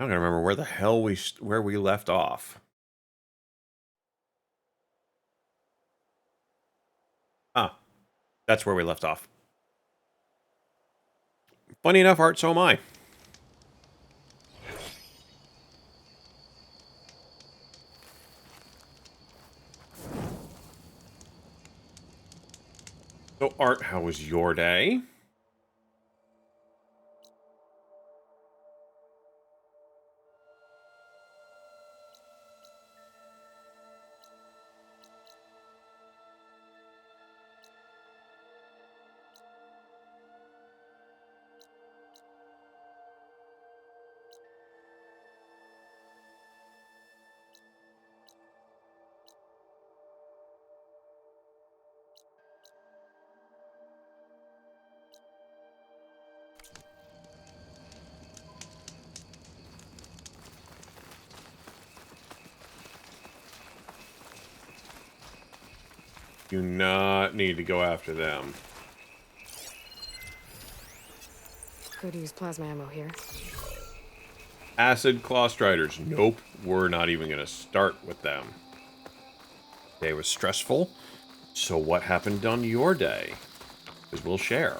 I'm gonna remember where the hell where we left off. Ah, that's where we left off. Funny enough, Art, so am I. So, Art, how was your day? Do not need to go after them. Could use plasma ammo here. Acid Claw Striders. Nope, we're not even gonna start with them. Day was stressful. So what happened on your day? Because we'll share.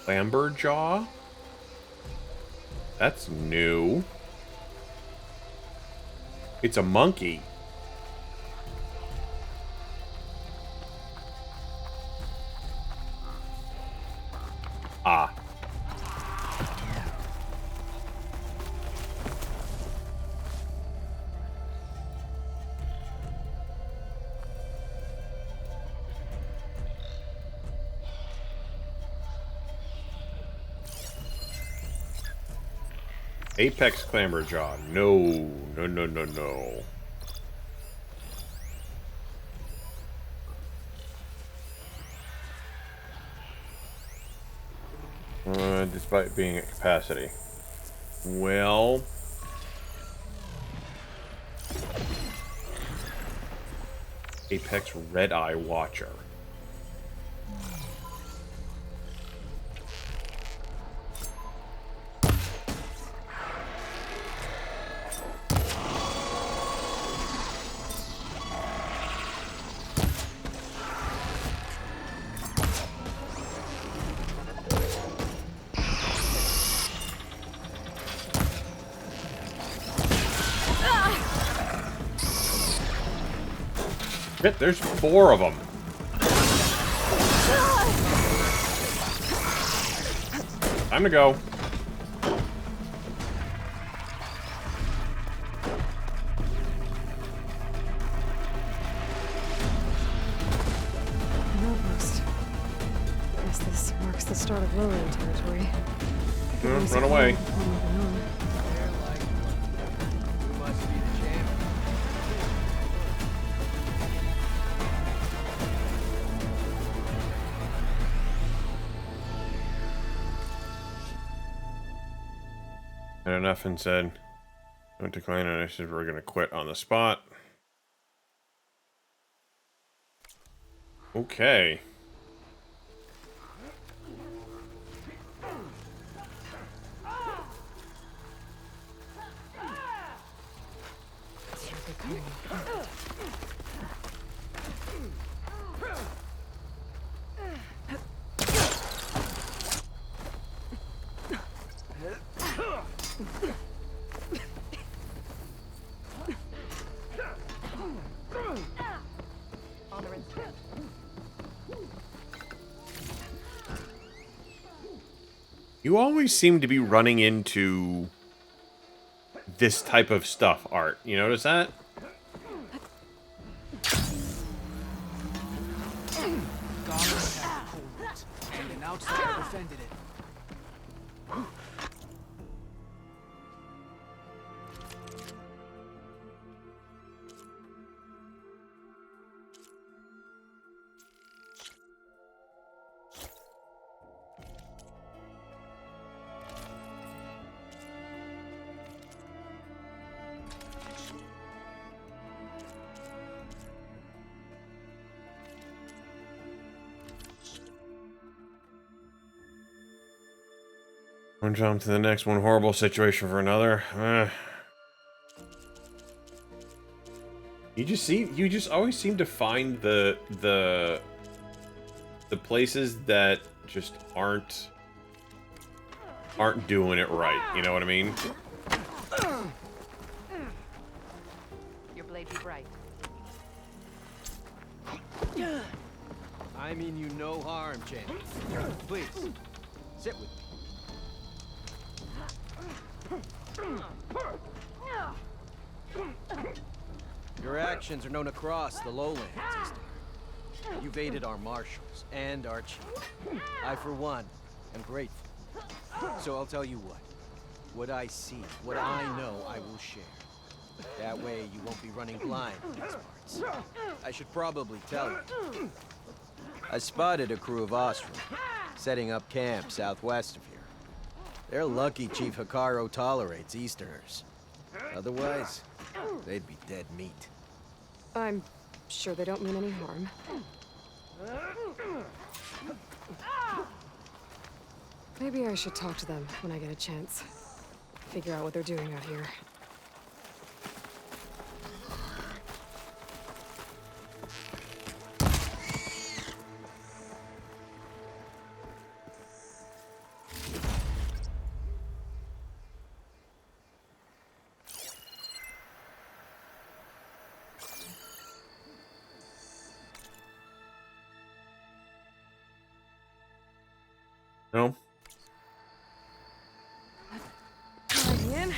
Clamberjaw? That's new. It's a monkey. Ah. Apex Clamberjaw. No. No, no, no, no. Despite being at capacity. Well... Apex Red Eye Watcher. Shit, there's 4 of them. Time to go. An outpost. Guess this marks the start of lowland territory. Run away. And enough and said, don't decline initiative, we're gonna quit on the spot. Okay. You always seem to be running into this type of stuff, Art. You notice that? Defended it. One jump to the next, one horrible situation for another. You just always seem to find the places that just aren't doing it right. You know what I mean? Your blade be bright. I mean you no harm, Champ. Please, sit with me. Your actions are known across the lowlands, Easter. You've aided our marshals and our chief. I, for one, am grateful. So I'll tell you what. What I see, what I know, I will share. That way you won't be running blind in these parts. I should probably tell you. I spotted a crew of Ostrom, setting up camp southwest of here. They're lucky Chief Hikaru tolerates Easterners. Otherwise, they'd be dead meat. I'm sure they don't mean any harm. Maybe I should talk to them when I get a chance. Figure out what they're doing out here. No. Logging in.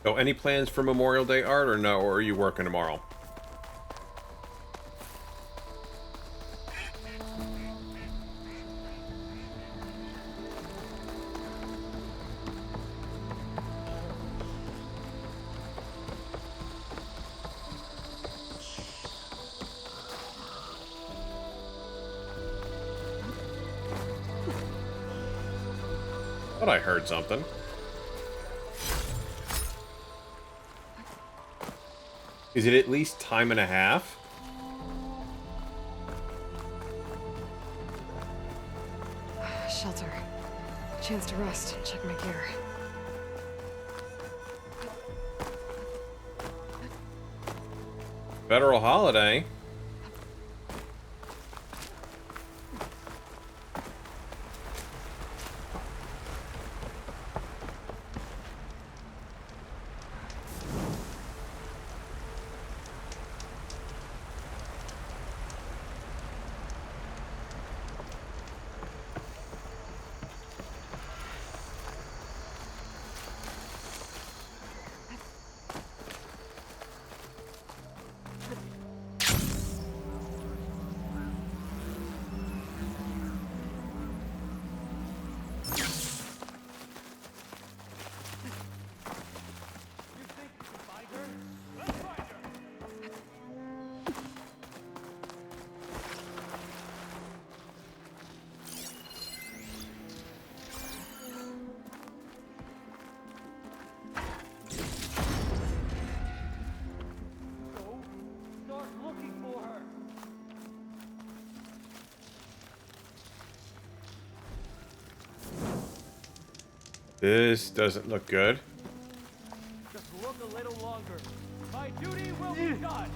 So, any plans for Memorial Day art, or no? Or are you working tomorrow? Thought I heard something. Is it at least time and a half? Shelter. Chance to rest. Check my gear. Federal holiday? This doesn't look good. Just look a little longer. My duty will be done.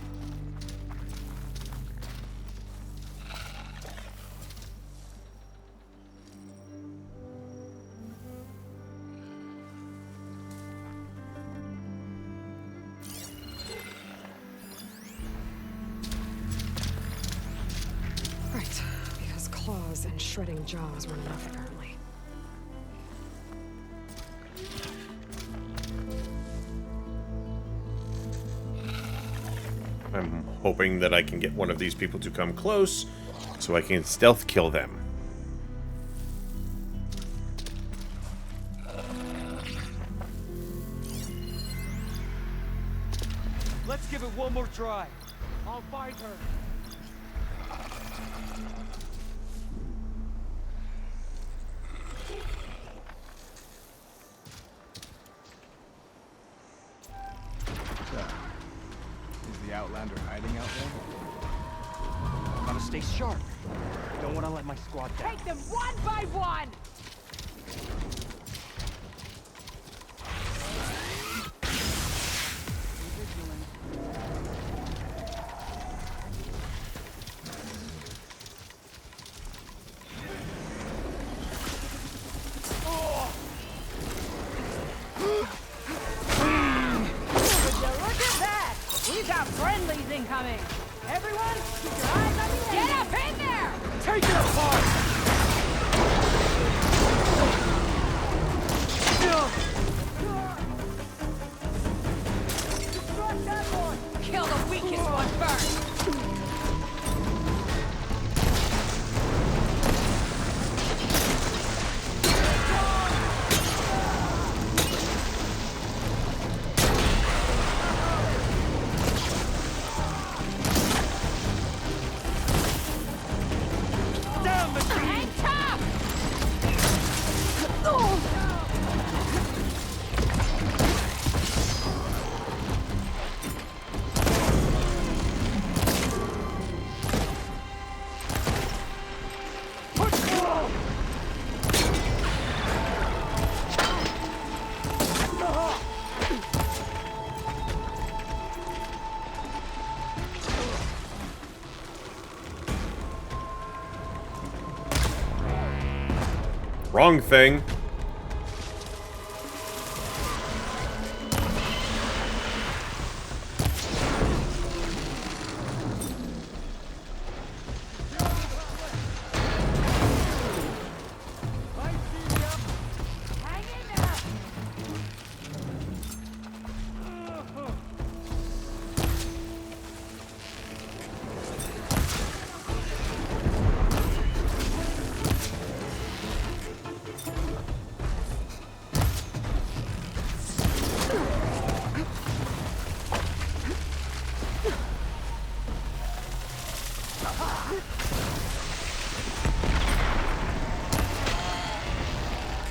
Right, because claws and shredding jaws were enough, apparently. I'm hoping that I can get one of these people to come close so I can stealth kill them. Let's give it one more try. I'll find her. Is the Outlander hiding out there? Gotta stay sharp. Don't want to let my squad down. Take them one by one! Incoming! Everyone, keep your eyes on the Get up in there! Take it apart! Destruct that one! Kill the weakest one first! Wrong thing. Hang in there!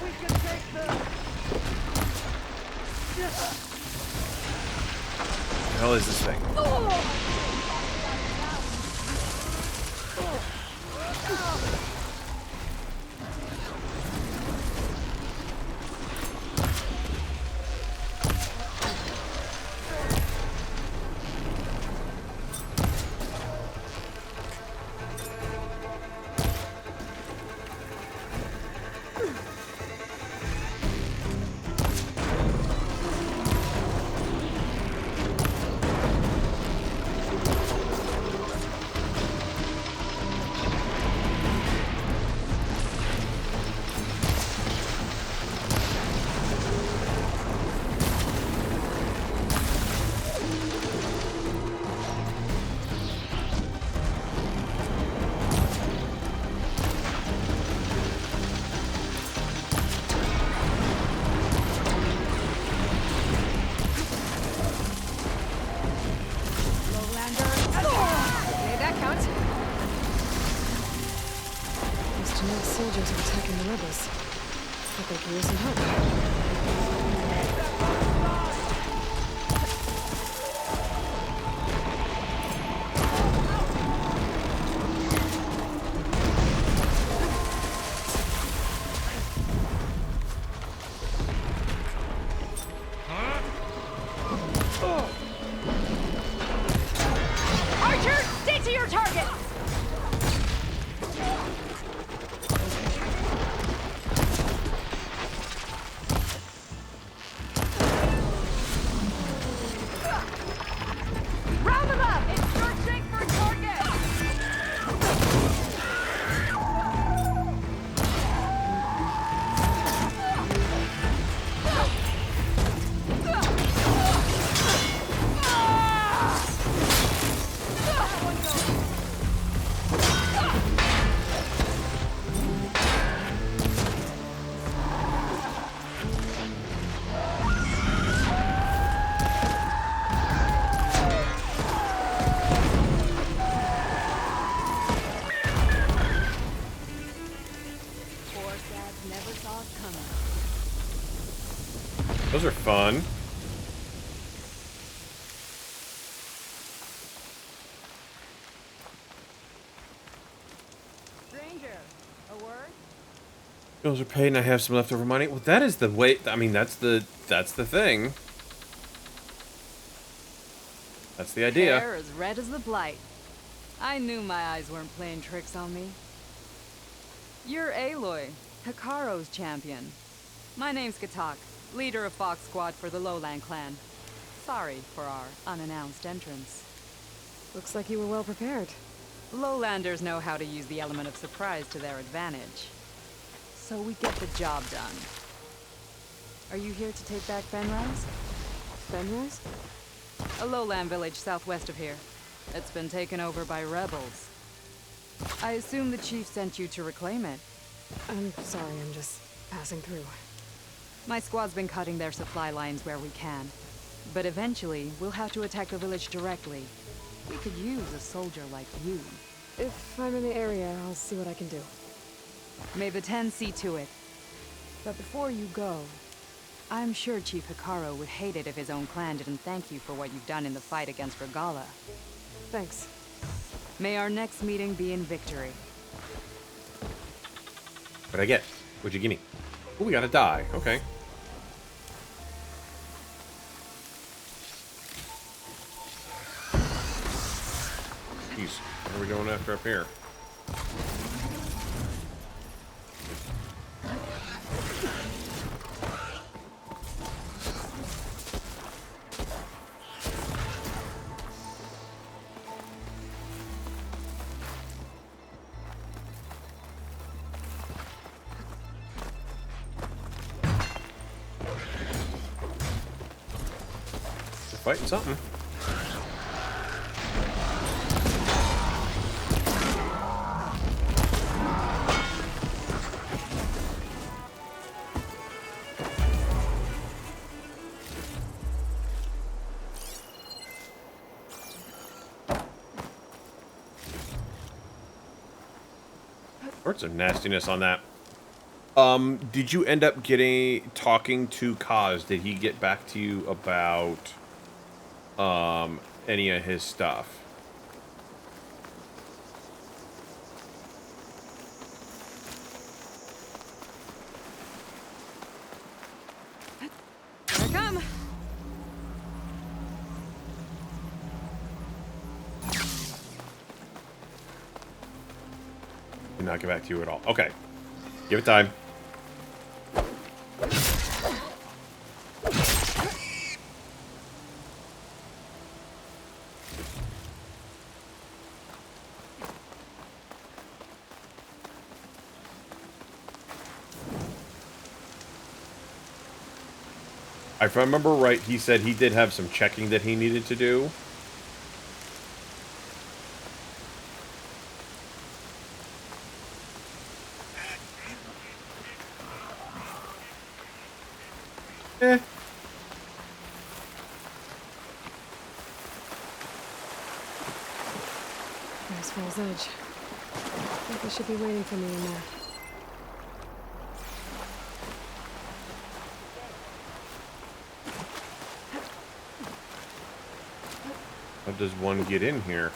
We can take them! The hell is this thing? Soldiers are attacking the rebels. But they can use some help. Archer, stay to your target! Those are fun. Stranger, a word? Bills are paid and I have some leftover money. Well, that is the way. I mean, that's the thing. That's the idea. Hair as red as the blight. I knew my eyes weren't playing tricks on me. You're Aloy, Hikaro's champion. My name's Katak, leader of Fox Squad for the Lowland clan. Sorry for our unannounced entrance. Looks like you were well prepared. Lowlanders know how to use the element of surprise to their advantage. So we get the job done. Are you here to take back Fenrise? Fenrise? A lowland village southwest of here. It's been taken over by rebels. I assume the chief sent you to reclaim it. I'm sorry, I'm just passing through. My squad's been cutting their supply lines where we can. But eventually, we'll have to attack the village directly. We could use a soldier like you. If I'm in the area, I'll see what I can do. May the Ten see to it. But before you go, I'm sure Chief Hikaro would hate it if his own clan didn't thank you for what you've done in the fight against Regala. Thanks. May our next meeting be in victory. What'd I get? What'd you give me? Oh, we got a die. Okay. Jeez, what are we going after up here? Fighting something. Sorts of nastiness on that. Did you end up talking to Kaz? Did he get back to you about any of his stuff? Here I come! Did not get back to you at all. Okay. Give it time. If I remember right, he said he did have some checking that he needed to do. There's Fall's Edge. I think they should be waiting for me in there. How does one get in here?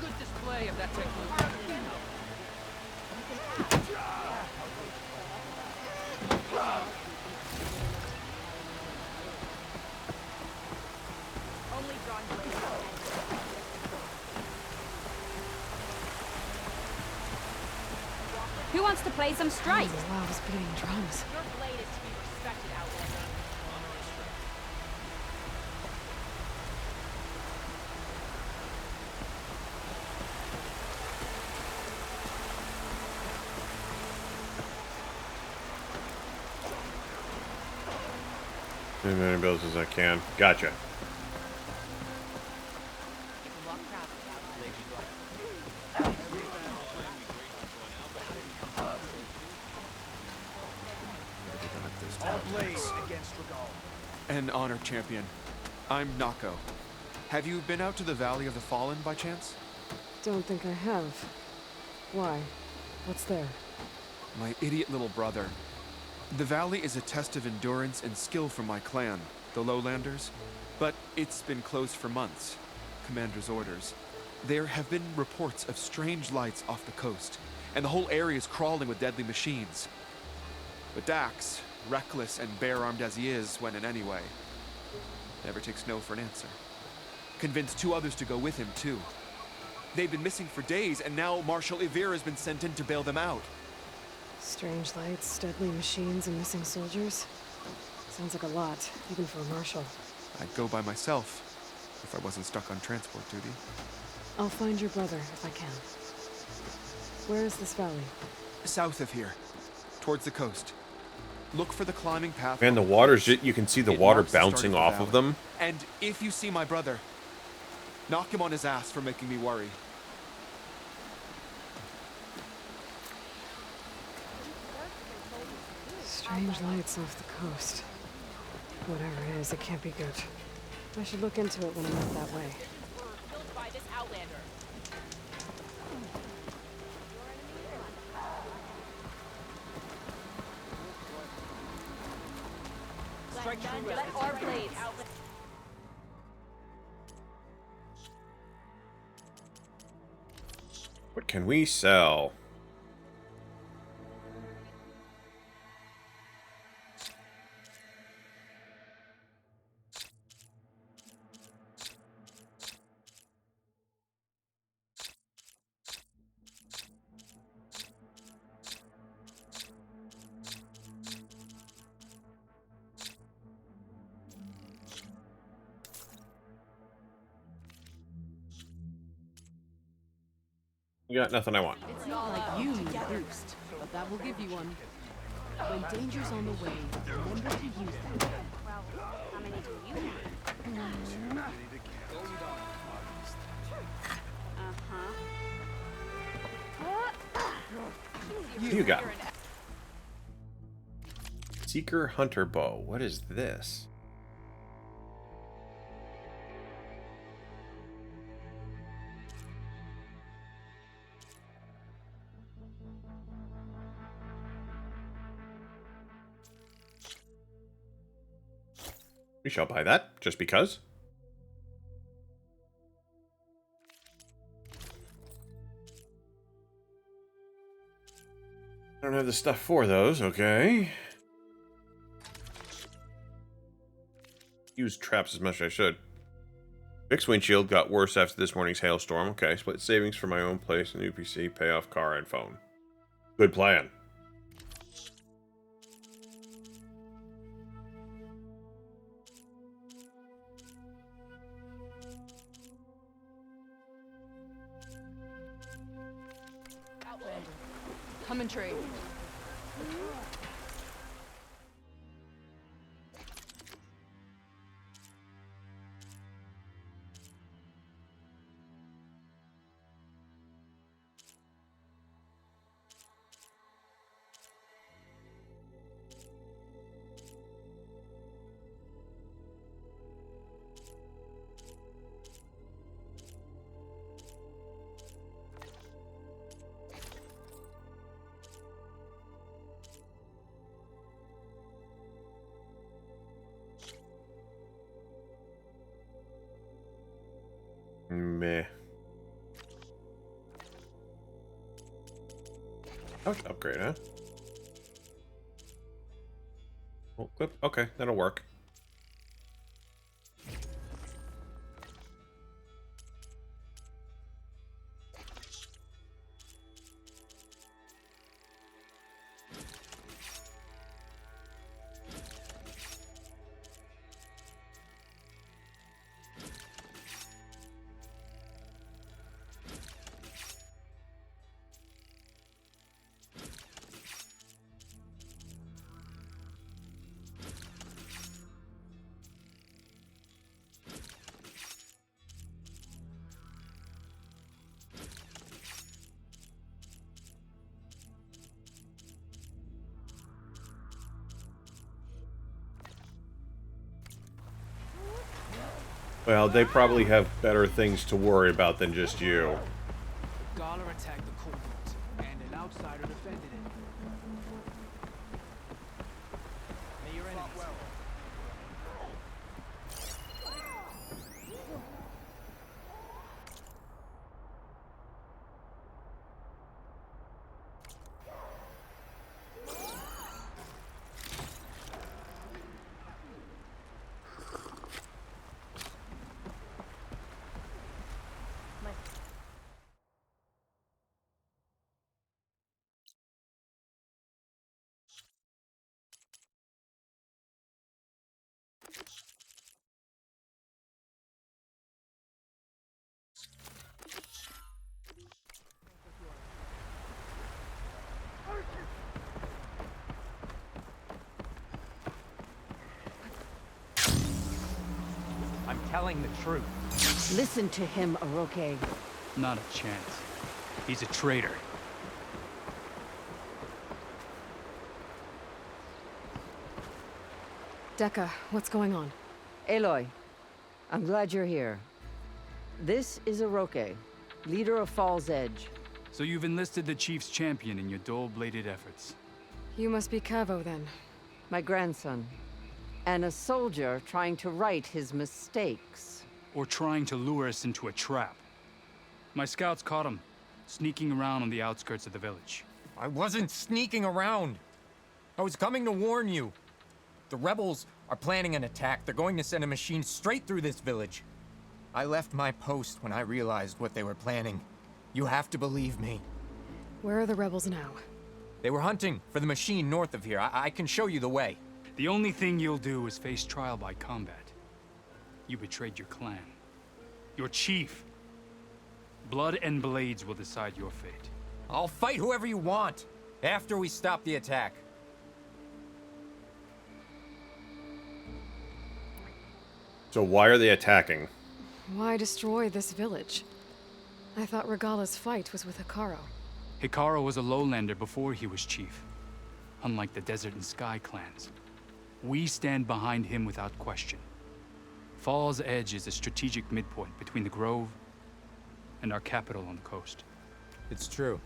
Good display of that technique. Only drawn blades. Who wants to play some strikes? As loud as beating drums. Your blade is to be respected, Outlander. As many bills as I can. Gotcha. All blaze against Regala. An honored champion. I'm Nako. Have you been out to the Valley of the Fallen by chance? Don't think I have. Why? What's there? My idiot little brother. The valley is a test of endurance and skill for my clan, the Lowlanders. But it's been closed for months. Commander's orders. There have been reports of strange lights off the coast, and the whole area is crawling with deadly machines. But Dax, reckless and bare-armed as he is when in any way, never takes no for an answer. Convinced 2 others to go with him, too. They've been missing for days, and now Marshal Ivir has been sent in to bail them out. Strange lights, deadly machines, and missing soldiers. Sounds like a lot, even for a marshal. I'd go by myself, if I wasn't stuck on transport duty. I'll find your brother, if I can. Where is this valley? South of here, towards the coast. Look for the climbing path. Man, the water's you can see the It water marks the start bouncing the off of valley. them. And if you see my brother, knock him on his ass for making me worry. Strange lights off the coast. Whatever it is, it can't be good. I should look into it when I'm up that way. Built by this outlander. Strike true. Let our blades. What can we sell? You got nothing I want. It's not like you need a boost, but that will give you one. When danger's on the way, remember to use that. Well, how many do you want? You got it. Seeker Hunter Bow. What is this? We shall buy that, just because. I don't have the stuff for those, okay. Use traps as much as I should. Fixed windshield got worse after this morning's hailstorm. Okay, split savings for my own place and UPC, pay off car and phone. Good plan. Outlander, come and trade. Meh. Oh, upgrade, huh? Oh, clip. Okay, that'll work. Well, they probably have better things to worry about than just you. Gala attacked the Coldwood. outsider defended it. May your enemies. I'm telling the truth. Listen to him, Oroke. Not a chance. He's a traitor. Dekka, what's going on? Aloy, I'm glad you're here. This is Oroke, leader of Fall's Edge. So you've enlisted the Chief's champion in your dull-bladed efforts. You must be Cavo, then. My grandson. And a soldier trying to right his mistakes. Or trying to lure us into a trap. My scouts caught him, sneaking around on the outskirts of the village. I wasn't sneaking around. I was coming to warn you. The rebels are planning an attack. They're going to send a machine straight through this village. I left my post when I realized what they were planning. You have to believe me. Where are the rebels now? They were hunting for the machine north of here. I can show you the way. The only thing you'll do is face trial by combat. You betrayed your clan. Your chief. Blood and blades will decide your fate. I'll fight whoever you want, after we stop the attack. So why are they attacking? Why destroy this village? I thought Regala's fight was with Hekarro. Hekarro was a lowlander before he was chief. Unlike the Desert and Sky clans. We stand behind him without question. Fall's Edge is a strategic midpoint between the Grove and our capital on the coast. It's true.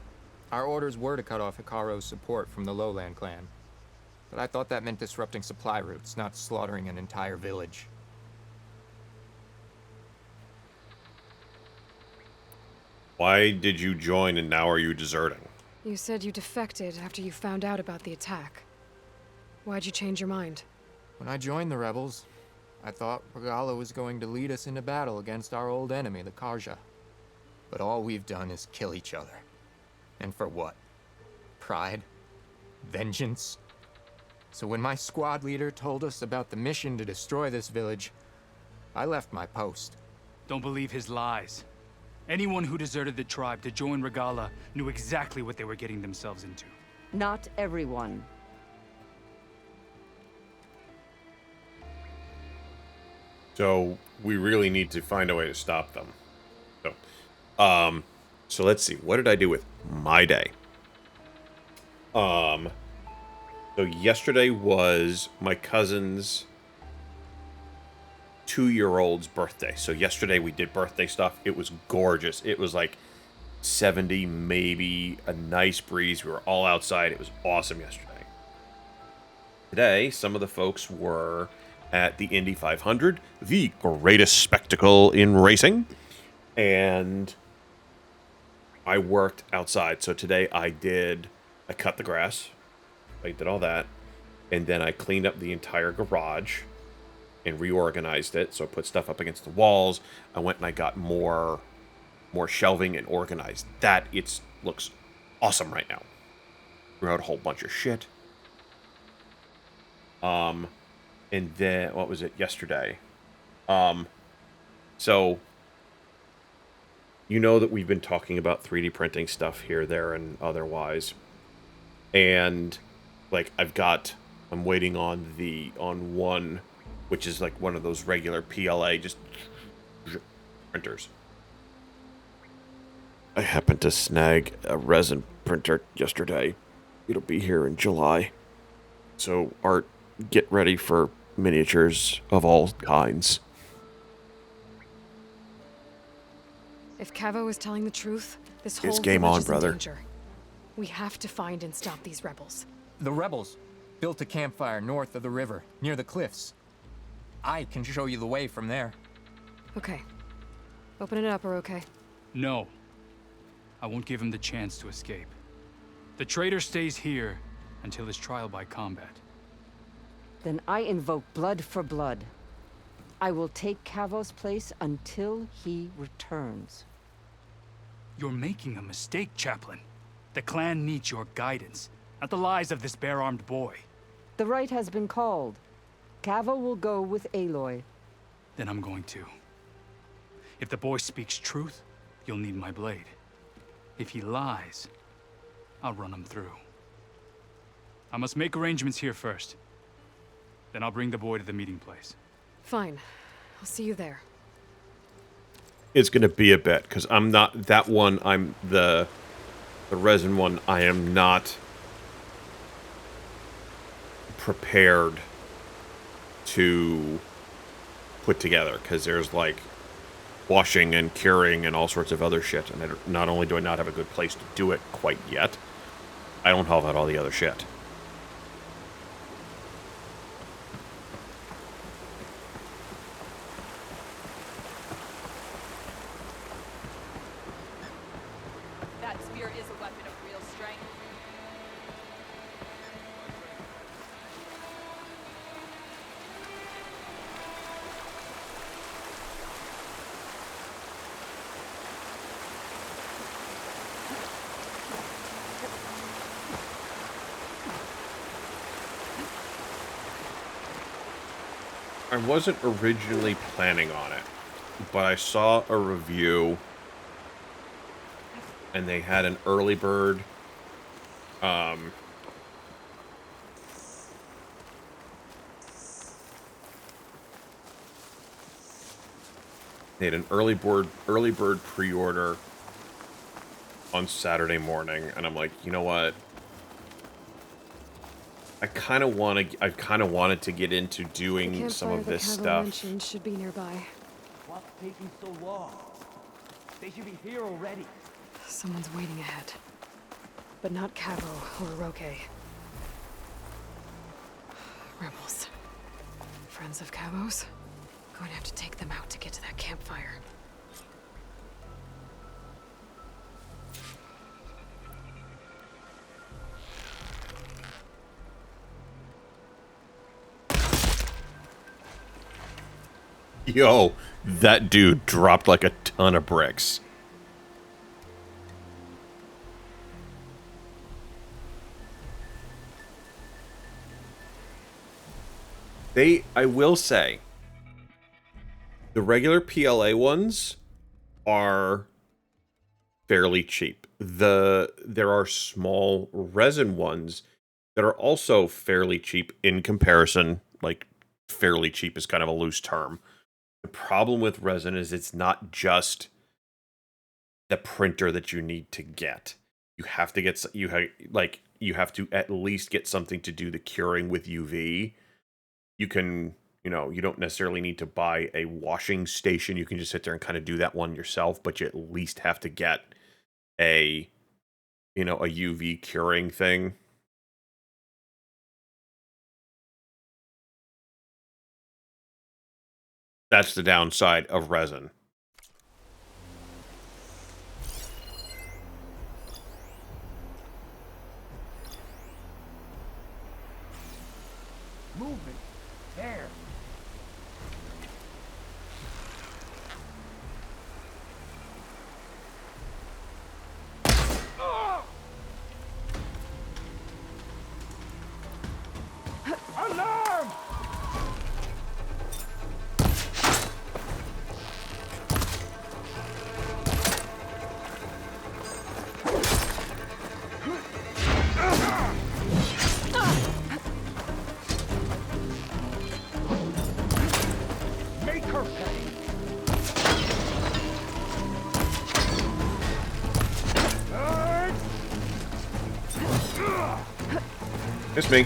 Our orders were to cut off Hekarro's support from the Lowland clan. But I thought that meant disrupting supply routes, not slaughtering an entire village. Why did you join and now are you deserting? You said you defected after you found out about the attack. Why'd you change your mind? When I joined the rebels, I thought Regala was going to lead us into battle against our old enemy, the Carja. But all we've done is kill each other. And for what? Pride? Vengeance? So when my squad leader told us about the mission to destroy this village, I left my post. Don't believe his lies. Anyone who deserted the tribe to join Regala knew exactly what they were getting themselves into. Not everyone. So we really need to find a way to stop them. So let's see. What did I do with my day? So yesterday was my cousin's 2-year-old's birthday. So yesterday we did birthday stuff. It was gorgeous. It was like 70, maybe a nice breeze. We were all outside. It was awesome yesterday. Today, some of the folks were at the Indy 500, the greatest spectacle in racing. And I worked outside. So today I cut the grass. I did all that. And then I cleaned up the entire garage and reorganized it. So I put stuff up against the walls. I went and I got more shelving and organized that. It looks awesome right now. Threw out a whole bunch of shit. And then, what was it, yesterday? So, you know that we've been talking about 3D printing stuff here, there, and otherwise. And, like, I'm waiting on one, which is like one of those regular PLA, just printers. I happened to snag a resin printer yesterday. It'll be here in July. So, Art, get ready for miniatures of all kinds. If Cavo is telling the truth, this whole It's game village on, is in brother. danger. We have to find and stop these rebels. The rebels built a campfire north of the river, near the cliffs. I can show you the way from there. Okay. Open it up, okay? No. I won't give him the chance to escape. The traitor stays here until his trial by combat. Then I invoke blood for blood. I will take Cavo's place until he returns. You're making a mistake, Chaplain. The clan needs your guidance, not the lies of this bare-armed boy. The right has been called. Cavo will go with Aloy. Then I'm going to. If the boy speaks truth, you'll need my blade. If he lies, I'll run him through. I must make arrangements here first. Then I'll bring the boy to the meeting place. Fine. I'll see you there. It's gonna be a bit, because I'm not that one. I'm the resin one. I am not prepared to put together, because there's like washing and curing and all sorts of other shit, and not only do I not have a good place to do it quite yet, I don't have all the other shit. That spear is a weapon of real strength. I wasn't originally planning on it, but I saw a review and they had an early bird they had an early bird pre-order on Saturday morning, and I'm like, you know what? I've kind of wanted to get into doing some of this stuff. Should be nearby. What's taking so long? They should be here already. Someone's waiting ahead. But not Cavo or Roque. Rebels. Friends of Cavo's? Going to have to take them out to get to that campfire. Yo, that dude dropped like a ton of bricks. I will say, the regular PLA ones are fairly cheap. There are small resin ones that are also fairly cheap in comparison. Like, fairly cheap is kind of a loose term. The problem with resin is it's not just the printer that you need to get. You have to get you have to at least get something to do the curing with UV. You can, you don't necessarily need to buy a washing station. You can just sit there and kind of do that one yourself, but you at least have to get a UV curing thing. That's the downside of resin. Movement. There. Alarm! Make her pay. It's me.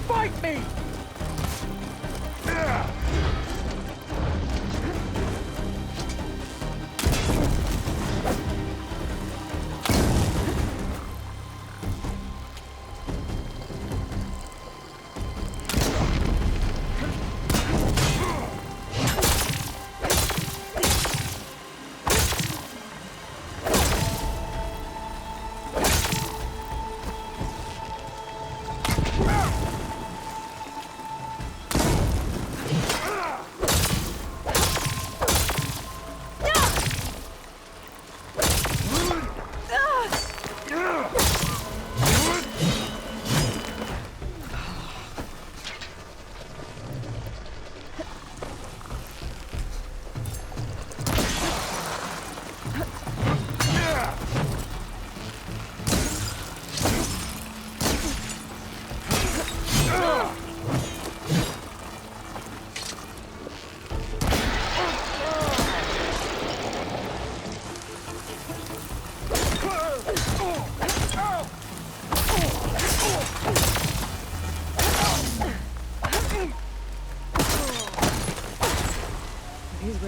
Fight me!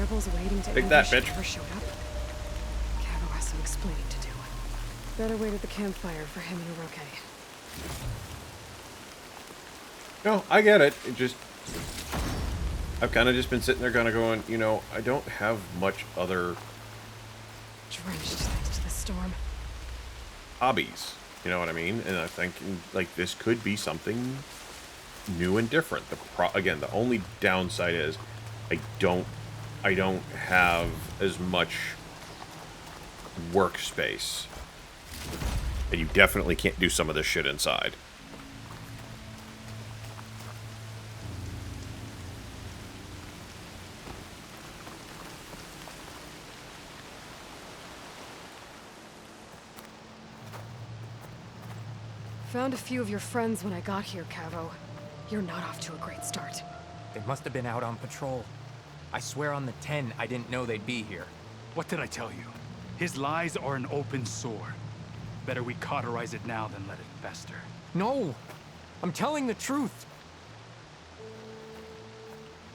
rebels waiting to Take that, ambush bitch. never showed up? Cavo has some explaining to do. Better wait at the campfire for him and Oroke. No, I get it. It just... I've kind of just been sitting there kind of going, you know, I don't have much other Drenched thanks to the storm. hobbies. You know what I mean? And I think, like, this could be something new and different. Again, the only downside is I don't have as much workspace. And you definitely can't do some of this shit inside. Found a few of your friends when I got here, Cavo. You're not off to a great start. They must have been out on patrol. I swear on the 10, I didn't know they'd be here. What did I tell you? His lies are an open sore. Better we cauterize it now than let it fester. No! I'm telling the truth!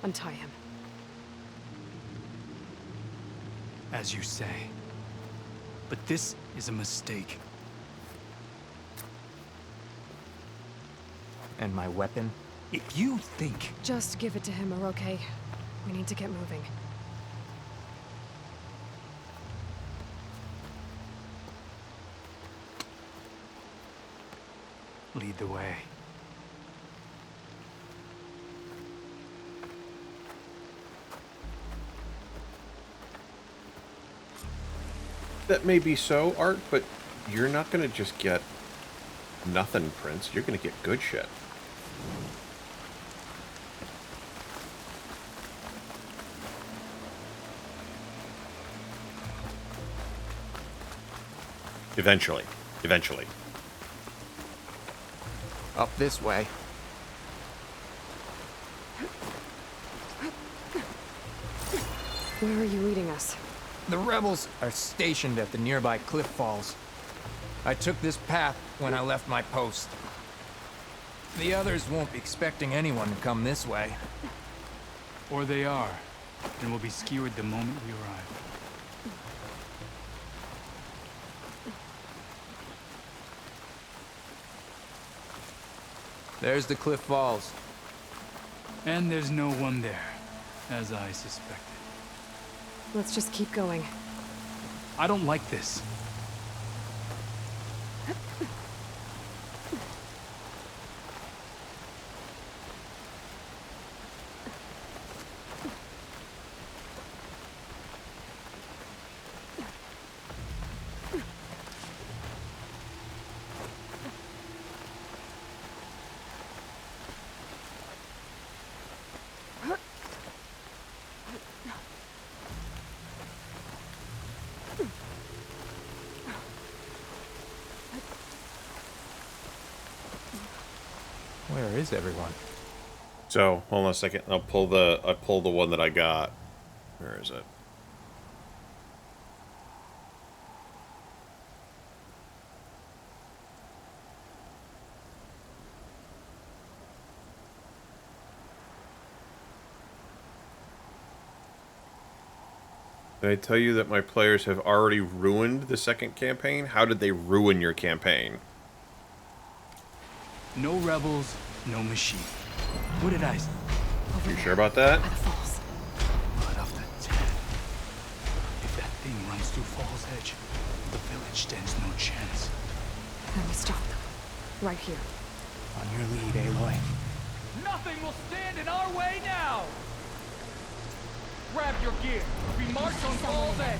Untie him. As you say. But this is a mistake. And my weapon? If you think... Just give it to him, Oroke. We need to get moving. Lead the way. That may be so, Art, but you're not going to just get nothing, Prince. You're going to get good shit. Eventually. Eventually. Up this way. Where are you leading us? The rebels are stationed at the nearby cliff falls. I took this path when I left my post. The others won't be expecting anyone to come this way. Or they are, and will be skewered the moment we arrive. There's the cliff falls. And there's no one there, as I suspected. Let's just keep going. I don't like this. Where is everyone? So, hold on a second. I'll pull the one that I got. Where is it? Did I tell you that my players have already ruined the second campaign? How did they ruin your campaign? No rebels, no machine. What did I say? You sure about that? By the falls. Blood of the 10. If that thing runs through Fall's Edge, the village stands no chance. Then we stop them. Right here. On your lead, Aloy. Nothing will stand in our way now! Grab your gear. We march on Fall's Edge.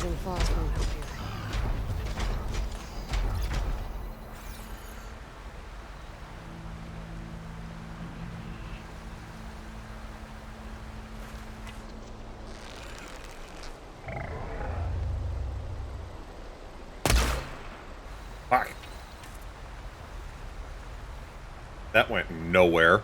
Using Falls won't help you. Fuck. That went nowhere.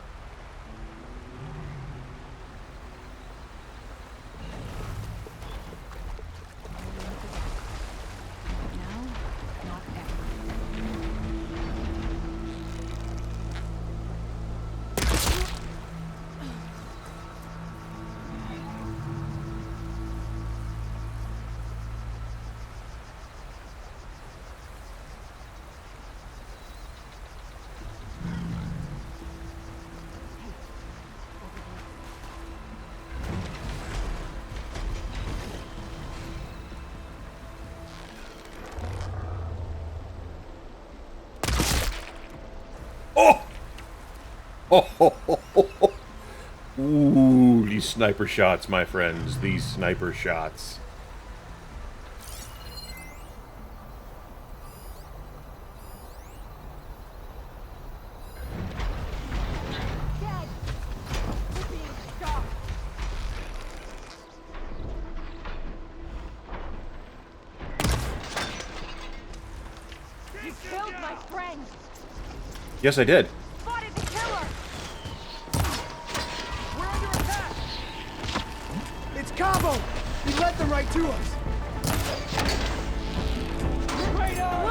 Ooh, these sniper shots, my friends. These sniper shots. You killed my friend! Yes, I did. Spotted the killer! We're under attack! It's Cabo! He led them right to us! Right on!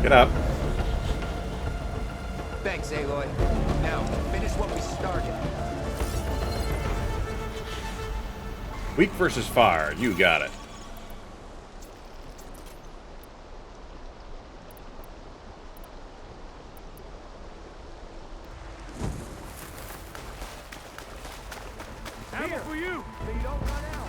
Get up. Thanks, Aloy. Now, finish what we started. Weak versus fire. You got it. Ammo for you, so you don't run out.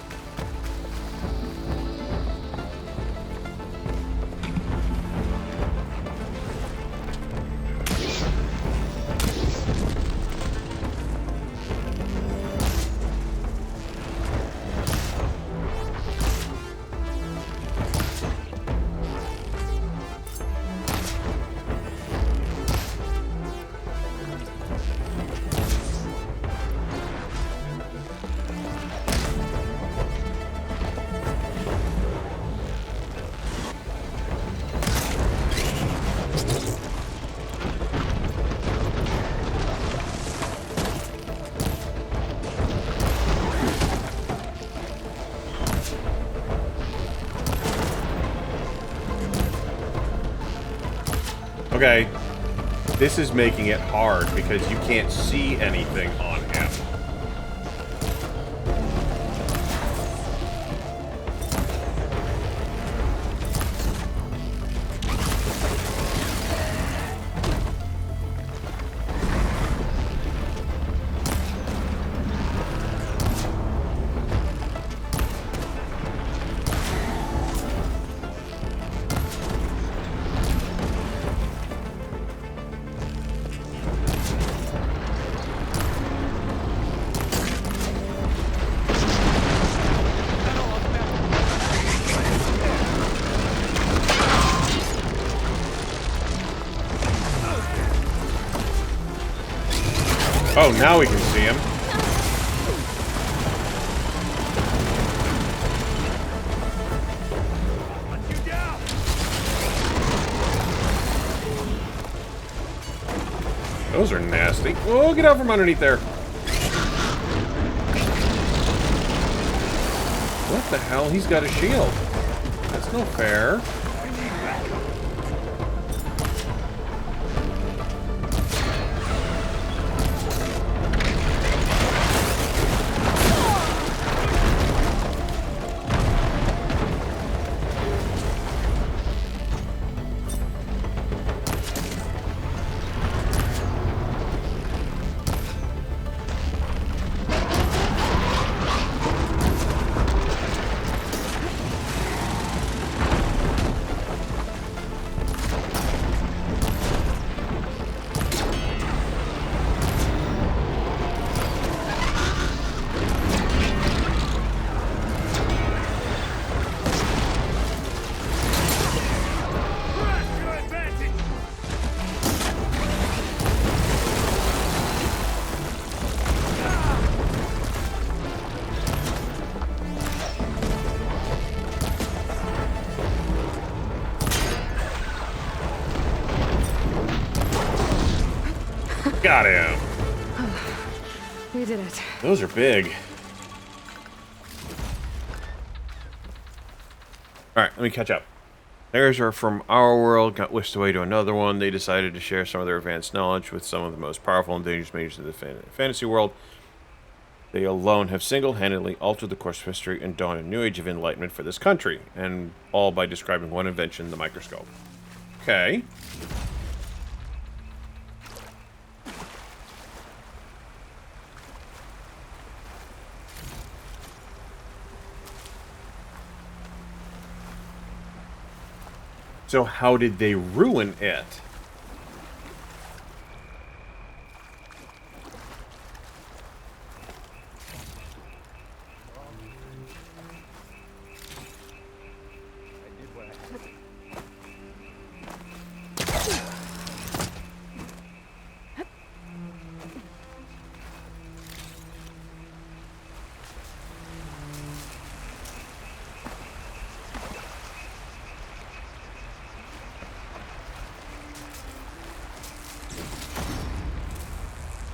Okay, this is making it hard because you can't see anything on him. Oh, now we can see him. Those are nasty. Oh, get out from underneath there. What the hell? He's got a shield. That's no fair. Got him. We did it. Those are big. Alright, let me catch up. Players are from our world, got whisked away to another one. They decided to share some of their advanced knowledge with some of the most powerful and dangerous mages of the fantasy world. They alone have single-handedly altered the course of history and dawned a new age of enlightenment for this country, and all by describing one invention, the microscope. Okay. So how did they ruin it?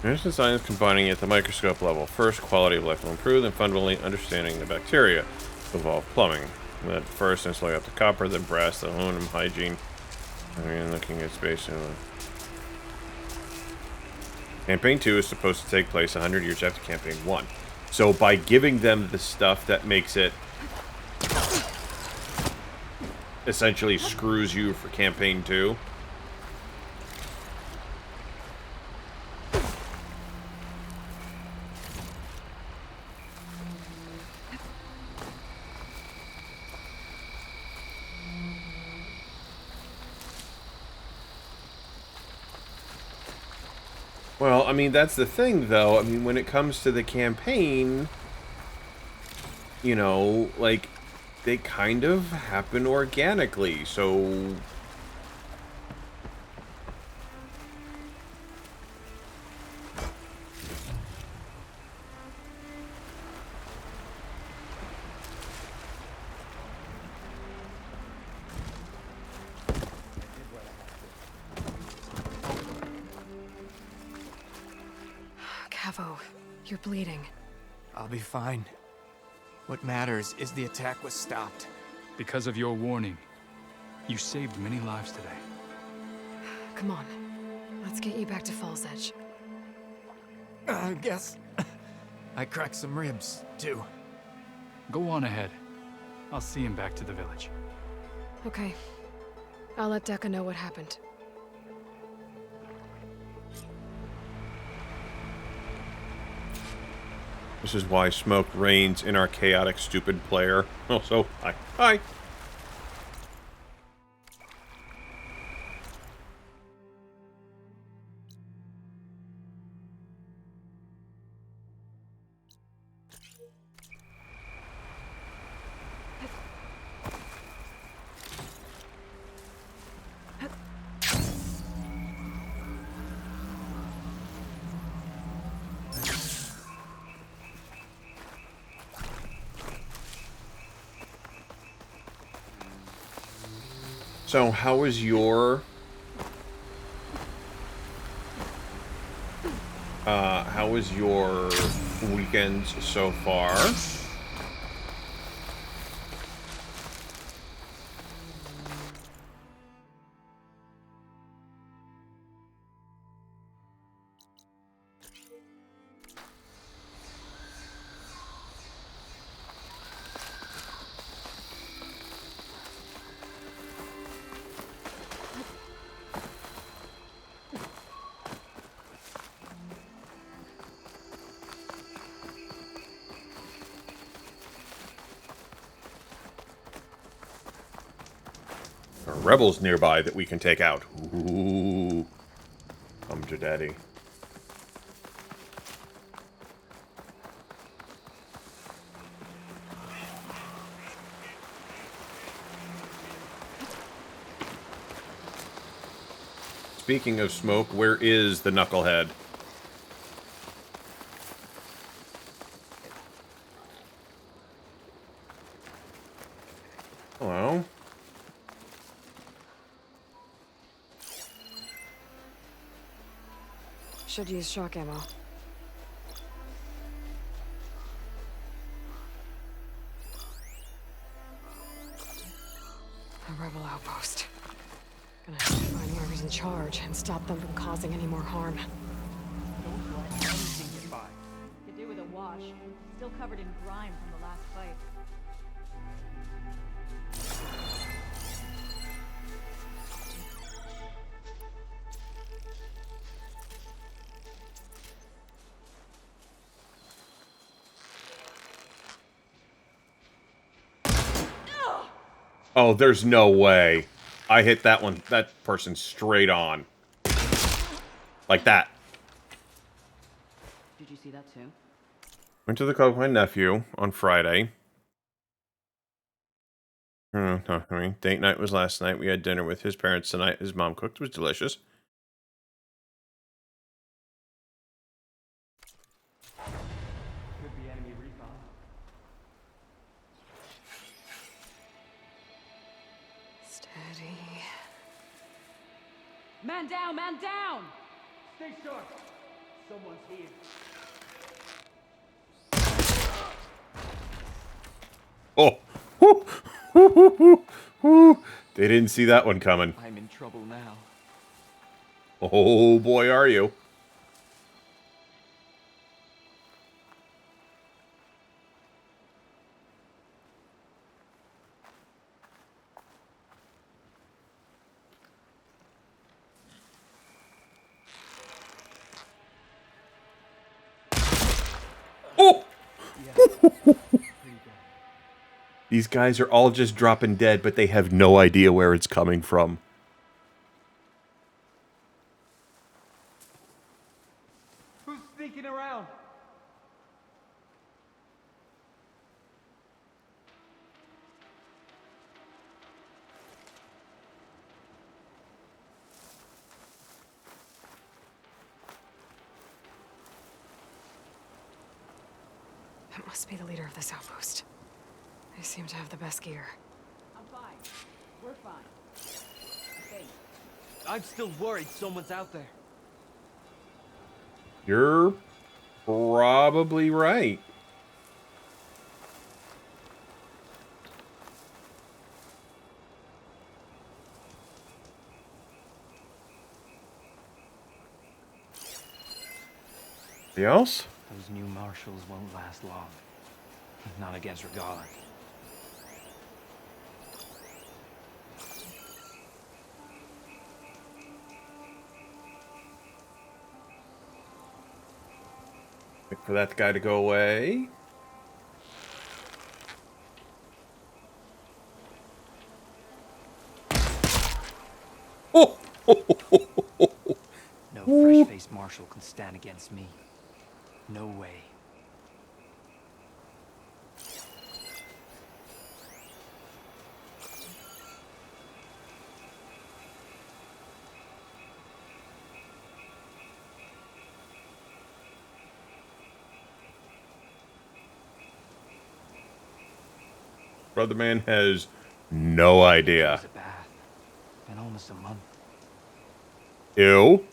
Here's the science combining at the microscope level. First, quality of life will improve, then fundamentally understanding the bacteria will evolve plumbing. That first, and slowly up to copper, then brass, then aluminum, hygiene. And looking at space. Campaign 2 is supposed to take place 100 years after Campaign 1. So by giving them the stuff that makes it essentially screws you for Campaign 2. Well, I mean, that's the thing, though. I mean, when it comes to the campaign, you know, like, they kind of happen organically, so... Cavo, you're bleeding. I'll be fine. What matters is the attack was stopped. Because of your warning, you saved many lives today. Come on. Let's get you back to Falls Edge. I guess I cracked some ribs, too. Go on ahead. I'll see him back to the village. Okay. I'll let Dekka know what happened. This is why smoke reigns in our chaotic, stupid player. Also, hi. Hi! So, how was your How was your weekend so far? Rebels nearby that we can take out. Ooh. Come to daddy. Speaking of smoke, where is the knucklehead? Hello? Should use shock ammo. A rebel outpost. Gonna have to find whoever's in charge and stop them from causing any more harm. Could do with a wash. Still covered in grime from the last fight. Oh, there's no way. I hit that person straight on. Like that. Did you see that too? Went to the club with my nephew on Friday. I mean, date night was last night. We had dinner with his parents tonight. His mom cooked. It was delicious. Could be enemy recon. Steady. Man down! Man down! Stay sharp. Someone's here. Oh. Woo. Woo, woo, woo, woo. They didn't see that one coming. I'm in trouble now. Oh boy, are you. Oh! These guys are all just dropping dead, but they have no idea where it's coming from. Who's sneaking around? That must be the leader of this outpost. They seem to have the best gear. I'm fine. We're fine. Okay. I'm still worried someone's out there. You're probably right. Anybody else? Those new marshals won't last long. Not against Regala. Wait for that guy to go away. Oh! No fresh-faced marshal can stand against me. No way. Brother man has no idea. It's a bath. Been almost a month. Ew.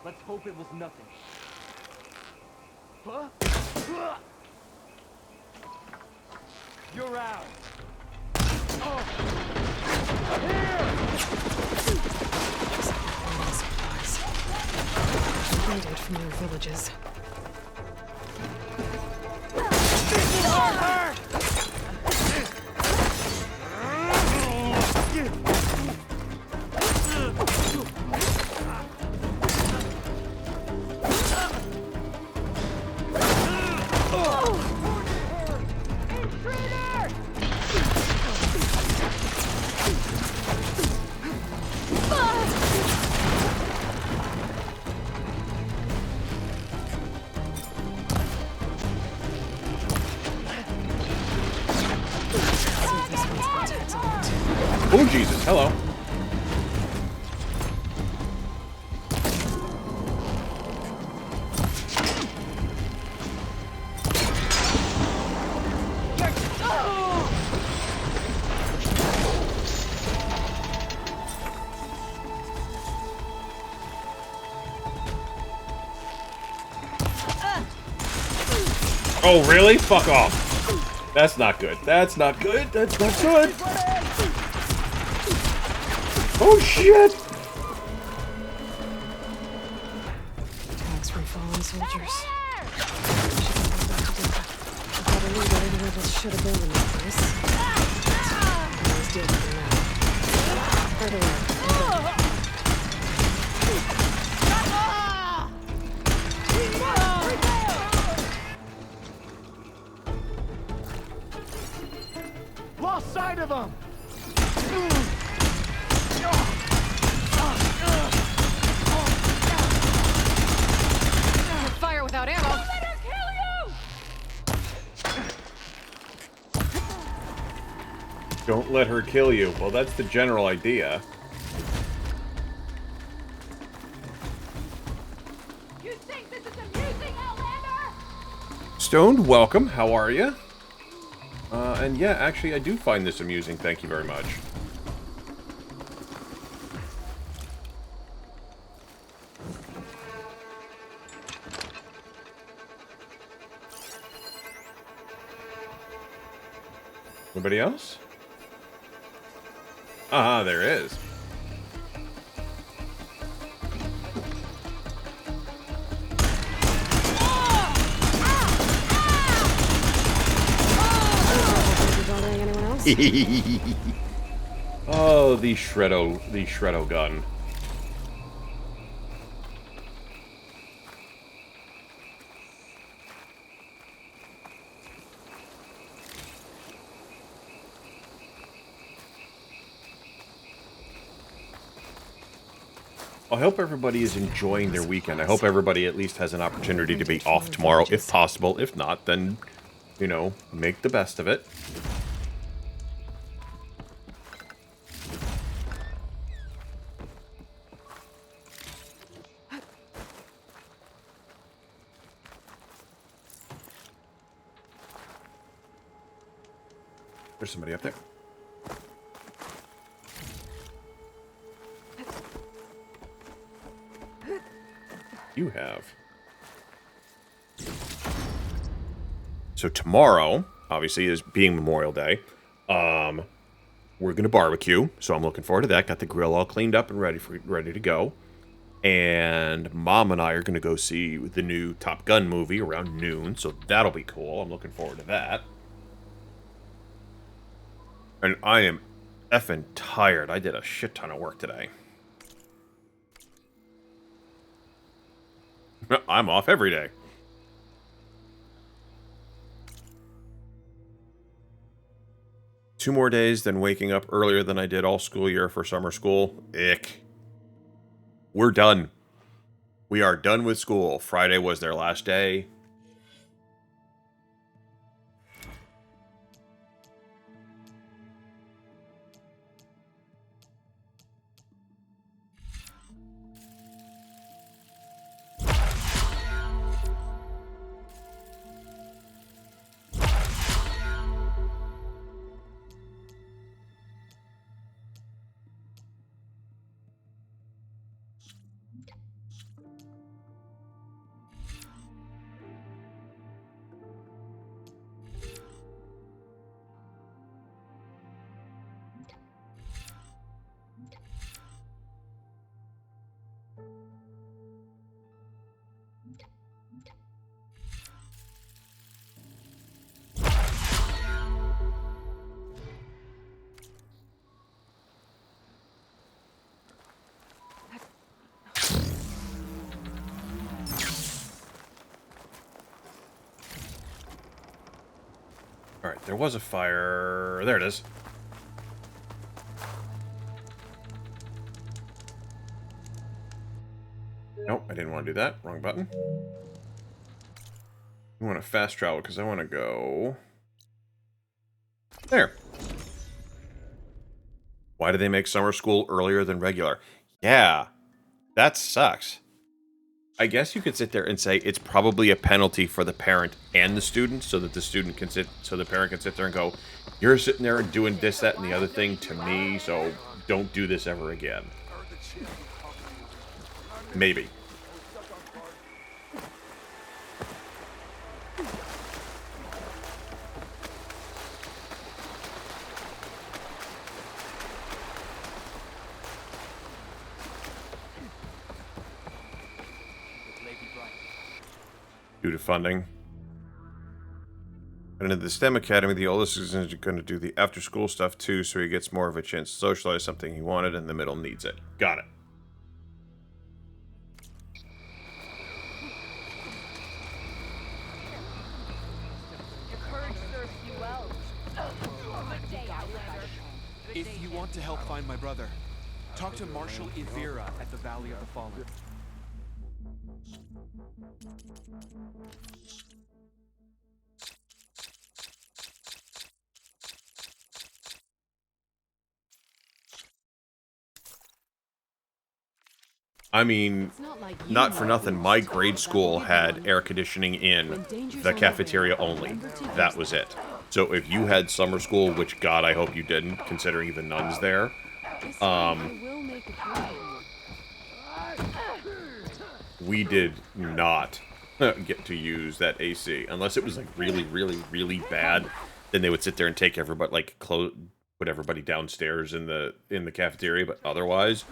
Let's hope it was nothing. Huh? You're out. Oh. Raided from their villages. Oh, Jesus. Hello. Oh, really? Fuck off. That's not good. That's not good. That's not good. Oh, shit! Tags from fallen soldiers. I thought I knew where the rebels should have been in this place. I always did with them now. Right away. Lost sight of them! Fire without ammo. Let her kill you! Don't let her kill you. Well, that's the general idea. You think this is amusing, Outlander? Stoned, welcome. How are you? And yeah, actually, I do find this amusing. Thank you very much. Anybody else? Ah, there is. Bothering anyone else? Oh, the Shreddo gun. I hope everybody is enjoying their weekend. I hope everybody at least has an opportunity to be off tomorrow, if possible. If not, then, you know, make the best of it. There's somebody up there. You have. So tomorrow, obviously, is being Memorial Day. We're gonna barbecue, so I'm looking forward to that. Got the grill all cleaned up and ready to go. And Mom and I are gonna go see the new Top Gun movie around noon, so that'll be cool. I'm looking forward to that. And I am effing tired. I did a shit ton of work today. I'm off every day. Two more days than waking up earlier than I did all school year for summer school. Ick. We're done. We are done with school. Friday was their last day. Alright, there was a fire. There it is. Nope, I didn't want to do that. Wrong button. I want to fast travel because I want to go... There. Why do they make summer school earlier than regular? Yeah, that sucks. I guess you could sit there and say it's probably a penalty for the parent and the student, so that the student can sit, so the parent can sit there and go, "You're sitting there and doing this, that, and the other thing to me, so don't do this ever again." Maybe. Due to funding. And in the STEM Academy, the oldest is going to do the after-school stuff too, so he gets more of a chance to socialize, something he wanted, and the middle needs it. Got it. If you want to help find my brother, talk to Marshal Ivira at the Valley of the Fallen. I mean, not for nothing, my grade school had air conditioning in the cafeteria only. That was it. So if you had summer school, which God, I hope you didn't, considering the nuns there, we did not get to use that AC. Unless it was like really, really, really bad, then they would sit there and take everybody, like, put everybody downstairs in the cafeteria, but otherwise,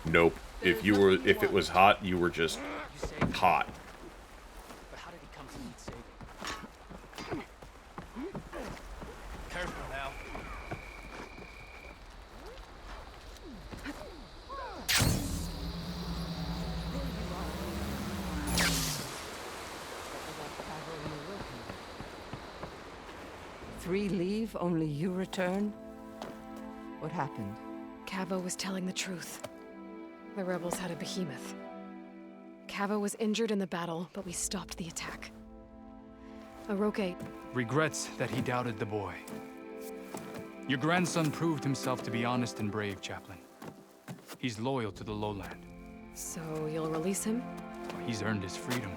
nope. If it was hot, you were just hot. But how did he come to need saving? Careful now. Three leave, only you return? What happened? Cavo was telling the truth. The rebels had a behemoth. Cavo was injured in the battle, but we stopped the attack. Aroke regrets that he doubted the boy. Your grandson proved himself to be honest and brave, Chaplain. He's loyal to the lowland. So you'll release him? He's earned his freedom.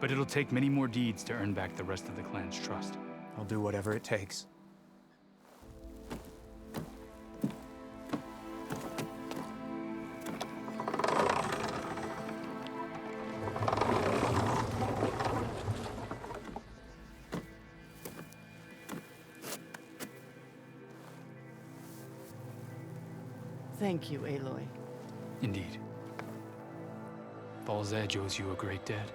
But it'll take many more deeds to earn back the rest of the clan's trust. I'll do whatever it takes. Thank you, Aloy. Indeed. Falls Edge owes you a great debt.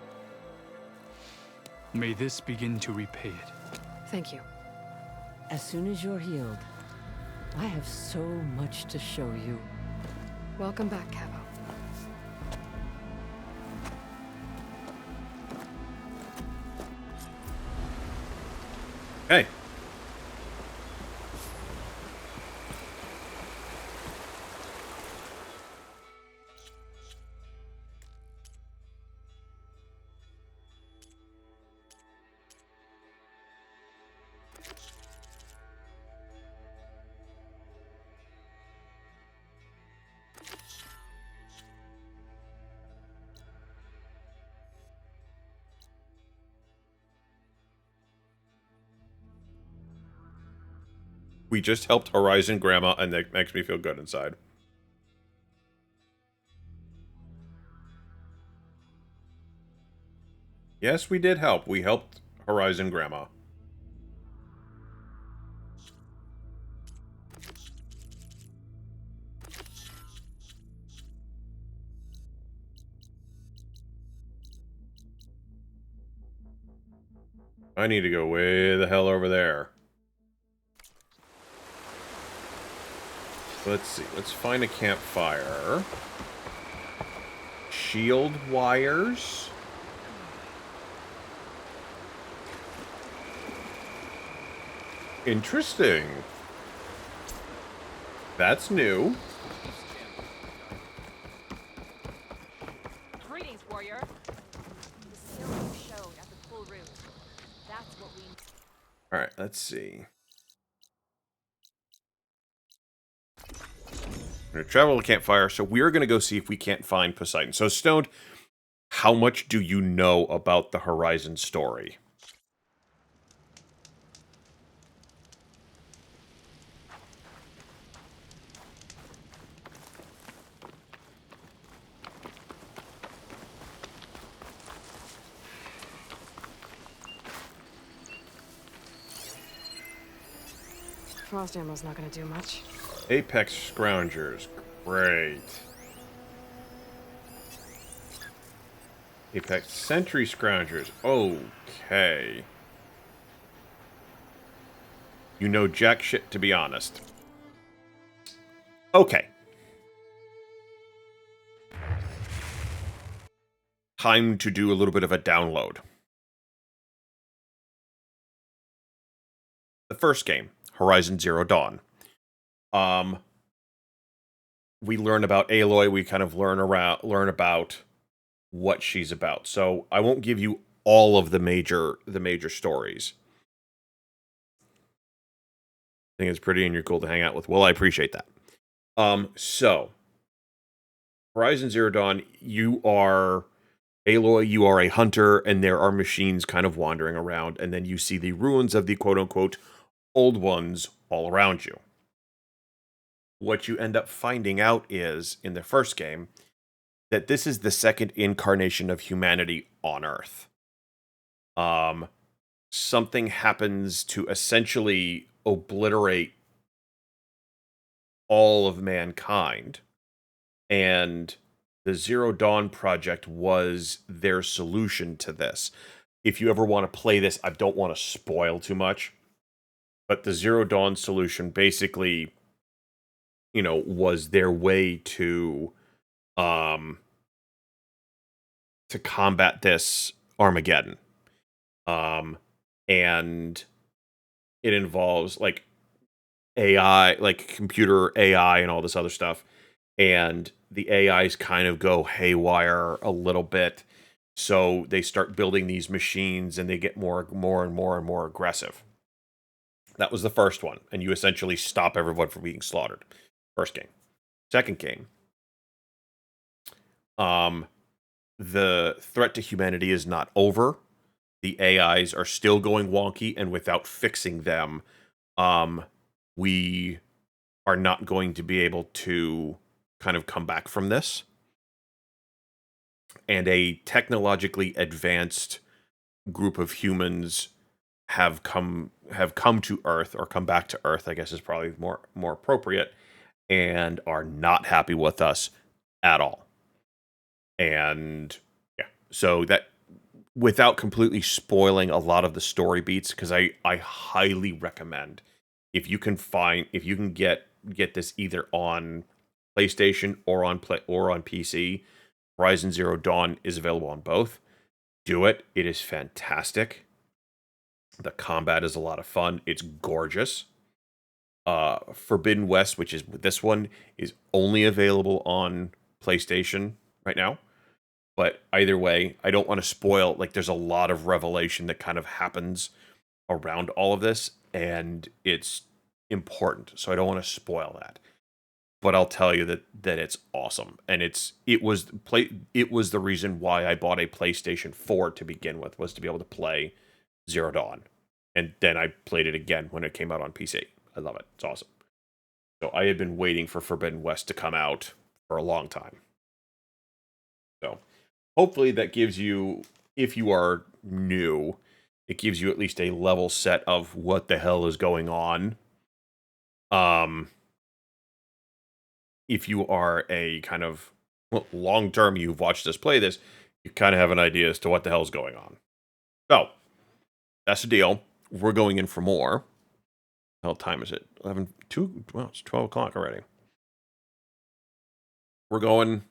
May this begin to repay it. Thank you. As soon as you're healed, I have so much to show you. Welcome back, Cavo. Hey. We just helped Horizon Grandma, and that makes me feel good inside. Yes, we did help. We helped Horizon Grandma. I need to go way the hell over there. Let's see. Let's find a campfire. Shield wires. Interesting. That's new. Greetings, warrior. The skill you showed at the full route. That's what we. All right, let's see. We're gonna travel to campfire, so we're gonna go see if we can't find Poseidon. So, Stoned, how much do you know about the Horizon story? Frost ammo's not gonna do much. Apex Scroungers. Great. Apex Sentry Scroungers. Okay. You know jack shit, to be honest. Okay. Time to do a little bit of a download. The first game, Horizon Zero Dawn. We learn about Aloy. We kind of learn about what she's about. So I won't give you all of the major stories. I think it's pretty and you're cool to hang out with. Well, I appreciate that. So Horizon Zero Dawn, you are Aloy, you are a hunter, and there are machines kind of wandering around, and then you see the ruins of the quote-unquote old ones all around you. What you end up finding out is, in the first game, that this is the second incarnation of humanity on Earth. Something happens to essentially obliterate all of mankind, and the Zero Dawn project was their solution to this. If you ever want to play this, I don't want to spoil too much, but the Zero Dawn solution basically, you know, was their way to combat this Armageddon. And it involves like AI, like computer AI and all this other stuff. And the AIs kind of go haywire a little bit. So they start building these machines and they get more and more aggressive. That was the first one. And you essentially stop everyone from being slaughtered. First game. Second game. The threat to humanity is not over. The AIs are still going wonky, and without fixing them, we are not going to be able to kind of come back from this. And a technologically advanced group of humans have come to Earth, or come back to Earth, I guess is probably more appropriate, and are not happy with us at all. And yeah, so that, without completely spoiling a lot of the story beats, because I highly recommend, if you can get this either on PlayStation or on PC, Horizon Zero Dawn is available on both. Do it. It is fantastic. The combat is a lot of fun. It's gorgeous. Forbidden West, which is this one, is only available on PlayStation right now. But either way, I don't want to spoil, like, there's a lot of revelation that kind of happens around all of this, and it's important, so I don't want to spoil that. But I'll tell you that it's awesome, and it was the reason why I bought a PlayStation 4 to begin with, was to be able to play Zero Dawn. And then I played it again when it came out on PC. I love it. It's awesome. So I had been waiting for Forbidden West to come out for a long time. So hopefully that gives you, if you are new, it gives you at least a level set of what the hell is going on. If you are a kind of long term, you've watched us play this, you kind of have an idea as to what the hell is going on. So that's the deal. We're going in for more. What time is it? 2? Well, it's 12 o'clock already. We're going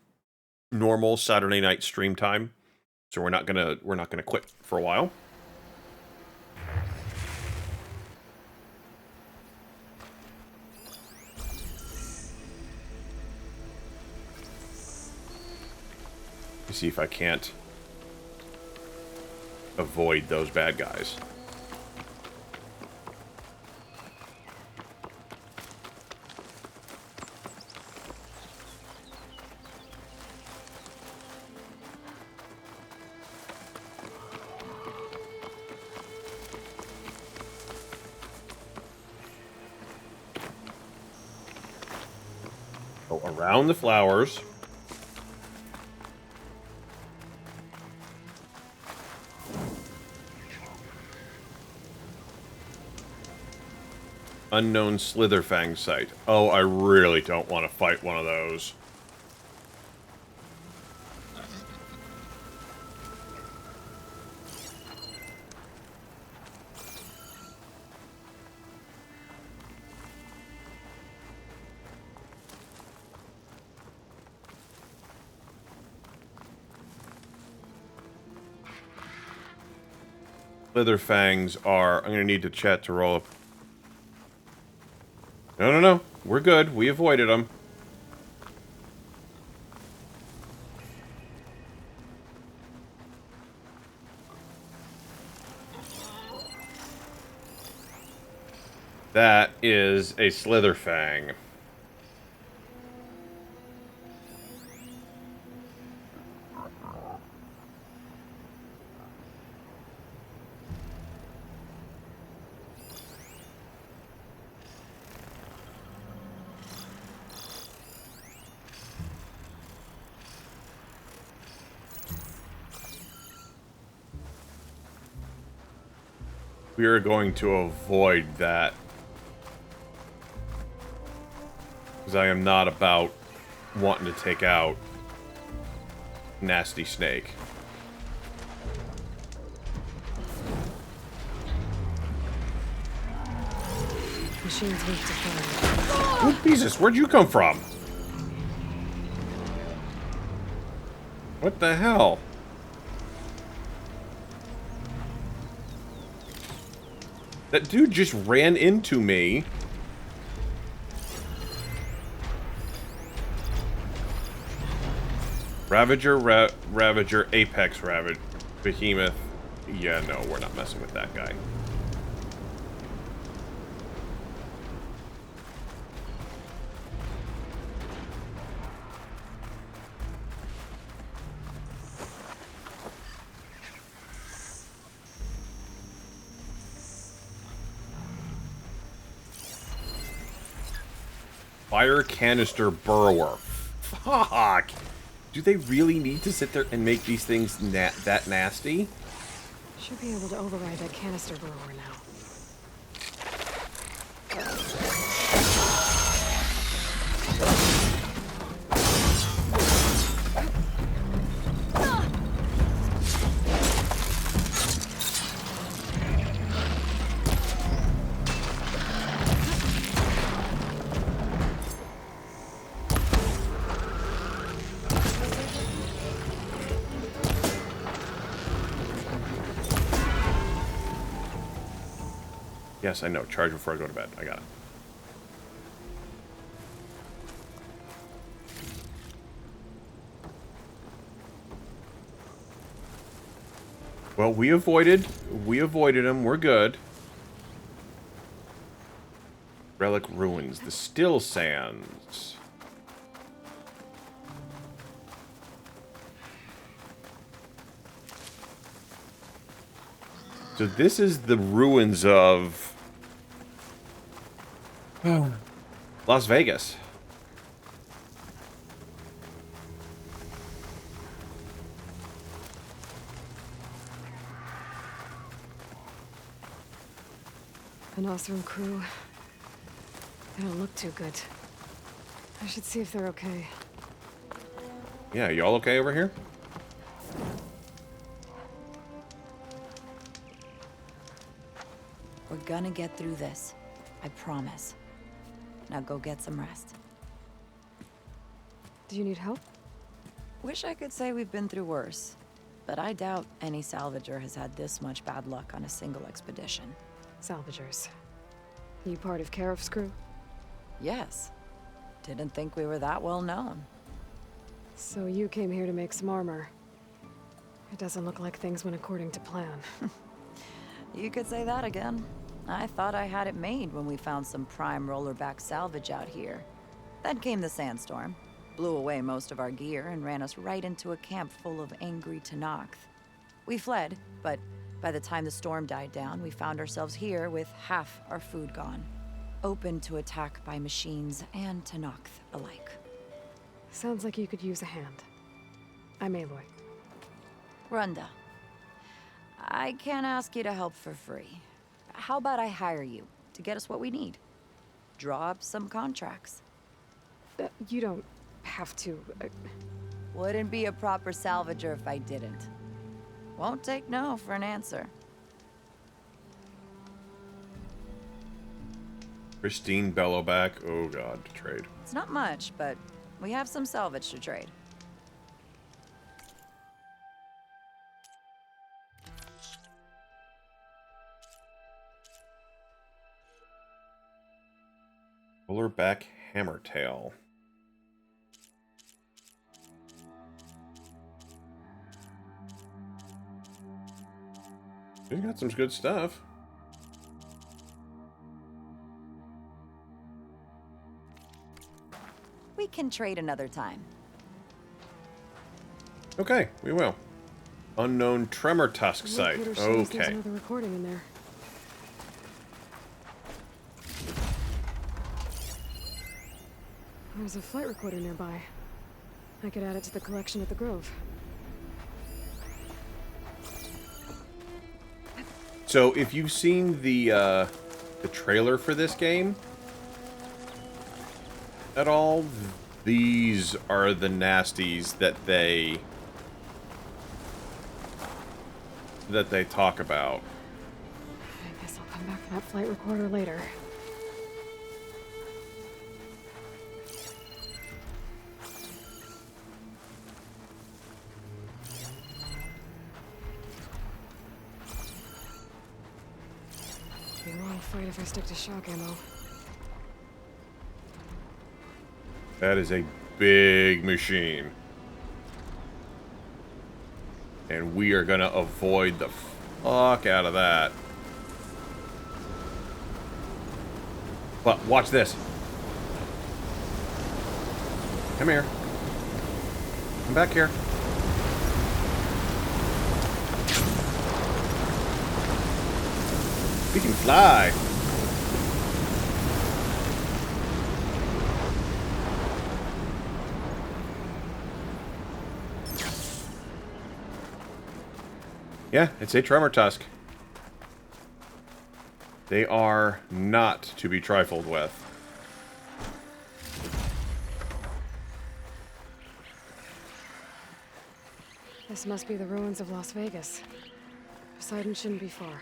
normal Saturday night stream time, so we're not gonna quit for a while. See if I can't avoid those bad guys. Go around the flowers. Unknown Slitherfang site. Oh, I really don't want to fight one of those. Slitherfangs are... I'm going to need to chat to roll up. No. We're good. We avoided them. That is a Slitherfang. We are going to avoid that. Because I am not about wanting to take out Nasty Snake. Machine's weak to fire. Oh, Jesus, where'd you come from? What the hell? That dude just ran into me. Ravager, Ravager, Apex Ravager, Behemoth. Yeah, no, we're not messing with that guy. Fire Canister Burrower. Fuck! Do they really need to sit there and make these things that nasty? Should be able to override that canister burrower now. Yes, I know. Charge before I go to bed. I got it. Well, we avoided him. We're good. Relic Ruins. The Still Sands. So this is the ruins of Las Vegas. The Nostrum crew. They don't look too good. I should see if they're okay. Yeah, y'all okay over here? We're gonna get through this. I promise. Now go get some rest. Do you need help? Wish I could say we've been through worse, but I doubt any salvager has had this much bad luck on a single expedition. Salvagers. You part of Karif's crew? Yes. Didn't think we were that well known. So you came here to make some armor. It doesn't look like things went according to plan. You could say that again. I thought I had it made when we found some prime rollerback salvage out here. Then came the sandstorm, blew away most of our gear, and ran us right into a camp full of angry Tenakth. We fled, but by the time the storm died down, we found ourselves here with half our food gone. Open to attack by machines and Tenakth alike. Sounds like you could use a hand. I'm Aloy. Runda. I can't ask you to help for free. How about I hire you to get us what we need? Draw up some contracts. You don't have to. Wouldn't be a proper salvager if I didn't. Won't take no for an answer. Pristine Bellowback. Oh god, to trade. It's not much, but we have some salvage to trade. Rollerback Hammertail. You got some good stuff. We can trade another time. Okay, we will. Unknown Tremor Tusk site. There's Okay. another recording in there. There's a flight recorder nearby. I could add it to the collection at the Grove. So, if you've seen the trailer for this game at all, these are the nasties that they talk about. I guess I'll come back for that flight recorder later. Be a long fight if I stick to shock ammo. That is a big machine. And we are gonna avoid the fuck out of that. But watch this. Come here. Come back here. We can fly. Yeah, it's a Tremor Tusk. They are not to be trifled with. This must be the ruins of Las Vegas. Poseidon shouldn't be far.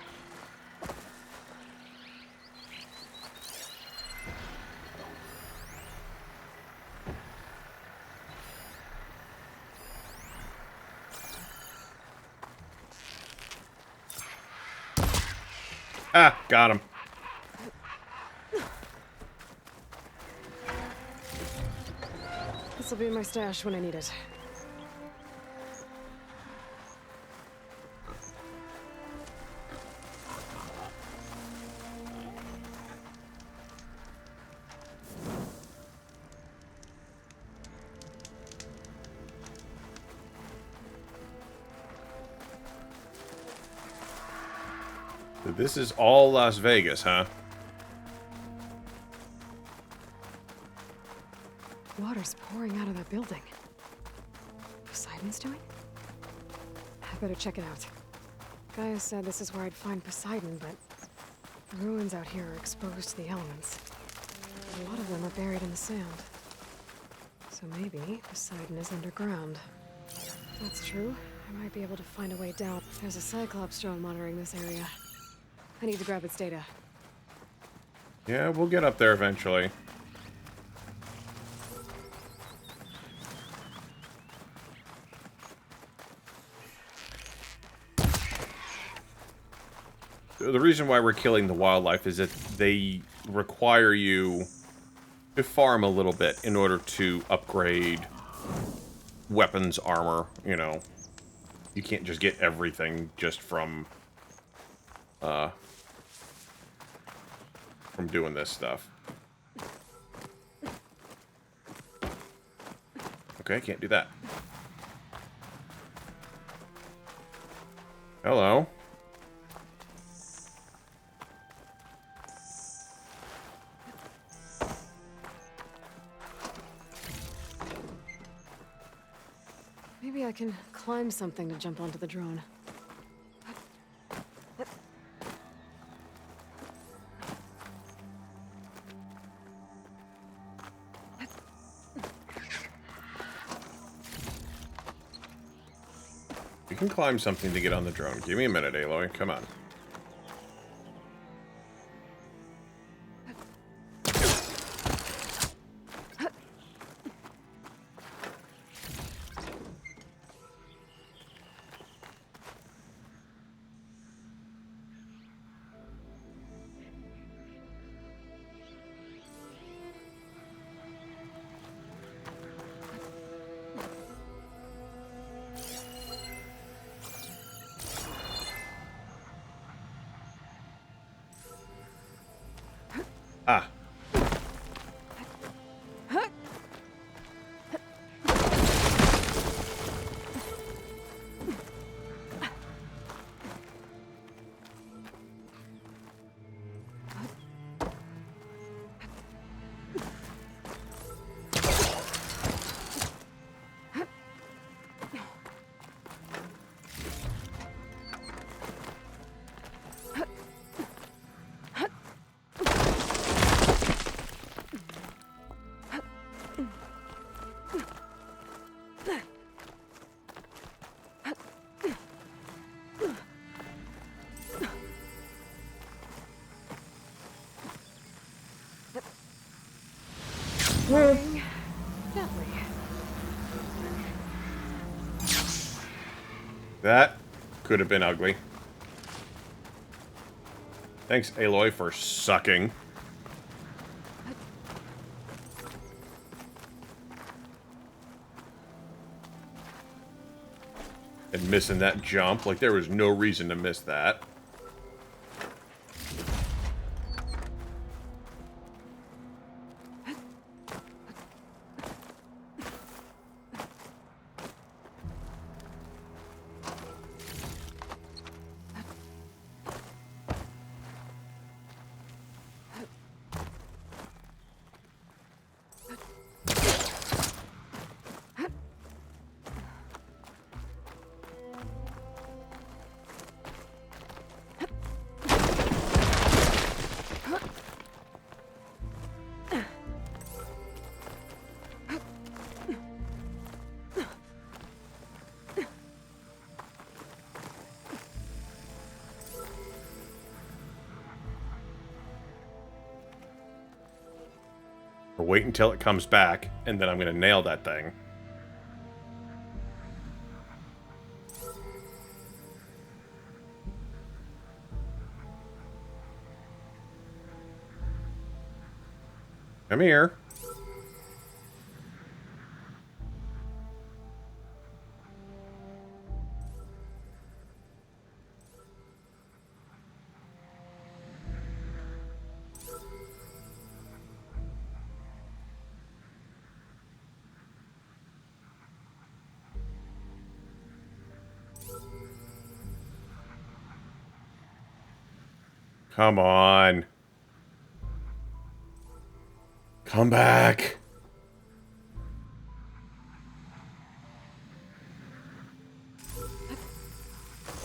Ah, got him. This'll be in my stash when I need it. This is all Las Vegas, huh? Water's pouring out of that building. Poseidon's doing? I better check it out. Gaia said this is where I'd find Poseidon, but the ruins out here are exposed to the elements. A lot of them are buried in the sand. So maybe Poseidon is underground. If that's true, I might be able to find a way down. There's a Cyclops drone monitoring this area. I need to grab its data. Yeah, we'll get up there eventually. The reason why we're killing the wildlife is that they require you to farm a little bit in order to upgrade weapons, armor, you know. You can't just get everything just from doing this stuff. Okay, can't do that. Hello. Maybe I can climb something to jump onto the drone. You can climb something to get on the drone. Give me a minute, Aloy. Come on. Ah. Gently. That could have been ugly. Thanks, Aloy, for sucking. And missing that jump. Like, there was no reason to miss that. Or wait until it comes back, and then I'm going to nail that thing. Come here. Come on. Come back.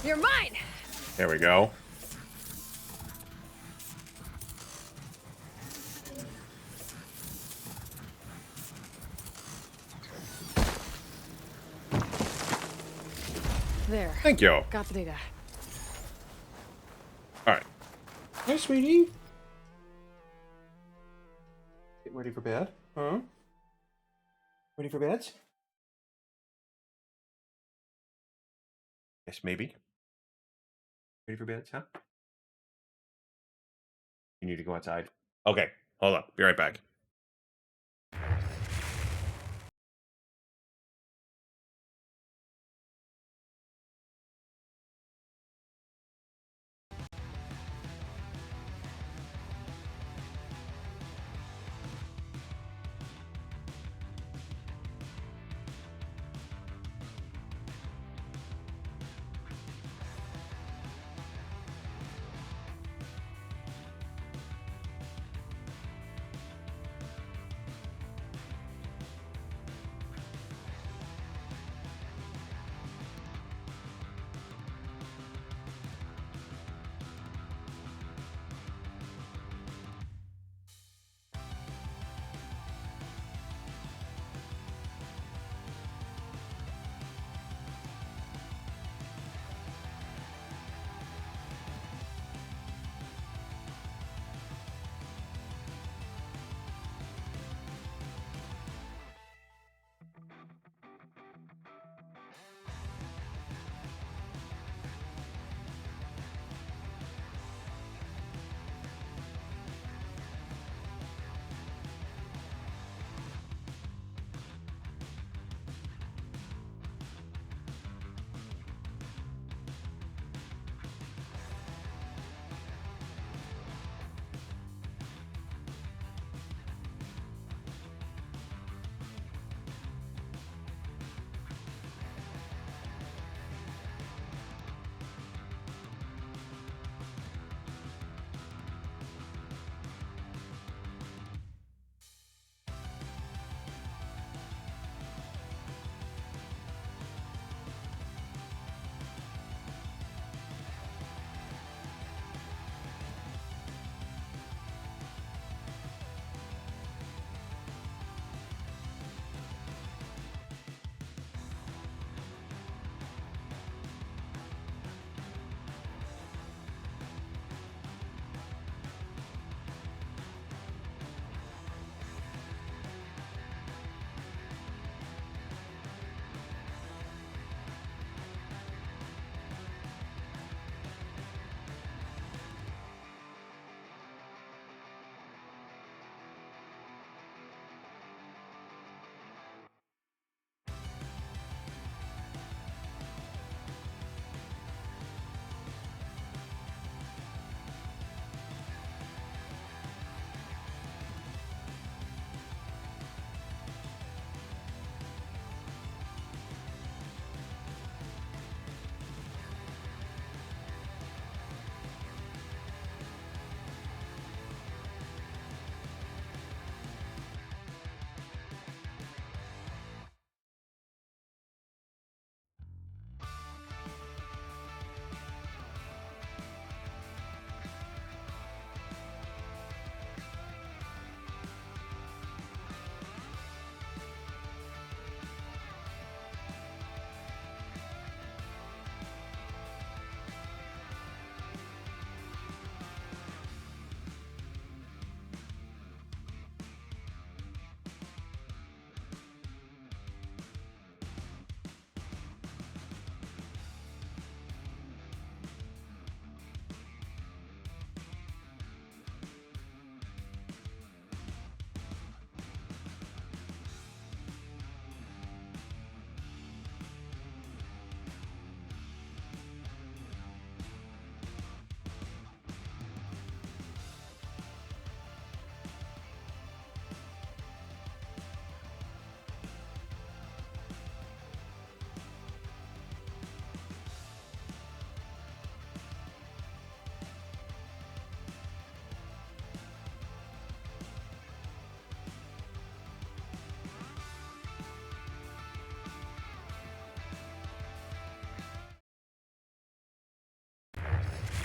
You're mine! There we go. There. Thank you. Got the data. Alright. Hi, sweetie. Get ready for bed? Huh? Ready for bed? Yes, maybe. Ready for bed, huh? You need to go outside. Okay, hold on. Be right back.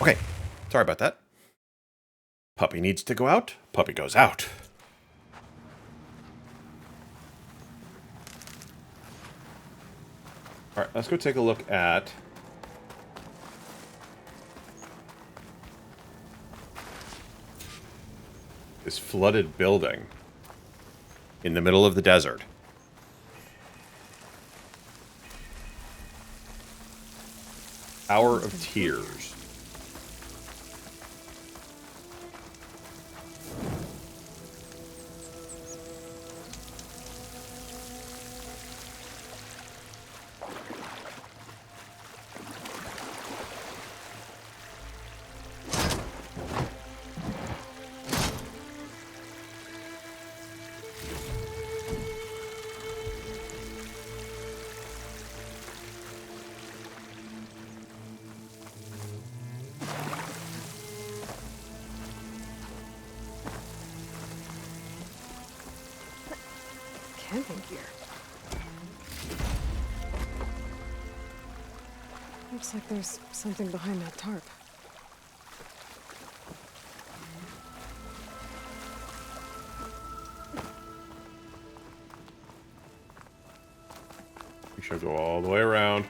Okay, sorry about that. Puppy needs to go out. Puppy goes out. All right, let's go take a look at this flooded building in the middle of the desert. Hour of Tears. Camping gear. Looks like there's something behind that tarp. We should go all the way around.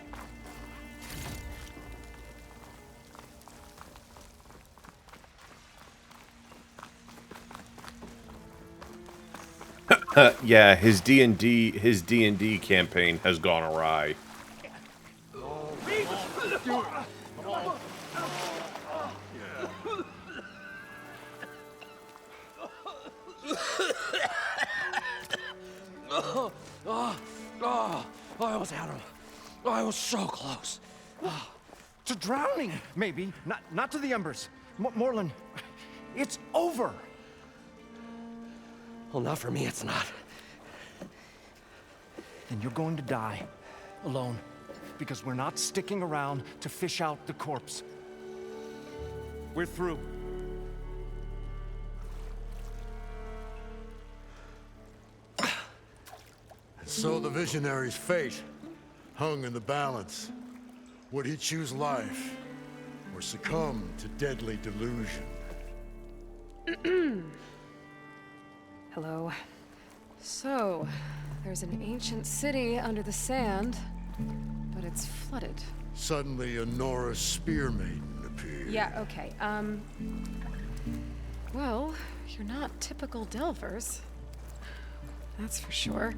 Yeah, his D&D campaign has gone awry. I almost had him. I was so close. To drowning, maybe. Not to the embers. Morlun, it's over. Well, not for me, it's not. Then you're going to die. Alone. Because we're not sticking around to fish out the corpse. We're through. So the visionary's fate hung in the balance. Would he choose life or succumb to deadly delusion? Hello. So, there's an ancient city under the sand, but it's flooded. Suddenly, a Nora spear maiden appeared. Yeah, okay. Well, you're not typical Delvers. That's for sure.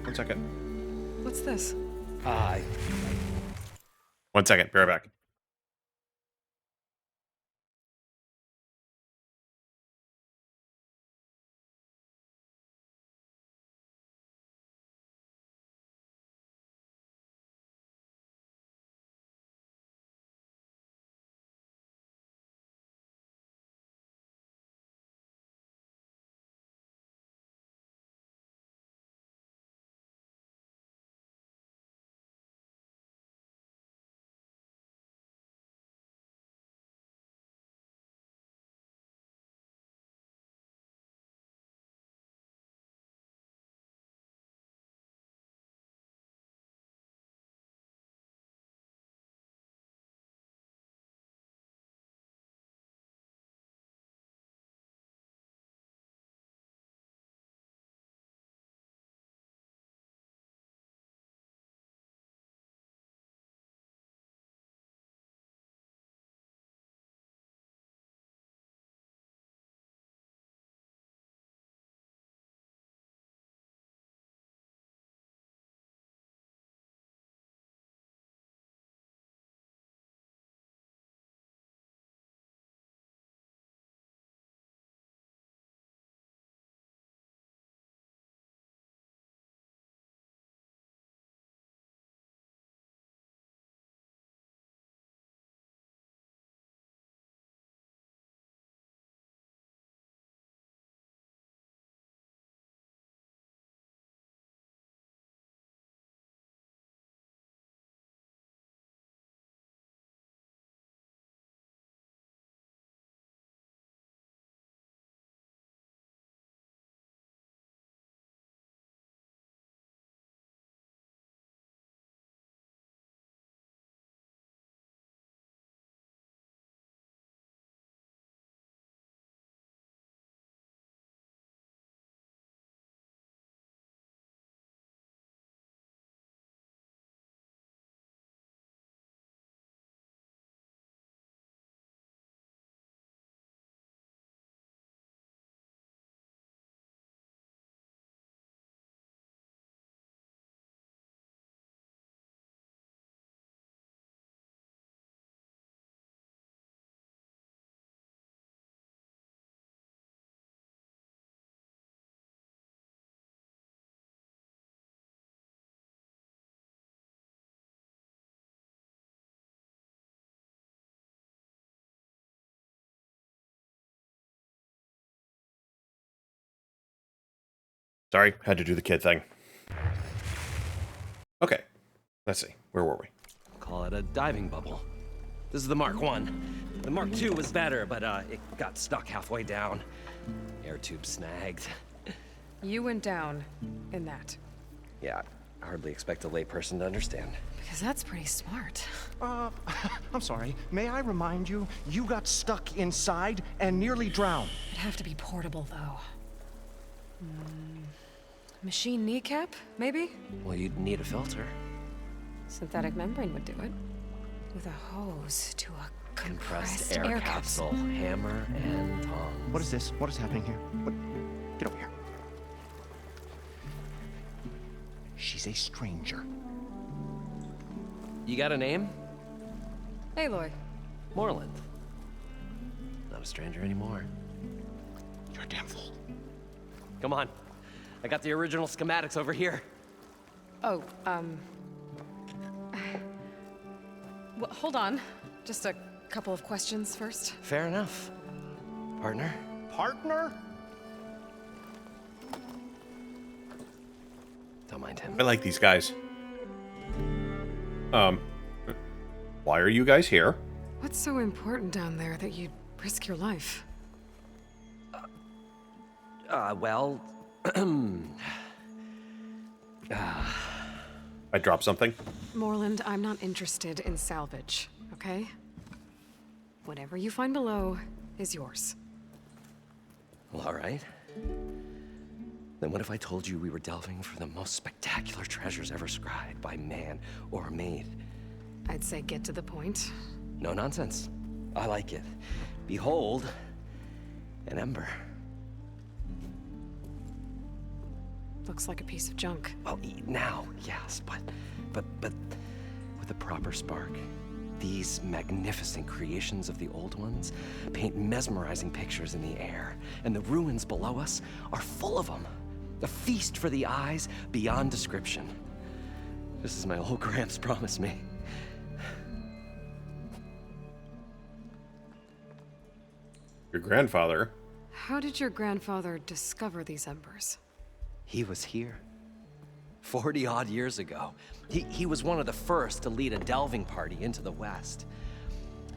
1 second. What's this? 1 second. Be right back. Sorry, had to do the kid thing. Okay, let's see. Where were we? Call it a diving bubble. This is the Mark 1. The Mark 2 was better, but it got stuck halfway down. Air tube snagged. You went down in that. Yeah, I hardly expect a layperson to understand. Because that's pretty smart. I'm sorry. May I remind you, you got stuck inside and nearly drowned. It'd have to be portable, though. Machine kneecap, maybe? Well, you'd need a filter. Synthetic membrane would do it. With a hose to a Compressed air capsule. Hammer and tongs. What is this? What is happening here? What? Get over here. She's a stranger. You got a name? Aloy. Moreland. Not a stranger anymore. You're a damn fool. Come on. I got the original schematics over here. Oh, well, hold on. Just a couple of questions first. Fair enough. Partner? Partner? Don't mind him. I like these guys. Why are you guys here? What's so important down there that you'd risk your life? Well... I dropped something. Moreland, I'm not interested in salvage, okay? Whatever you find below is yours. Well, all right. Then what if I told you we were delving for the most spectacular treasures ever scribed by man or maid? I'd say get to the point. No nonsense. I like it. Behold, an ember. Looks like a piece of junk. Well, now, yes, but with a proper spark. These magnificent creations of the old ones paint mesmerizing pictures in the air, and the ruins below us are full of them. A feast for the eyes beyond description. Just as my old Gramps promised me. Your grandfather? How did your grandfather discover these embers? He was here. 40-odd years ago. He was one of the first to lead a delving party into the West.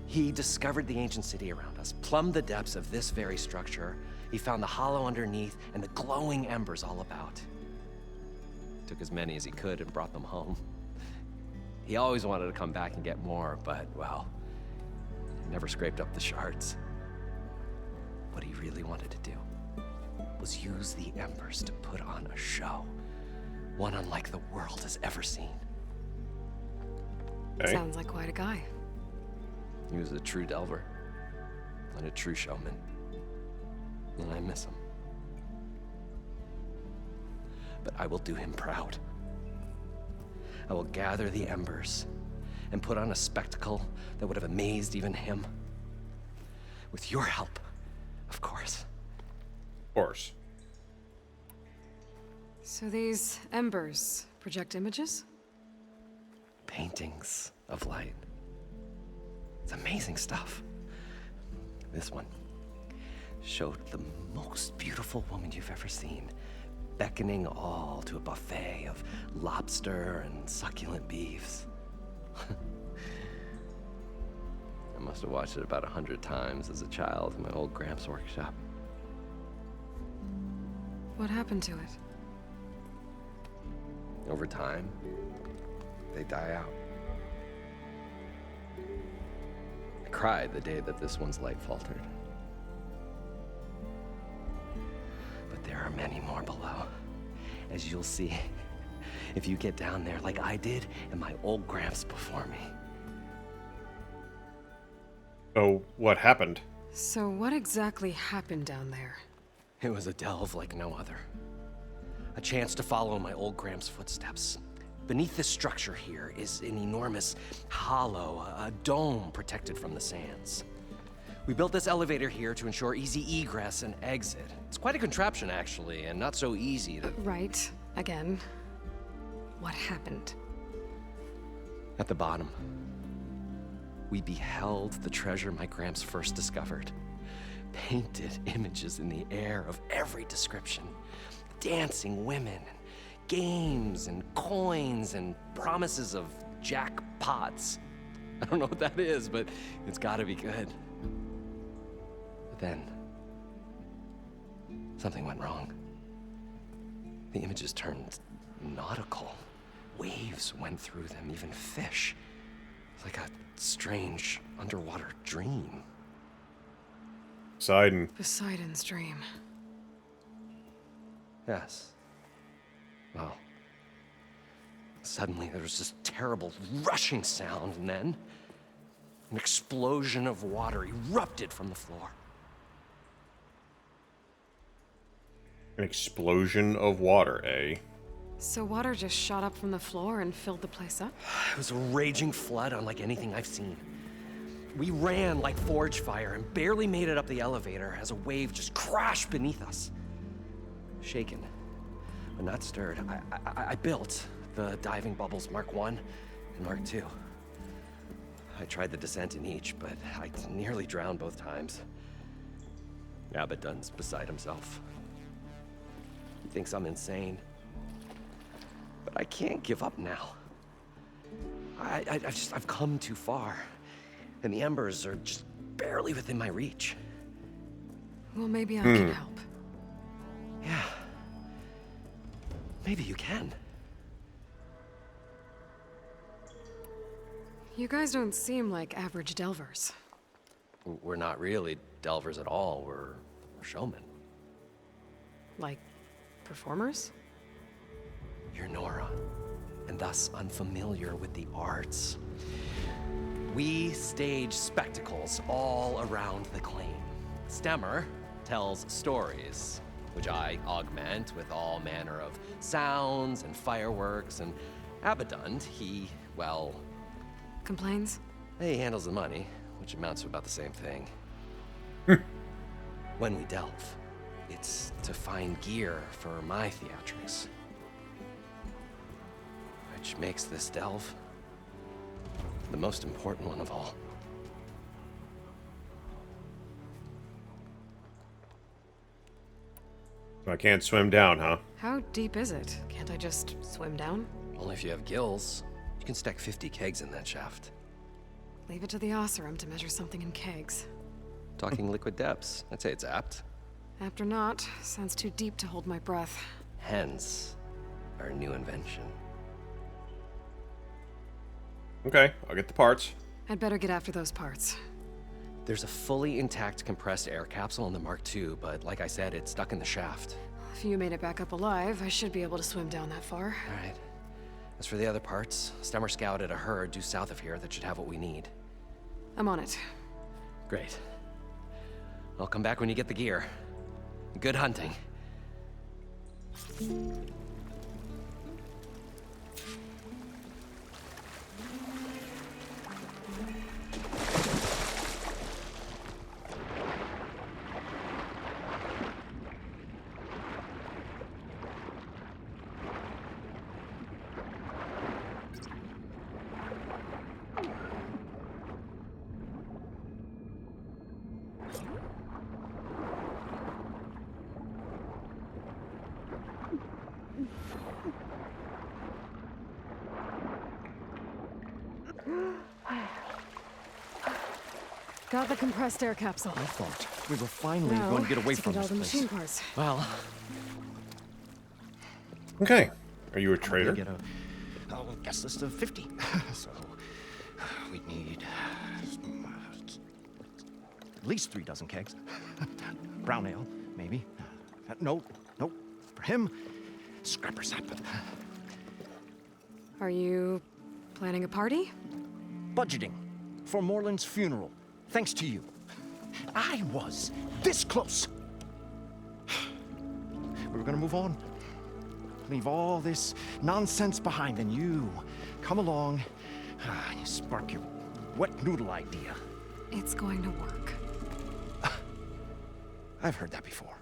He discovered the ancient city around us, plumbed the depths of this very structure. He found the hollow underneath and the glowing embers all about. Took as many as he could and brought them home. He always wanted to come back and get more, but, well, never scraped up the shards. What he really wanted to do was use the embers to put on a show. One unlike the world has ever seen. Okay. Sounds like quite a guy. He was a true delver and a true showman. And I miss him. But I will do him proud. I will gather the embers and put on a spectacle that would have amazed even him. With your help, of course. Of course. So these embers project images? Paintings of light. It's amazing stuff. This one showed the most beautiful woman you've ever seen, beckoning all to a buffet of lobster and succulent beefs. I must have watched it about 100 times as a child in my old Gramps workshop. What happened to it? Over time, they die out. I cried the day that this one's light faltered. But there are many more below, as you'll see if you get down there like I did and my old Gramps before me. Oh, what happened? So what exactly happened down there? It was a delve like no other. A chance to follow my old Gramps' footsteps. Beneath this structure here is an enormous hollow, a dome protected from the sands. We built this elevator here to ensure easy egress and exit. It's quite a contraption, actually, and not so easy to... Right. Again. What happened? At the bottom, we beheld the treasure my Gramps first discovered. Painted images in the air of every description. dancing women, games and coins and promises of jackpots. I don't know what that is, but it's gotta be good. But then, something went wrong. The images turned nautical. Waves went through them, even fish. It's like a strange underwater dream. Poseidon. Poseidon's dream. Yes. Well, suddenly there was this terrible rushing sound, and then an explosion of water erupted from the floor. An explosion of water, eh? So water just shot up from the floor and filled the place up? It was a raging flood unlike anything I've seen. We ran like forge fire and barely made it up the elevator as a wave just crashed beneath us. Shaken, but not stirred, I built the diving bubbles Mark I and Mark II. I tried the descent in each, but I nearly drowned both times. Abaddon's beside himself. He thinks I'm insane. But I can't give up now. I've come too far. And the embers are just barely within my reach. Well, maybe I can help. Yeah. Maybe you can. You guys don't seem like average delvers. We're not really delvers at all. We're showmen. Like, performers? You're Nora, and thus unfamiliar with the arts. We stage spectacles all around the claim. Stemmer tells stories, which I augment with all manner of sounds and fireworks, and Abaddon, he, well... Complains? He handles the money, which amounts to about the same thing. When we delve, it's to find gear for my theatrics. Which makes this delve the most important one of all. I can't swim down, huh? How deep is it? Can't I just swim down? Only if you have gills. You can stack 50 kegs in that shaft. Leave it to the Oseram to measure something in kegs. Talking liquid depths, I'd say it's apt. Apt or not, sounds too deep to hold my breath. Hence, our new invention. Okay, I'll get the parts. I'd better get after those parts. There's a fully intact compressed air capsule in the Mark II, but like I said, it's stuck in the shaft. If you made it back up alive, I should be able to swim down that far. All right. As for the other parts, Stemmer scouted a herd due south of here that should have what we need. I'm on it. Great. I'll come back when you get the gear. Good hunting. Got the compressed air capsule. I thought we were finally Now, going to get away to from get all this the place. machine parts. Well, Okay. Are you a trader? Get a guest list of 50. So we need at least 3 dozen kegs. Brown ale, maybe. No. For him, scrapper sap. Are you planning a party? Budgeting for Morland's funeral. Thanks to you. I was this close. We were gonna move on. Leave all this nonsense behind, and you come along, you spark your wet noodle idea. It's going to work. I've heard that before.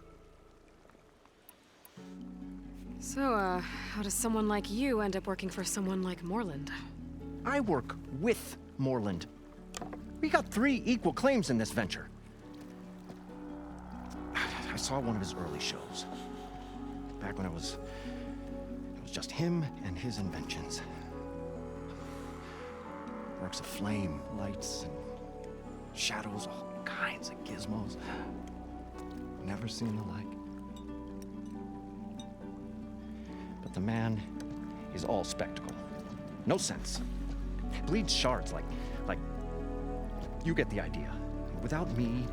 So, how does someone like you end up working for someone like Morland? I work with Morland. We got 3 equal claims in this venture. I saw one of his early shows. back when it was just him and his inventions. Works of flame, lights, and shadows, all kinds of gizmos. Never seen the like. But the man is all spectacle. No sense. Bleeds shards like you get the idea. Without me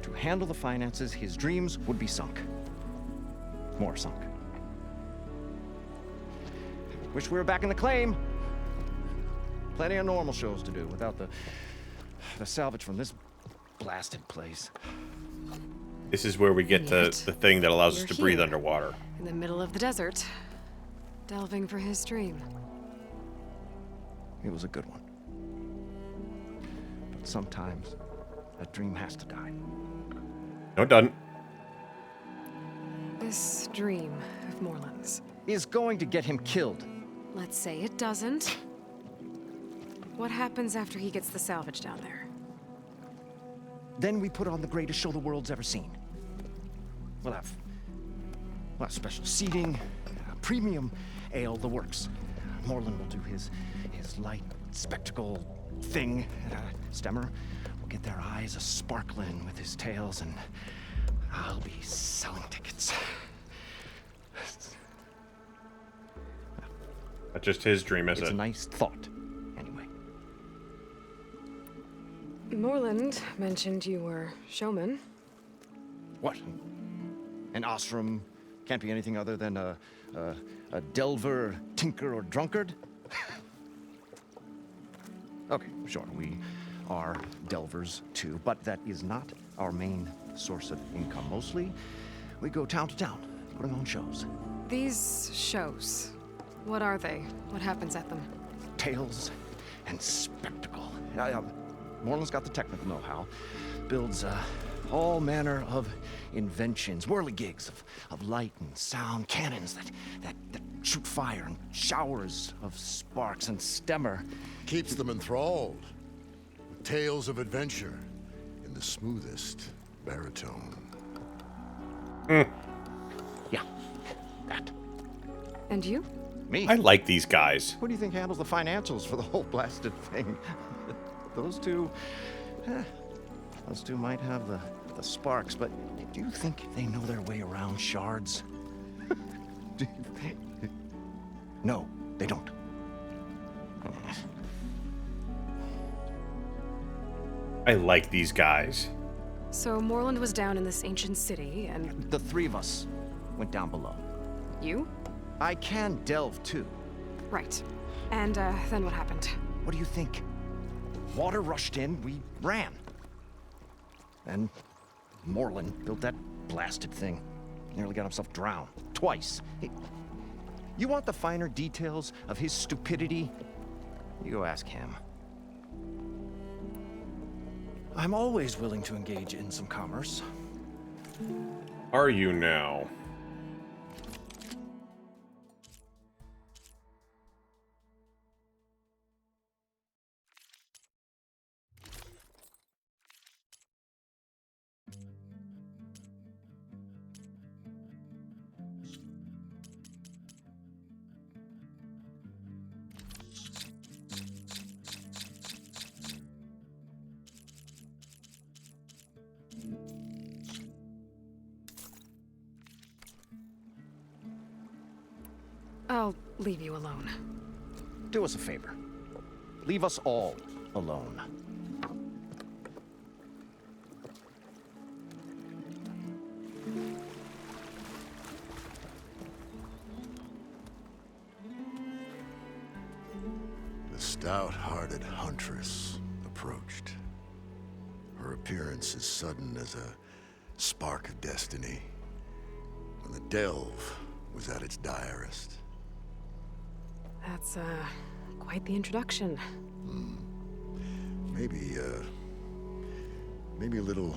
to handle the finances, his dreams would be sunk. More sunk. Wish we were back in the claim. Plenty of normal shows to do without the salvage from this blasted place. This is where we get the thing that allows us to breathe here, underwater. in the middle of the desert, delving for his dream. It was a good one. But sometimes that dream has to die. No, it doesn't. This dream of Moreland's is going to get him killed. Let's say it doesn't. What happens after he gets the salvage down there? Then we put on the greatest show the world's ever seen. We'll have special seating, premium ale, the works. Moreland will do his light spectacle thing. Stemmer will get their eyes a-sparkling with his tales, and I'll be selling tickets. That's just his dream, isn't it? It's a nice thought, anyway. Moreland mentioned you were showman. What? An Ostrom can't be anything other than a delver, tinker, or drunkard? Okay, sure, we are delvers too, but that is not our main source of income. Mostly, we go town to town, putting on shows. These shows, what are they? What happens at them? Tales and spectacle. Moreland's got the technical know-how. Builds all manner of inventions, whirligigs of light and sound, cannons that shoot fire, and showers of sparks, and Stemmer keeps them enthralled with tales of adventure in the smoothest baritone. Yeah, that. And you? Me? I like these guys. Who do you think handles the financials for the whole blasted thing? Those two might have the sparks, but do you think they know their way around shards? No, they don't. I like these guys. So Moreland was down in this ancient city, and... The three of us went down below. You? I can delve, too. Right. And, then what happened? What do you think? Water rushed in, we ran. Then Moreland built that blasted thing. Nearly got himself drowned. Twice. You want the finer details of his stupidity? You go ask him. I'm always willing to engage in some commerce. Are you now? I'll leave you alone. Do us a favor. Leave us all alone. The stout-hearted huntress approached. Her appearance as sudden as a spark of destiny when the delve was at its direst. That's, quite the introduction. Maybe a little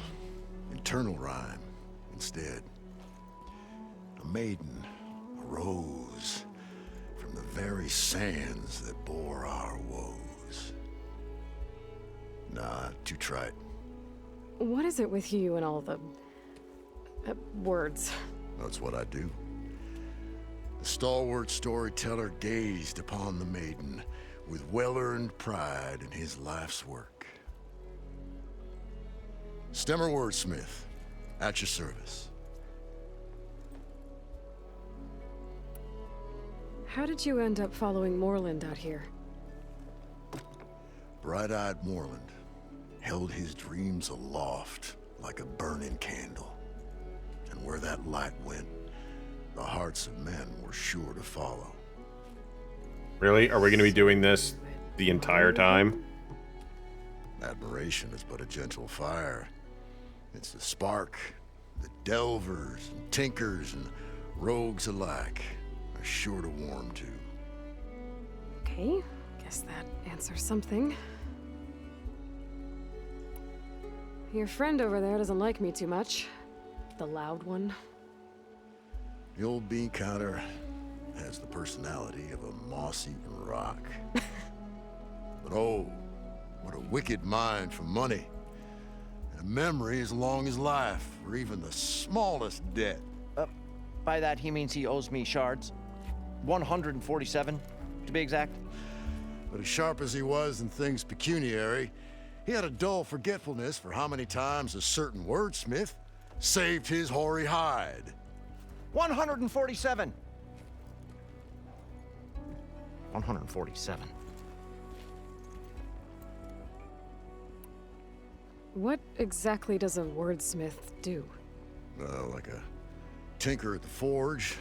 internal rhyme instead. A maiden arose from the very sands that bore our woes. Nah, too trite. What is it with you and all the... words? That's what I do. The stalwart storyteller gazed upon the maiden with well-earned pride in his life's work. Stemmer Wordsmith, at your service. How did you end up following Morland out here? Bright-eyed Morland held his dreams aloft like a burning candle. And where that light went, the hearts of men were sure to follow. Really? Are we going to be doing this the entire time? Admiration is but a gentle fire. It's the spark that delvers and tinkers and rogues alike are sure to warm to. Okay, guess that answers something. Your friend over there doesn't like me too much. The loud one. The old bean counter has the personality of a moss-eaten rock. But oh, what a wicked mind for money. And a memory as long as life, or even the smallest debt. By that, he means he owes me shards. 147, to be exact. But as sharp as he was in things pecuniary, he had a dull forgetfulness for how many times a certain wordsmith saved his hoary hide. 147. 147. What exactly does a wordsmith do? Like a tinker at the forge.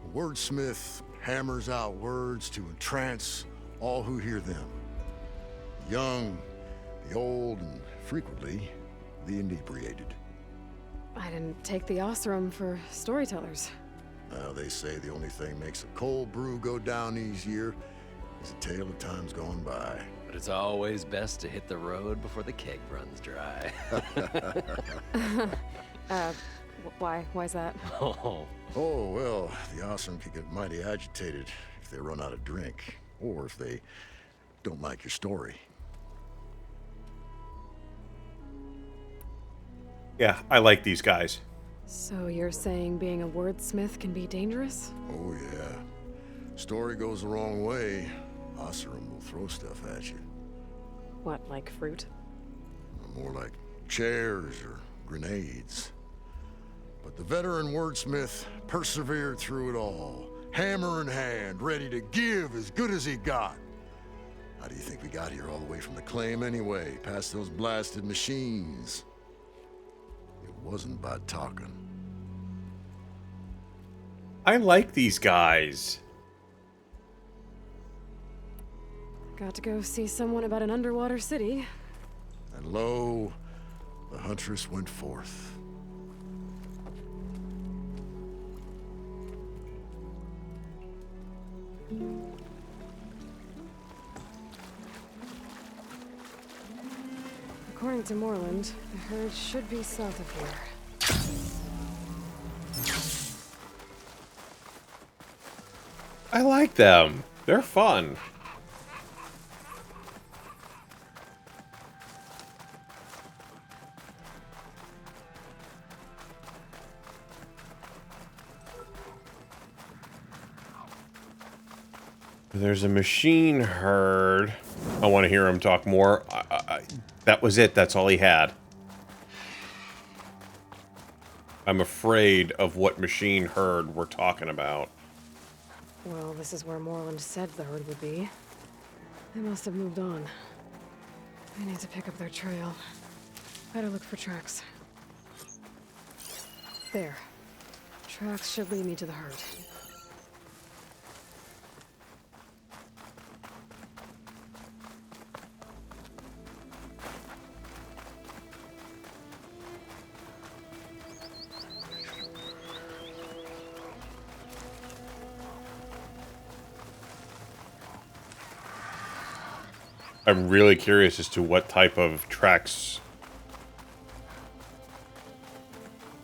A wordsmith hammers out words to entrance all who hear them. The young, the old, and frequently the inebriated. I didn't take the Osram for storytellers. Well, they say the only thing makes a cold brew go down easier is a tale of times gone by. But it's always best to hit the road before the keg runs dry. Why's that? Oh, well, the Osram can get mighty agitated if they run out of drink, or if they don't like your story. Yeah, I like these guys. So you're saying being a wordsmith can be dangerous? Oh, yeah. Story goes the wrong way, Osram will throw stuff at you. What, like fruit? More like chairs or grenades. But the veteran wordsmith persevered through it all, hammer in hand, ready to give as good as he got. How do you think we got here all the way from the claim anyway, past those blasted machines? It wasn't by talking. I like these guys. Got to go see someone about an underwater city. And lo, the huntress went forth. According to Morland, the herd should be south of here. I like them. They're fun. There's a machine herd. I want to hear him talk more. That was it. That's all he had. I'm afraid of what machine herd we're talking about. Well, this is where Morland said the herd would be. They must have moved on. I need to pick up their trail. Better look for tracks. There. Tracks should lead me to the herd. I'm really curious as to what type of tracks,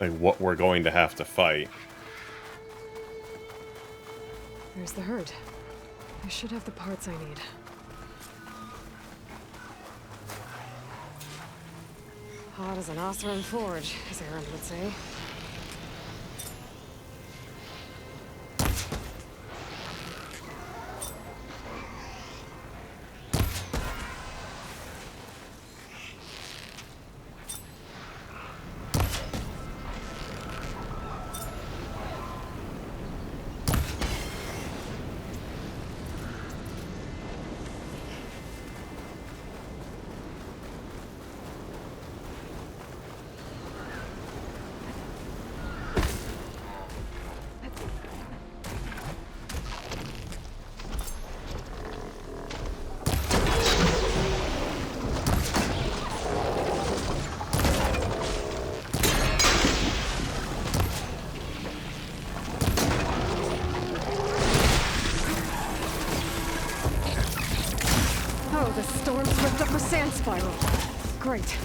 like what we're going to have to fight. There's the herd. I should have the parts I need. Hot as an Osram forge, as Aaron would say. Oh, the storm's ripped up a sand spiral. Great.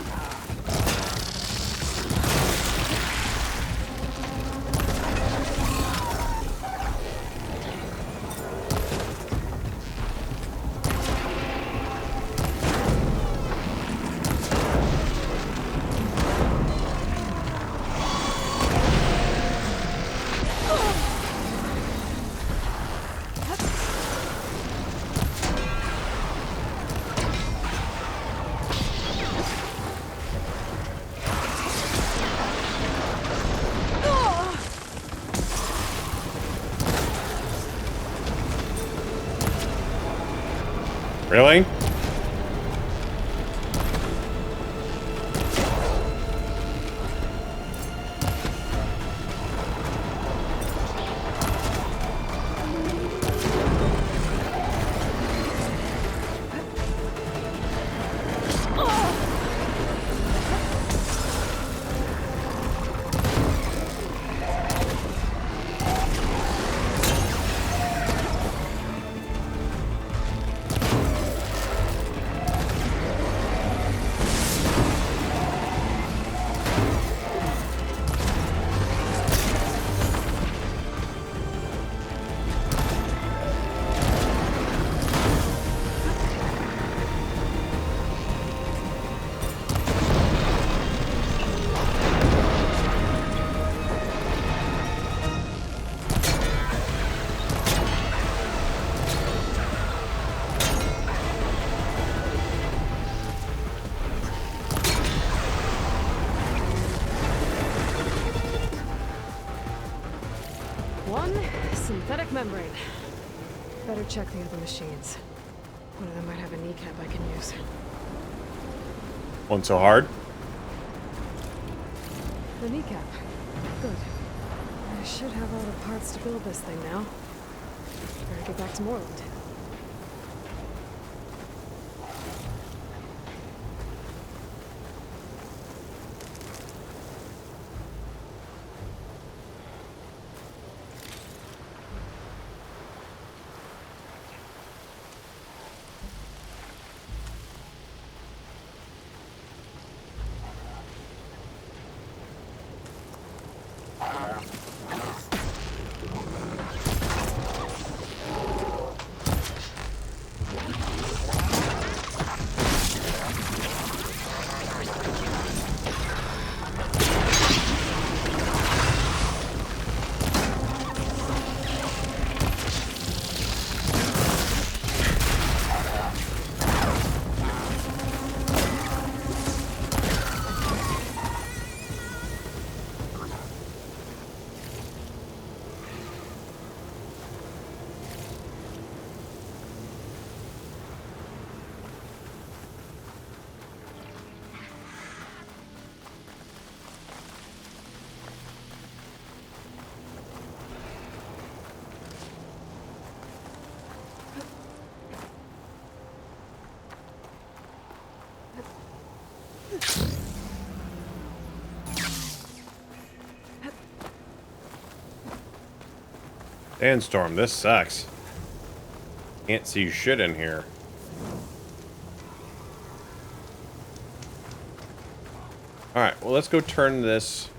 Really? One synthetic membrane. Better check the other machines. One of them might have a kneecap I can use. One so hard? The kneecap. Good. I should have all the parts to build this thing now. Better get back to Morland. Sandstorm, this sucks. Can't see shit in here. Alright, well, let's go turn this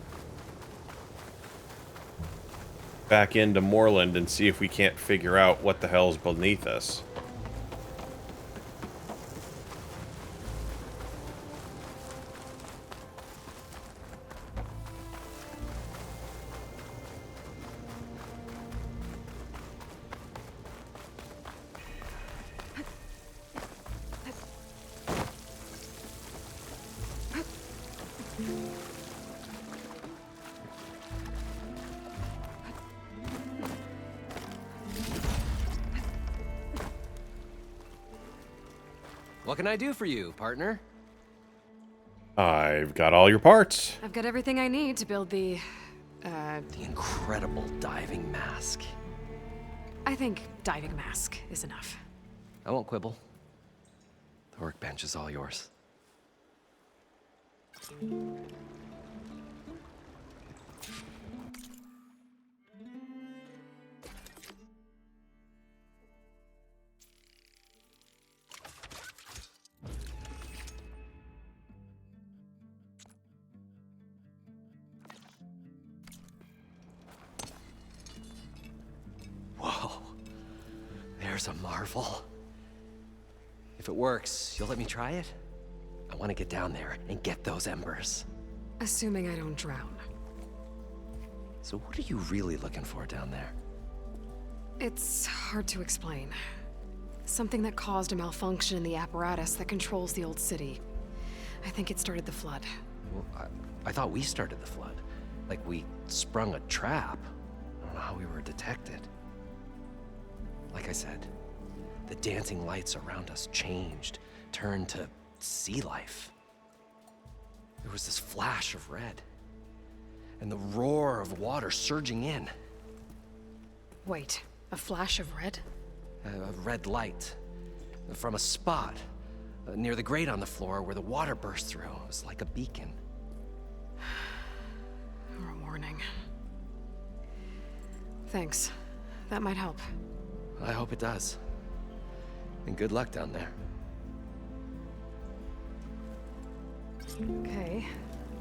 back into Morland and see if we can't figure out what the hell's beneath us. What can I do for you, partner? I've got all your parts. I've got everything I need to build the incredible diving mask. I think diving mask is enough. I won't quibble. The workbench is all yours. there's a marvel. If it works, you'll let me try it? I want to get down there and get those embers. Assuming I don't drown. So what are you really looking for down there? It's hard to explain. Something that caused a malfunction in the apparatus that controls the old city. I think it started the flood. Well, I thought we started the flood. Like we sprung a trap. I don't know how we were detected. Like I said, the dancing lights around us changed, turned to sea life. There was this flash of red, and the roar of water surging in. Wait, a flash of red? A red light from a spot near the grate on the floor where the water burst through. It was like a beacon. Or a warning. Thanks. That might help. I hope it does. And good luck down there. Okay,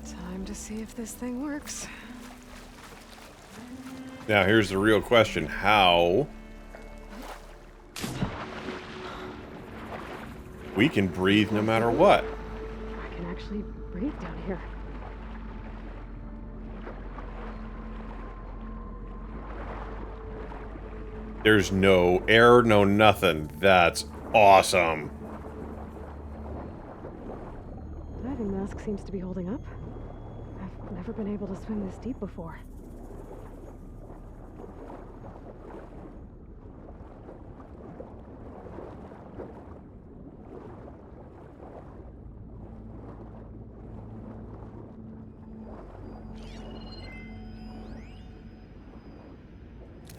time to see if this thing works. Now, here's the real question. How? We can breathe no matter what. I can actually breathe down here. There's no air, no nothing. That's awesome. Diving mask seems to be holding up. I've never been able to swim this deep before.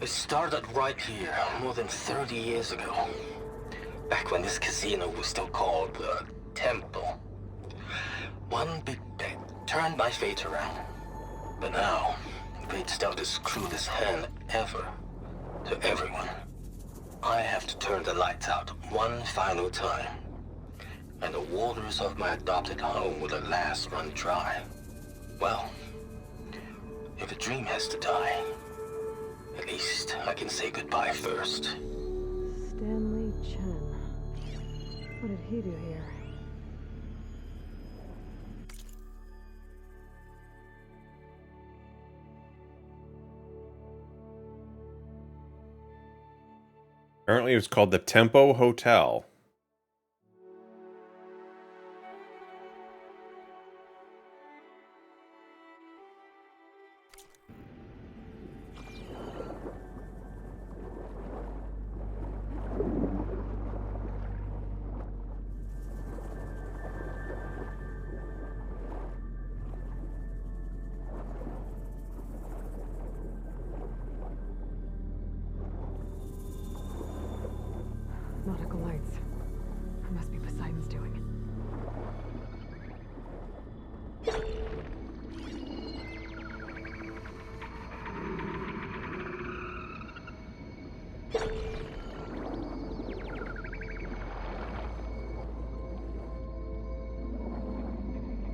It started right here, more than 30 years ago. Back when this casino was still called the Temple. One big bet turned my fate around. But now, fate's dealt this crudest hand ever to everyone. I have to turn the lights out one final time. And the waters of my adopted home will at last run dry. Well, if a dream has to die, at least I can say goodbye first. Stanley Chen. What did he do here? Apparently, it's called the Tempo Hotel. Nautical lights. It must be Poseidon's doing.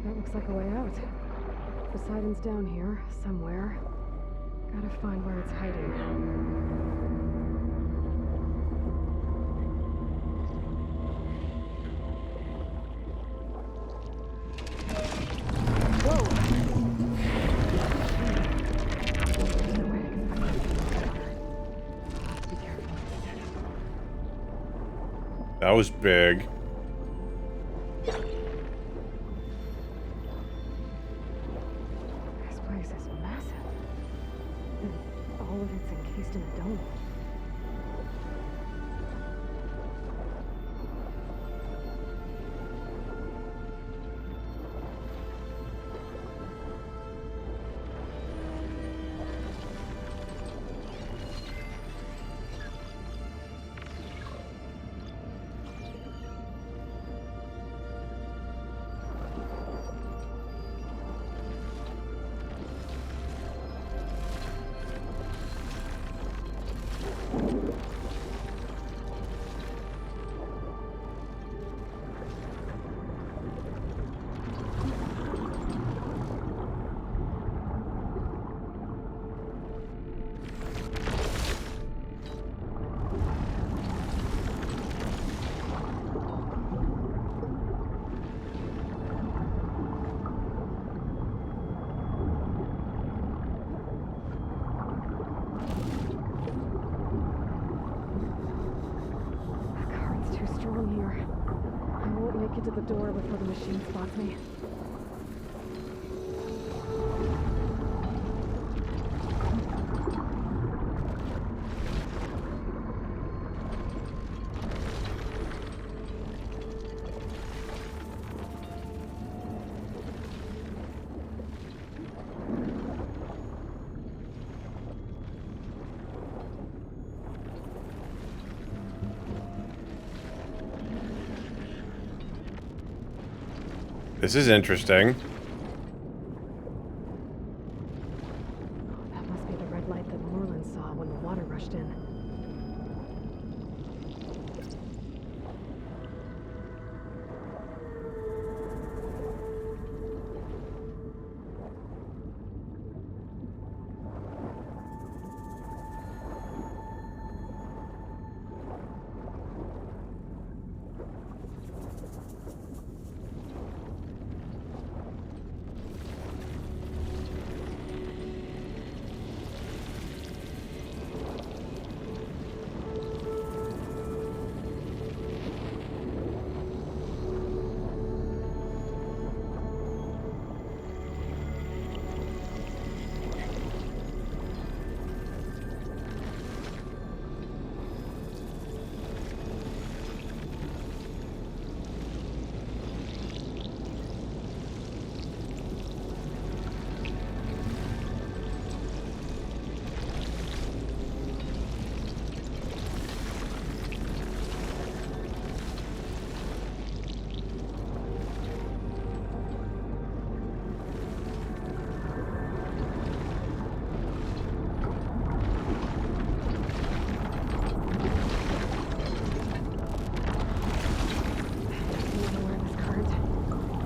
That looks like a way out. Poseidon's down here, somewhere. Gotta find where it's hiding. That was big. This place is massive. And all of it's encased in a dome. Get to the door before the machine spots me. This is interesting. That must be the red light that Moreland saw when the water rushed in.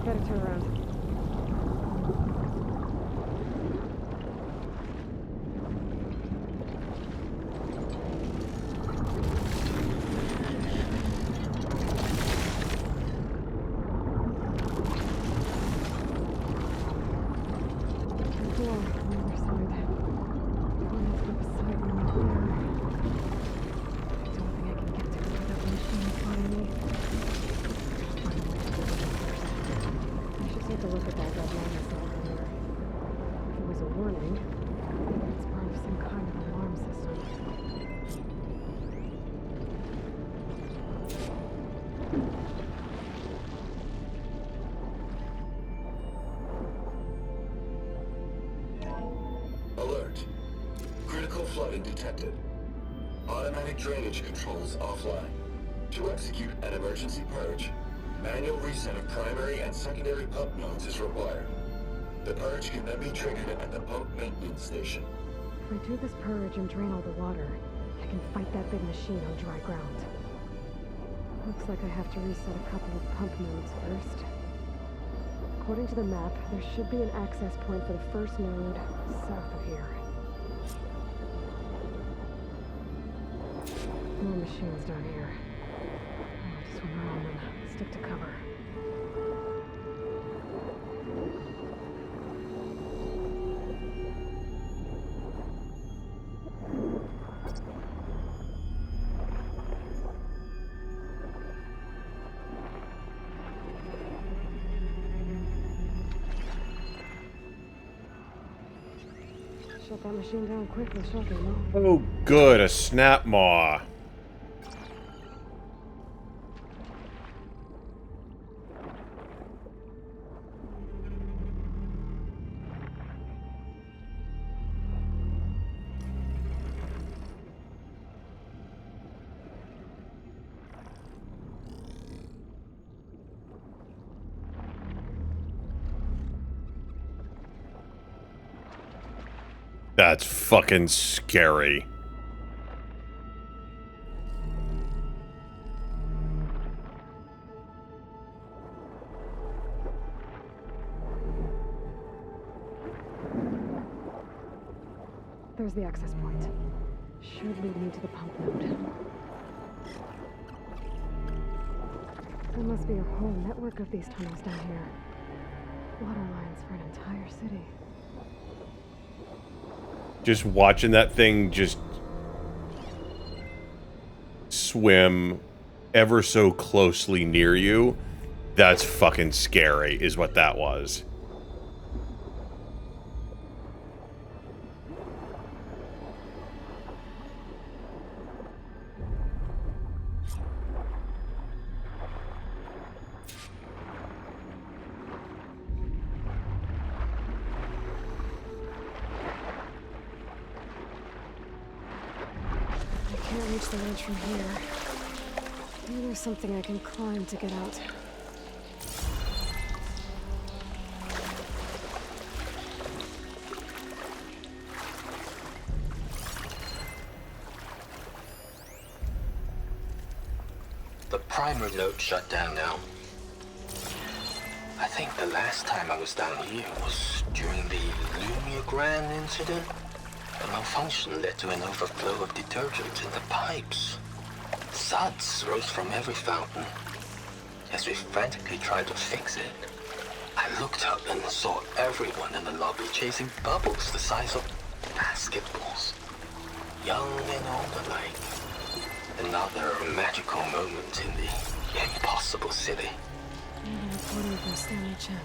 Better turn around. Alert. Critical flooding detected. Automatic drainage controls offline. To execute an emergency purge, manual reset of primary and secondary pump nodes is required. The purge can then be triggered at the pump maintenance station. If I do this purge and drain all the water, I can fight that big machine on dry ground. Looks like I have to reset a couple of pump nodes first. According to the map, there should be an access point for the first node south of here. More machines down here. I'll have to swim around them. Stick to cover. Shut that machine down quickly, shut it, no? Oh, good, a snap maw. That's fucking scary. There's the access point. Should lead me to the pump node. There must be a whole network of these tunnels down here. Water lines for an entire city. Just watching that thing just swim ever so closely near you, That's fucking scary, is what that was. I can't reach the ledge from here. Maybe there's something I can climb to get out. The primer node shut down now. I think the last time I was down here was during the Lumia Grand incident. A malfunction led to an overflow of detergent in the pipes. Suds rose from every fountain. As we frantically tried to fix it, I looked up and saw everyone in the lobby chasing bubbles the size of basketballs. Young and old alike. Another magical moment in the impossible city. I'm reporting from Stanley Chen.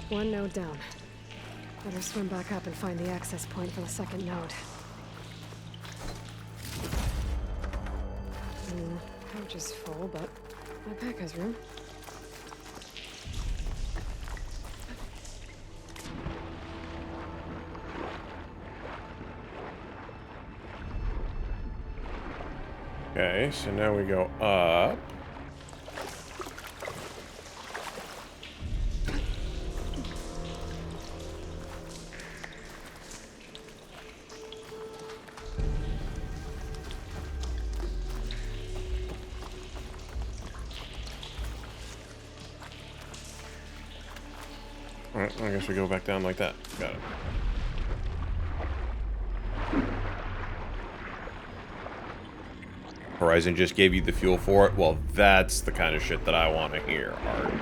One node down. Better swim back up and find the access point for the second node. Pouch is full, but my pack has room. Okay, so now we go up. Alright, I guess we go back down like that. Got it. Horizon just gave you the fuel for it? Well, that's the kind of shit that I want to hear, Art.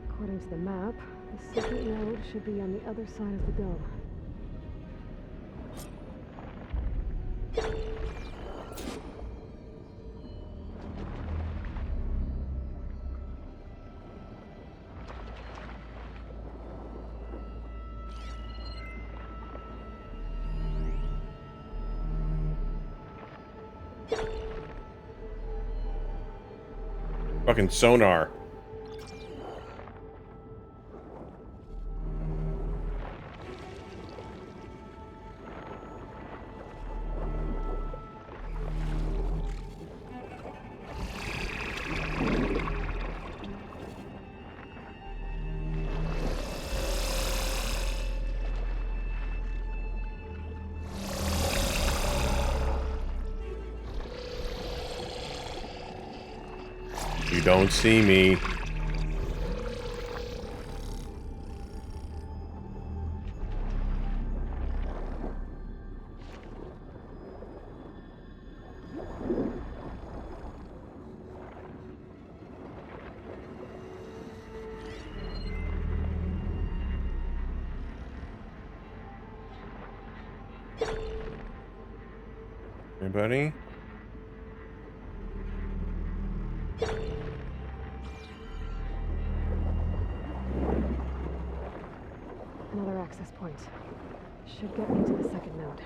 According to the map, the second node should be on the other side of the dome. Fucking sonar. You don't see me. Anybody? another access point. Should get me to the second node.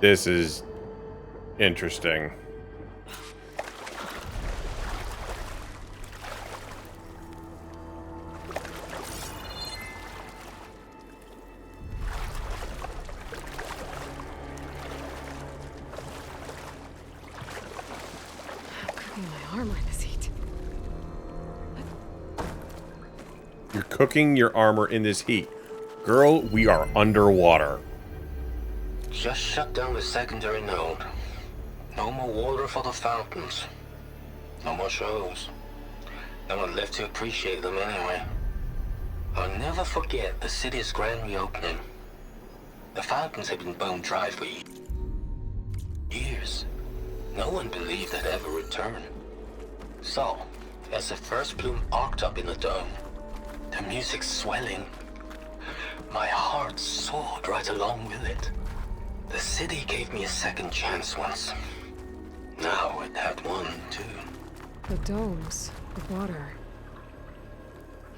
This is interesting. You're cooking your armor in this heat. Girl, we are underwater. Just shut down the secondary node. No more water for the fountains. No more shows. No one left to appreciate them anyway. I'll never forget the city's grand reopening. The fountains had been bone dry for years. No one believed they'd ever return. So, as the first plume arced up in the dome, the music swelling, my heart soared right along with it. The city gave me a second chance once. Now it had one, too. The domes, the water.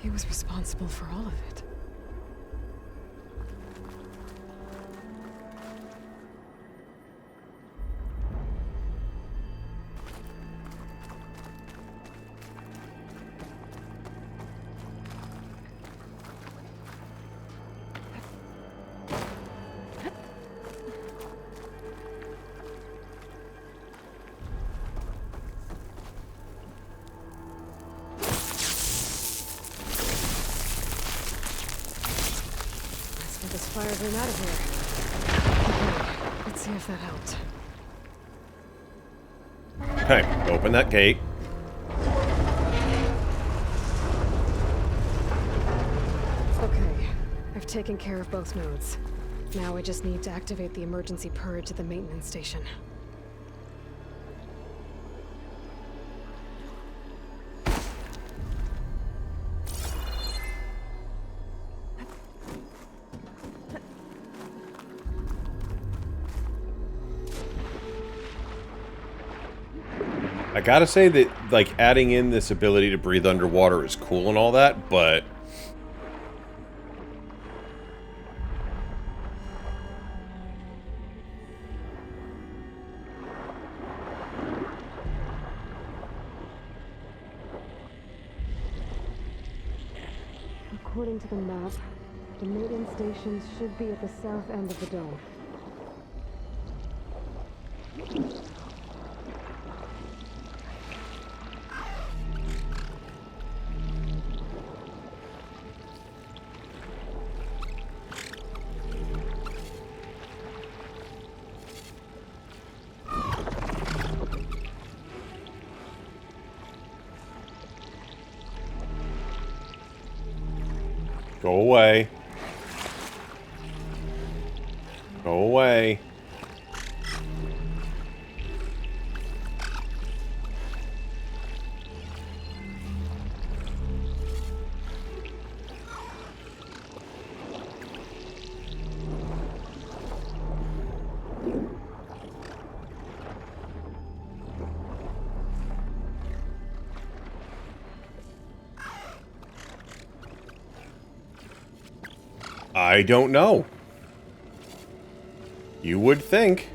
He was responsible for all of it. This fire burn out of here. Okay, let's see if that helped. Okay, open that gate. Okay, I've taken care of both nodes. Now I just need to activate the emergency purge at the maintenance station. I gotta say that, like, adding in this ability to breathe underwater is cool and all that, but... According to the map, the maintenance stations should be at the south end of the dome. Go away. Go away. I don't know. You would think.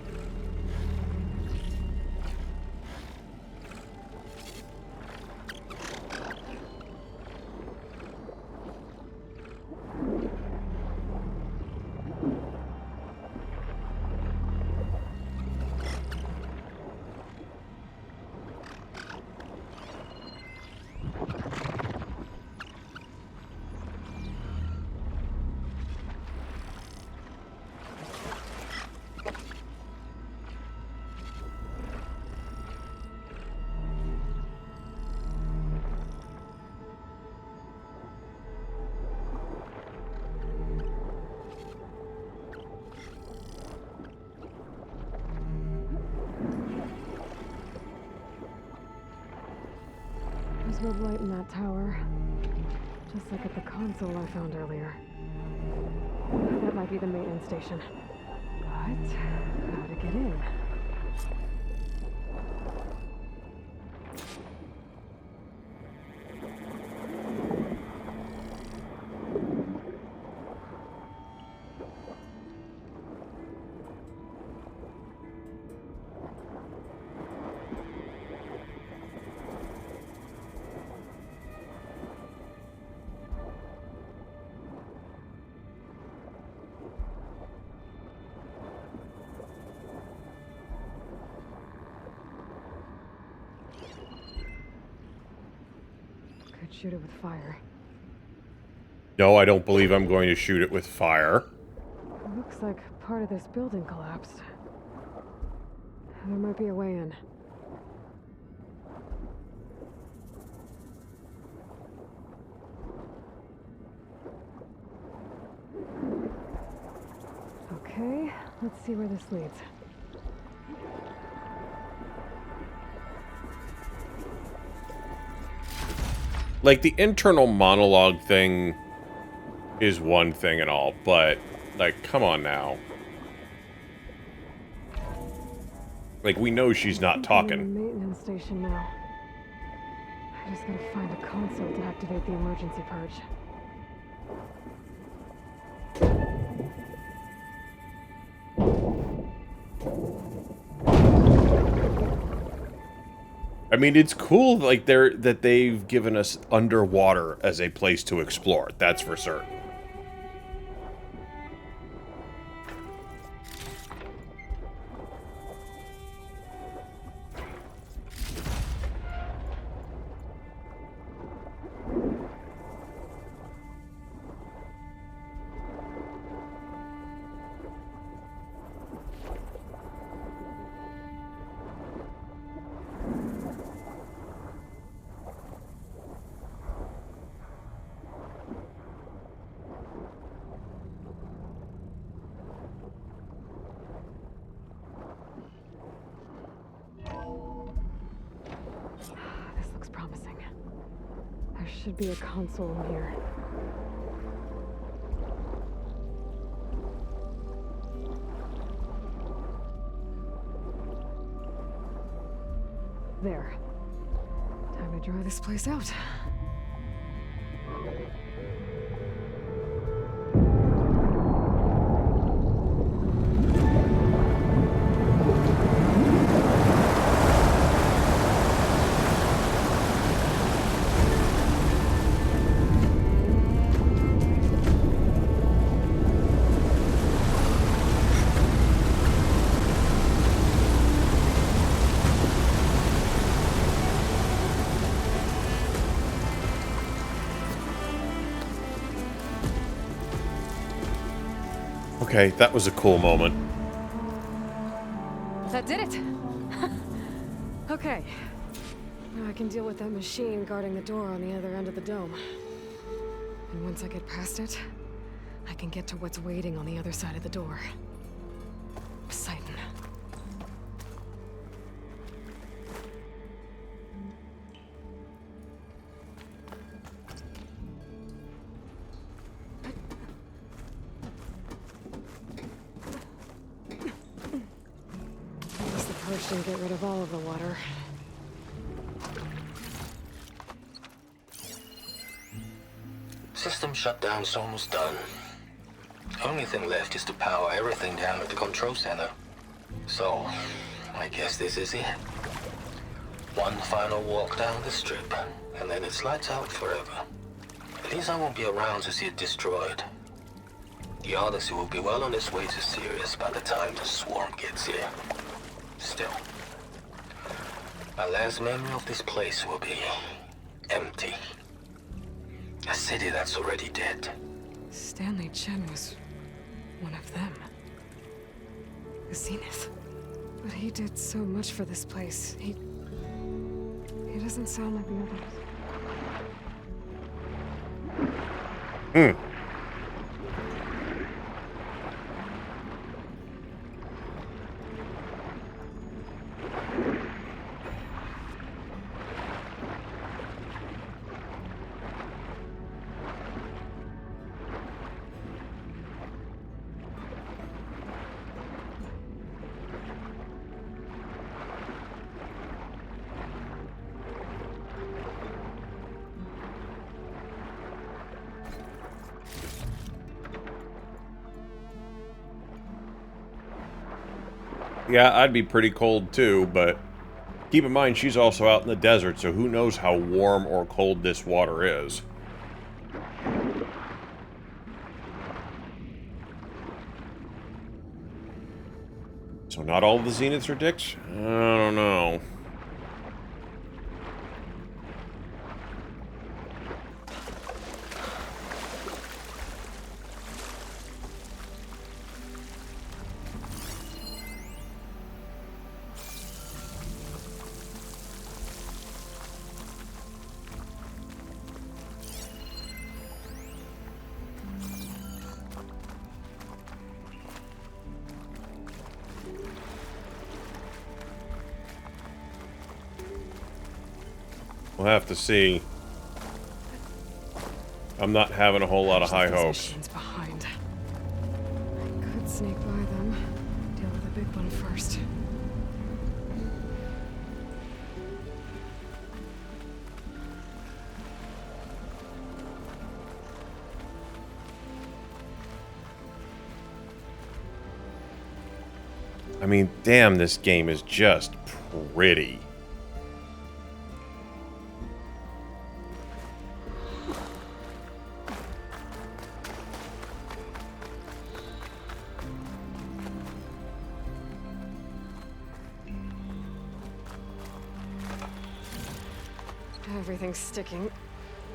There's no light in that tower. Just like at the console I found earlier. That might be the maintenance station. But how to get in? Shoot it with fire. No, I don't believe I'm going to shoot it with fire. It looks like part of this building collapsed. There might be a way in. Okay, let's see where this leads. Like, the internal monologue thing is one thing and all, but, like, come on now. Like, we know she's not talking. I'm in the maintenance station now. I just gotta find a console to activate the emergency purge. I mean, it's cool, like, that they've given us underwater as a place to explore. That's for certain. Should be a console in here. There. Time to dry this place out. Okay, that was a cool moment. That did it! Okay. Now I can deal with that machine guarding the door on the other end of the dome. And once I get past it, I can get to what's waiting on the other side of the door. Poseidon. And get rid of all of the water. System shutdown's almost done. Only thing left is to power everything down at the control center. So, I guess this is it. One final walk down the strip, and then it's lights out forever. At least I won't be around to see it destroyed. The Odyssey will be well on its way to Sirius by the time the swarm gets here. Still, my last memory of this place will be empty. A city that's already dead. Stanley Chen was one of them. The Zenith. But he did so much for this place. He doesn't sound like the others. Yeah, I'd be pretty cold too, but keep in mind she's also out in the desert, so who knows how warm or cold this water is. So not all of the Zeniths are dicks? I don't know. We'll have to see. I'm not having a whole lot of high hopes. Behind. I could sneak by them. Deal with the big one first. I mean, damn, this game is just pretty. Everything's sticking.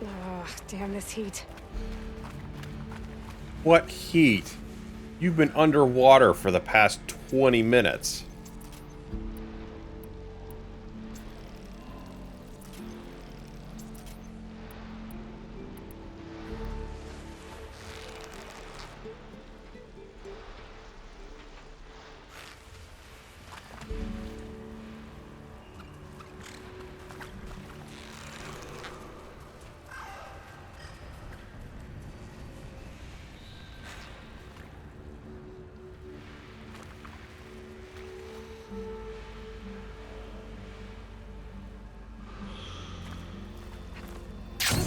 Ugh, damn this heat. What heat? You've been underwater for the past 20 minutes.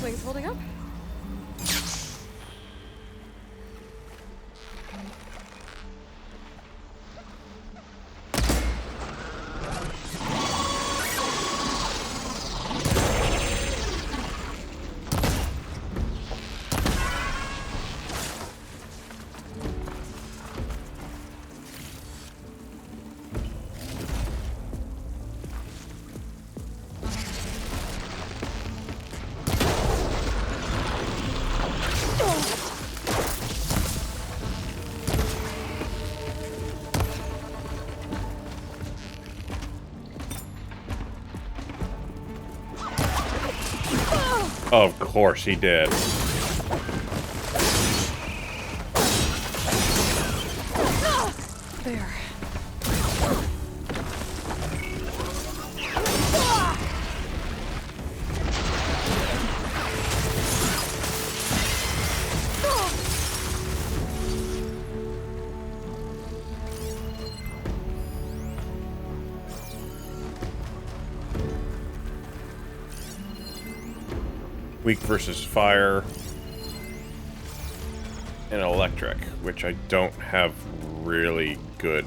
Wings holding up? Of course he did. There. Weak versus fire and electric, which I don't have really good.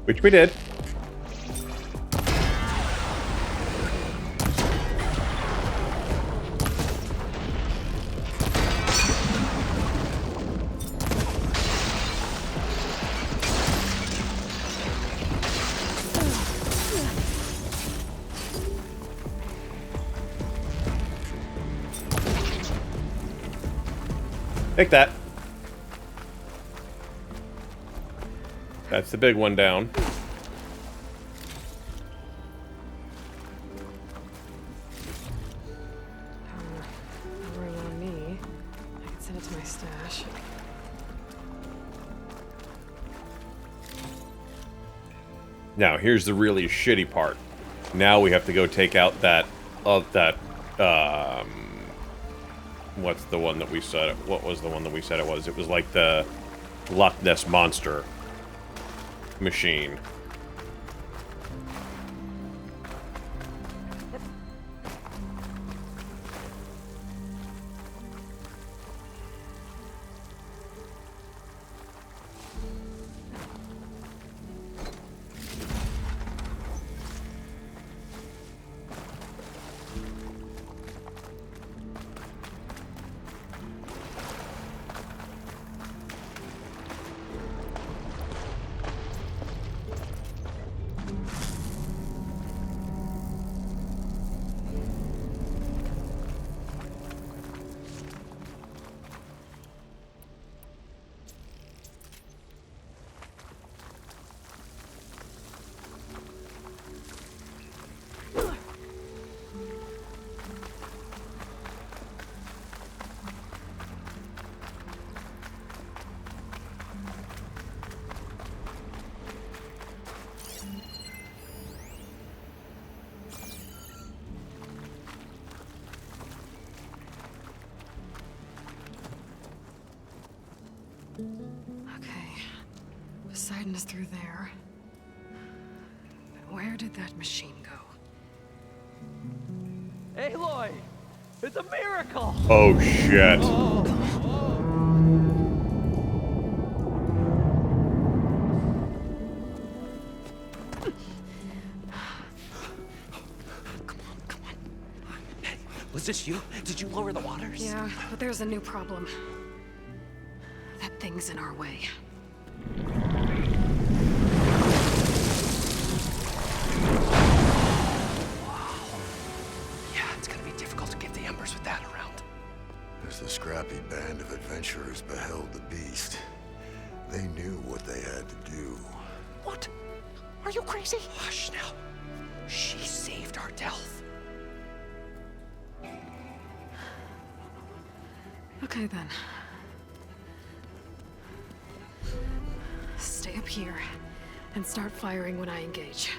Which we did. Take that. That's the big one down. Hovering on me. I can send it to my stash. Now, here's the really shitty part. Now we have to go take out that, what's the one that we said, what was the one that we said it was? It was like the Loch Ness Monster machine. Okay. Poseidon is through there. But where did that machine go? Aloy! It's a miracle! Oh, shit. Was this you? Did you lower the waters? Yeah, but there's a new problem. That thing's in our way. Yeah, it's gonna be difficult to get the embers with that around. As the scrappy band of adventurers beheld the beast, they knew what they had to do. What? Are you crazy? Hush now. She saved our Delph. Okay then. Stay up here and start firing when I engage.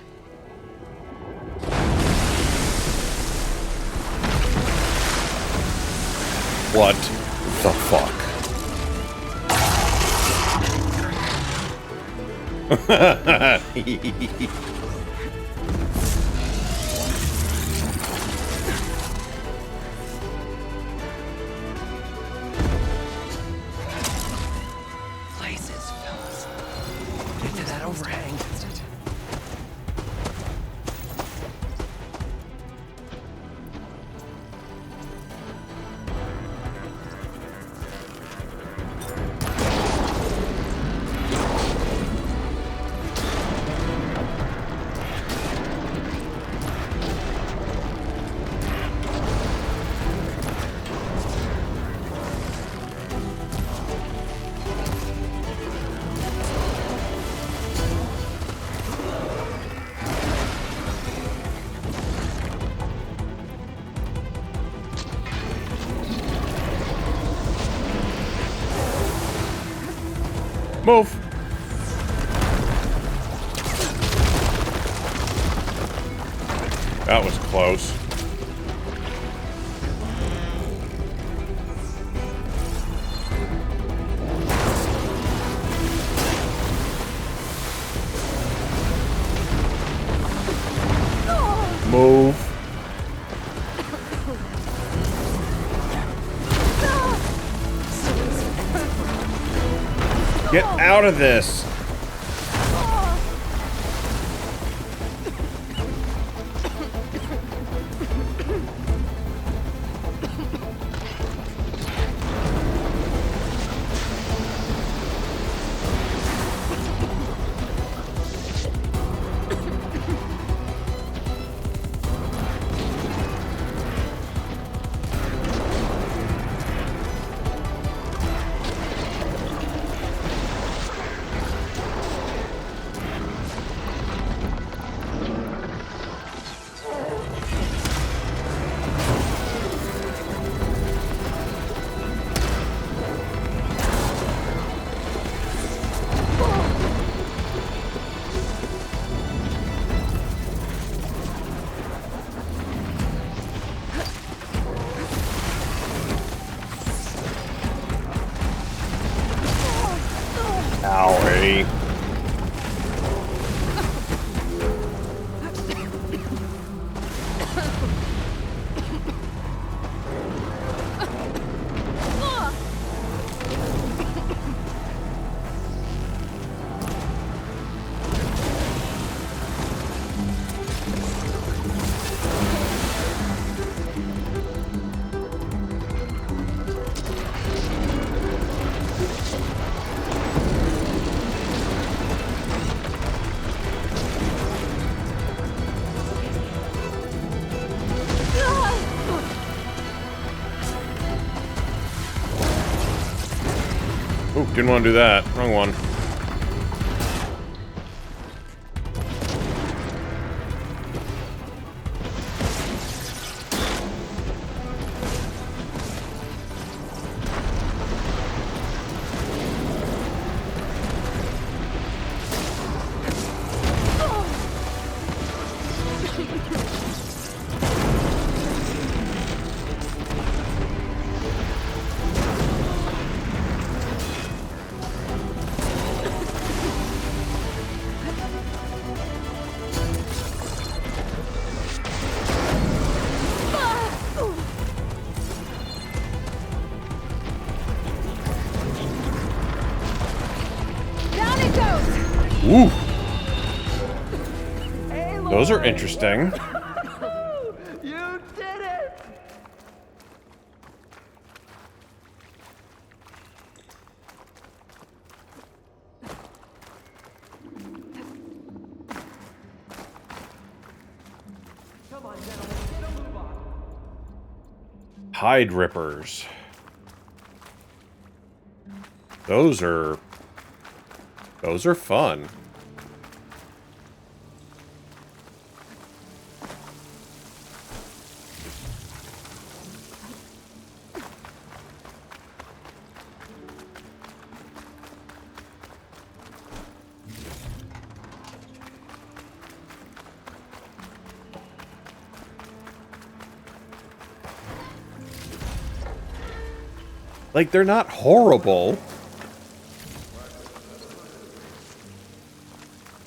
What the fuck? Places, fellas. Get to that overhang. Move. That was close. Move. Get out of this. Didn't want to do that. Wrong one. Ooh. Those are interesting. You did it! Come on, gentlemen, get a move on. Hide rippers. Those are fun. Like, they're not horrible.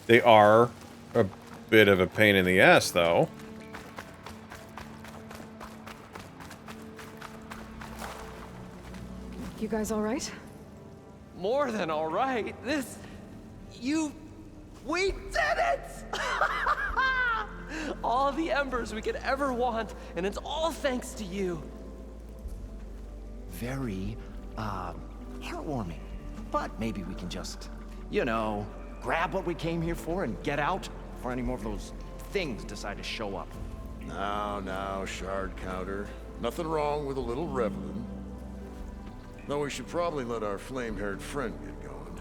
They are a bit of a pain in the ass, though. You guys all right? More than all right. We did it! All the embers we could ever want, and it's all thanks to you. Very, heartwarming. But maybe we can just, you know, grab what we came here for and get out before any more of those things decide to show up. Now, Shard Counter. Nothing wrong with a little reveling. Though we should probably let our flame-haired friend get going.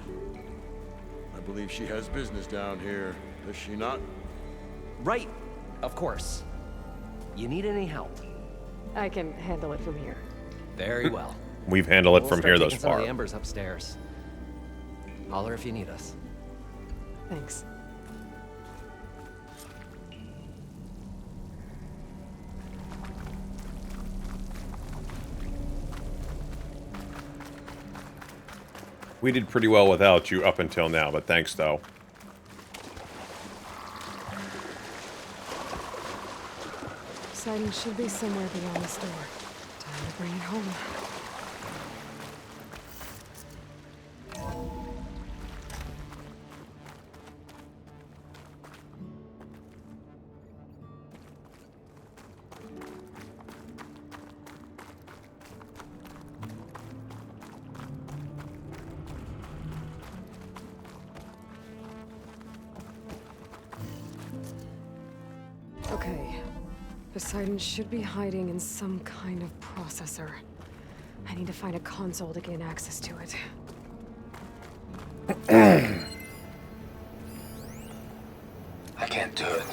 I believe she has business down here, does she not? Right, of course. You need any help? I can handle it from here. Very well. We've handled it from here thus Some of far. the embers upstairs. Holler if you need us. Thanks. We did pretty well without you up until now, but thanks, though. Poseidon should be somewhere beyond this door. Time to bring it home. Okay. Poseidon should be hiding in some kind of processor. I need to find a console to gain access to it. I can't do it.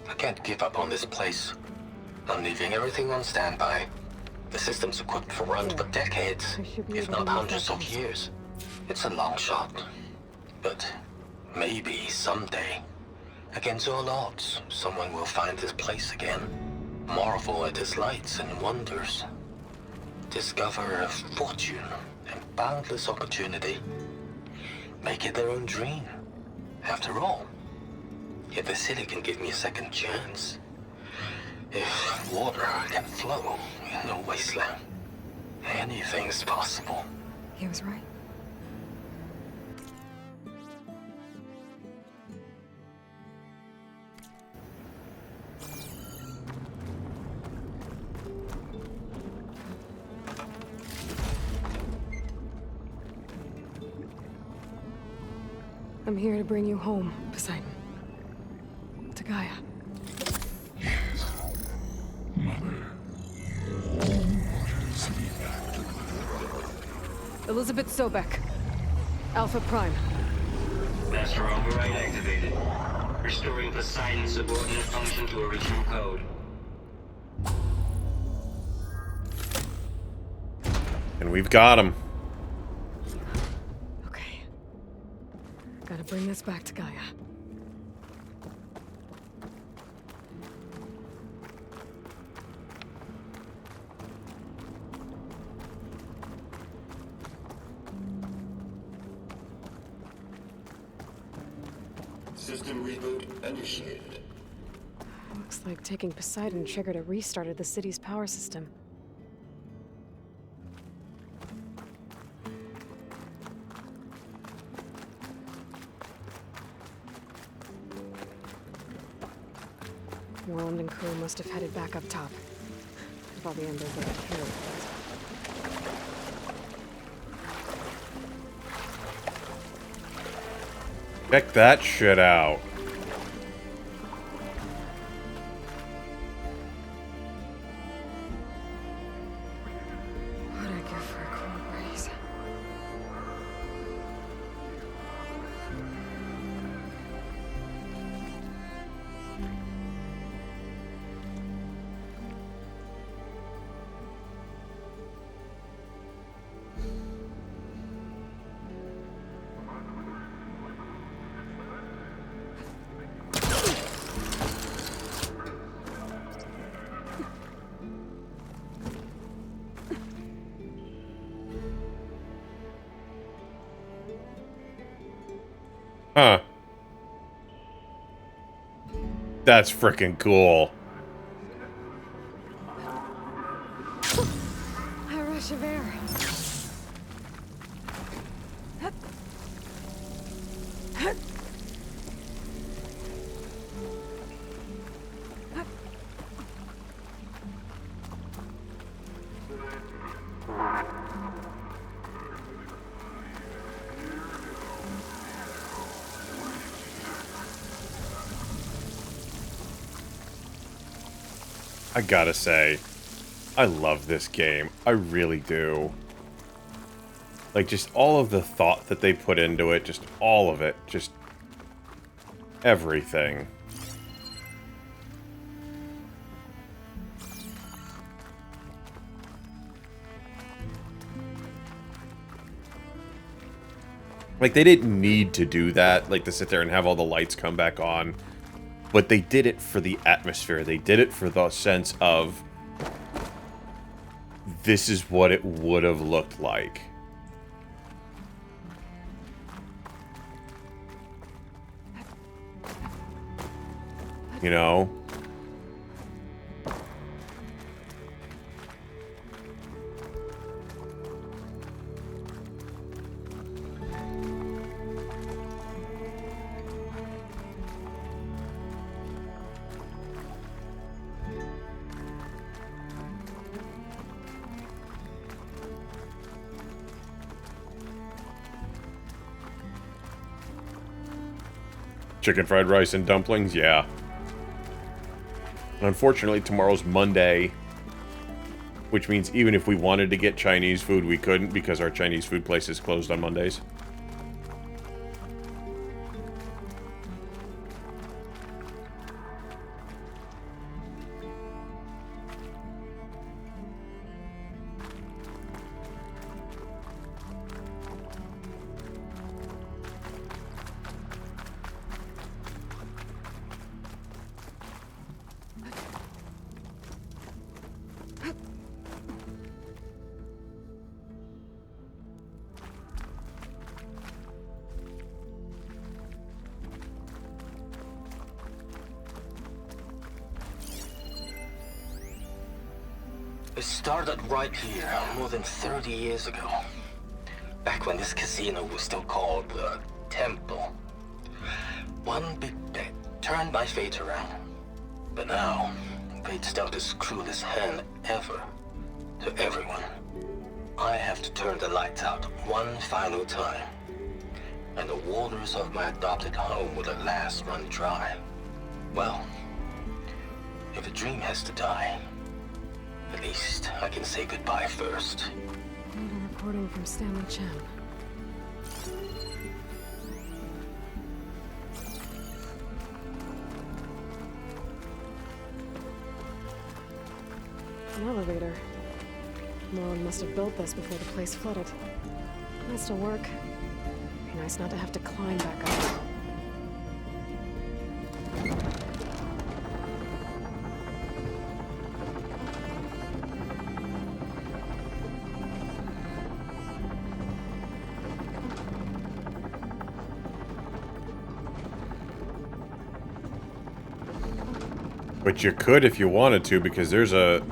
I can't give up on this place. I'm leaving everything on standby. The system's equipped for runs for decades, if not hundreds of years. It's a long shot. But maybe someday, against all odds, someone will find this place again. Marvel at its lights and wonders. Discover a fortune and boundless opportunity. Make it their own dream. After all, if the city can give me a second chance, if water can flow in a wasteland, anything's possible. He was right. I'm here to bring you home, Poseidon. To Gaia. Elizabeth Sobek. Alpha Prime. Master override activated. Restoring Poseidon's subordinate function to original code. And we've got him. Okay. Gotta bring this back to Gaia. System reboot initiated. Looks like taking Poseidon triggered a restart of the city's power system. Moreland and crew must have headed back up top. With all the embers they could carry. Check that shit out. What'd I give for a cool breeze? Huh. That's freaking cool. A rush of air. I gotta say, I love this game. I really do. Like, just all of the thought that they put into it, just all of it, just everything. Like, they didn't need to do that, like, to sit there and have all the lights come back on. But they did it for the atmosphere. They did it for the sense of, this is what it would have looked like. You know? Chicken fried rice and dumplings? Yeah. Unfortunately, tomorrow's Monday, which means even if we wanted to get Chinese food, we couldn't because our Chinese food place is closed on Mondays. It started right here, more than 30 years ago. Back when this casino was still called the Temple. One big bet turned my fate around. But now, fate's dealt its cruelest hand ever to everyone. I have to turn the lights out one final time. And the waters of my adopted home will at last run dry. Well, if a dream has to die, at least I can say goodbye first. Reporting from Stanley Chen. an elevator. Moreland must have built this before the place flooded. Might still work. Be nice not to have to climb back up. But you could if you wanted to, because there's a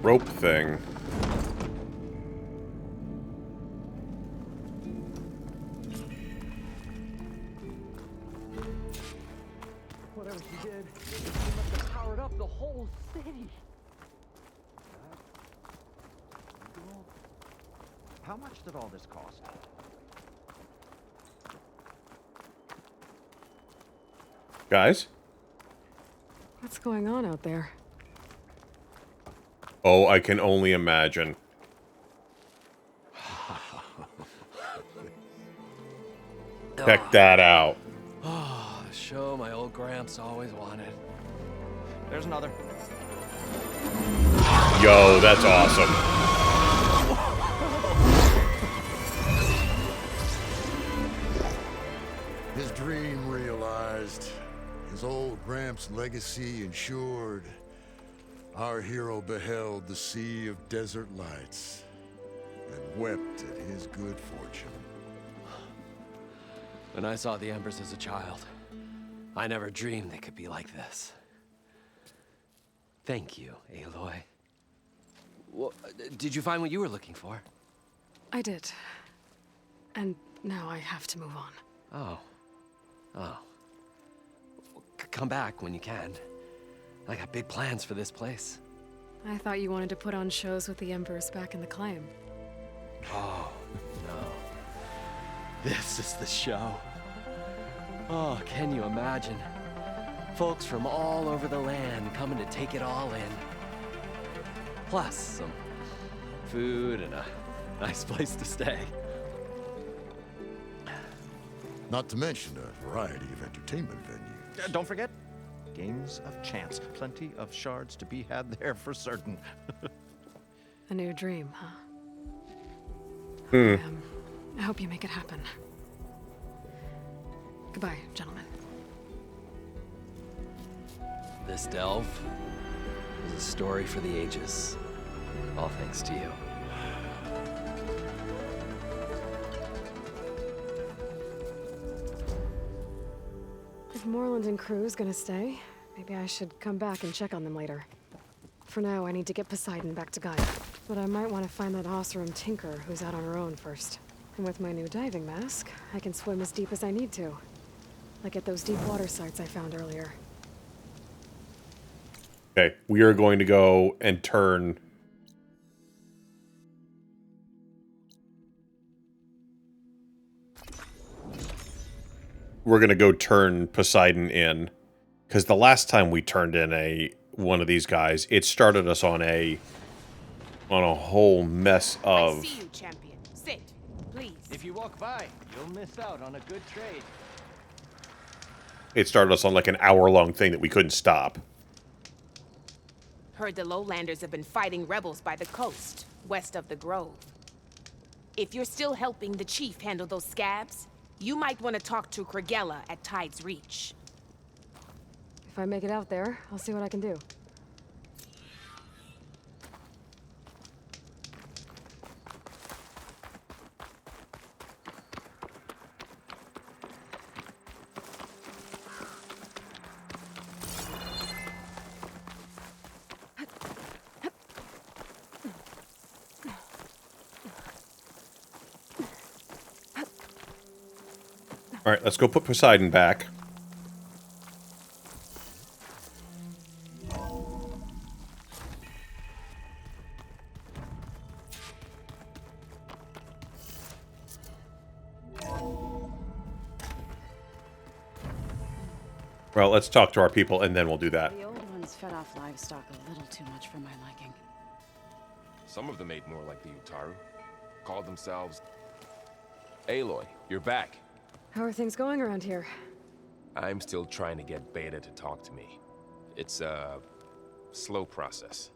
rope thing. Whatever she did, she must have powered up the whole city. How much did all this cost? Guys? What's going on out there? Oh, I can only imagine. Check that out. Oh, the show my old Gramps always wanted. There's another. Yo, that's awesome. His dream realized. His old Gramps' legacy ensured. Our hero beheld the sea of desert lights and wept at his good fortune. When I saw the Embers as a child, I never dreamed they could be like this. Thank you, Aloy. Well, did you find what you were looking for? I did. And now I have to move on. Oh. Oh. Come back when you can. I got big plans for this place. I thought you wanted to put on shows with the Embers back in the Claim. Oh, no. This is the show. Oh, can you imagine? Folks from all over the land coming to take it all in. Plus some food and a nice place to stay. Not to mention a variety of entertainment venues. Don't forget, games of chance. Plenty of shards to be had there for certain. A new dream, huh? I hope you make it happen. Goodbye, gentlemen. This delve is a story for the ages. All thanks to you. If Moreland and crew's gonna stay, maybe I should come back and check on them later. For now, I need to get Poseidon back to Gaia. But I might want to find that Oseram Tinker who's out on her own first. And with my new diving mask, I can swim as deep as I need to. Like at those deep water sites I found earlier. Okay, we are going to go and turn... We're going to go turn Poseidon in. Because the last time we turned in one of these guys, it started us on a whole mess of... I see you, champion. Sit, please. If you walk by, you'll miss out on a good trade. It started us on like an hour-long thing that we couldn't stop. Heard the Lowlanders have been fighting rebels by the coast, west of the Grove. If you're still helping the chief handle those scabs, you might want to talk to Kragella at Tide's Reach. If I make it out there, I'll see what I can do. All right, let's go put Poseidon back. Well, let's talk to our people, and then we'll do that. The old ones fed off livestock a little too much for my liking. Some of them ate more like the Utaru. Called themselves... Aloy, you're back. How are things going around here? I'm still trying to get Beta to talk to me. It's, slow process.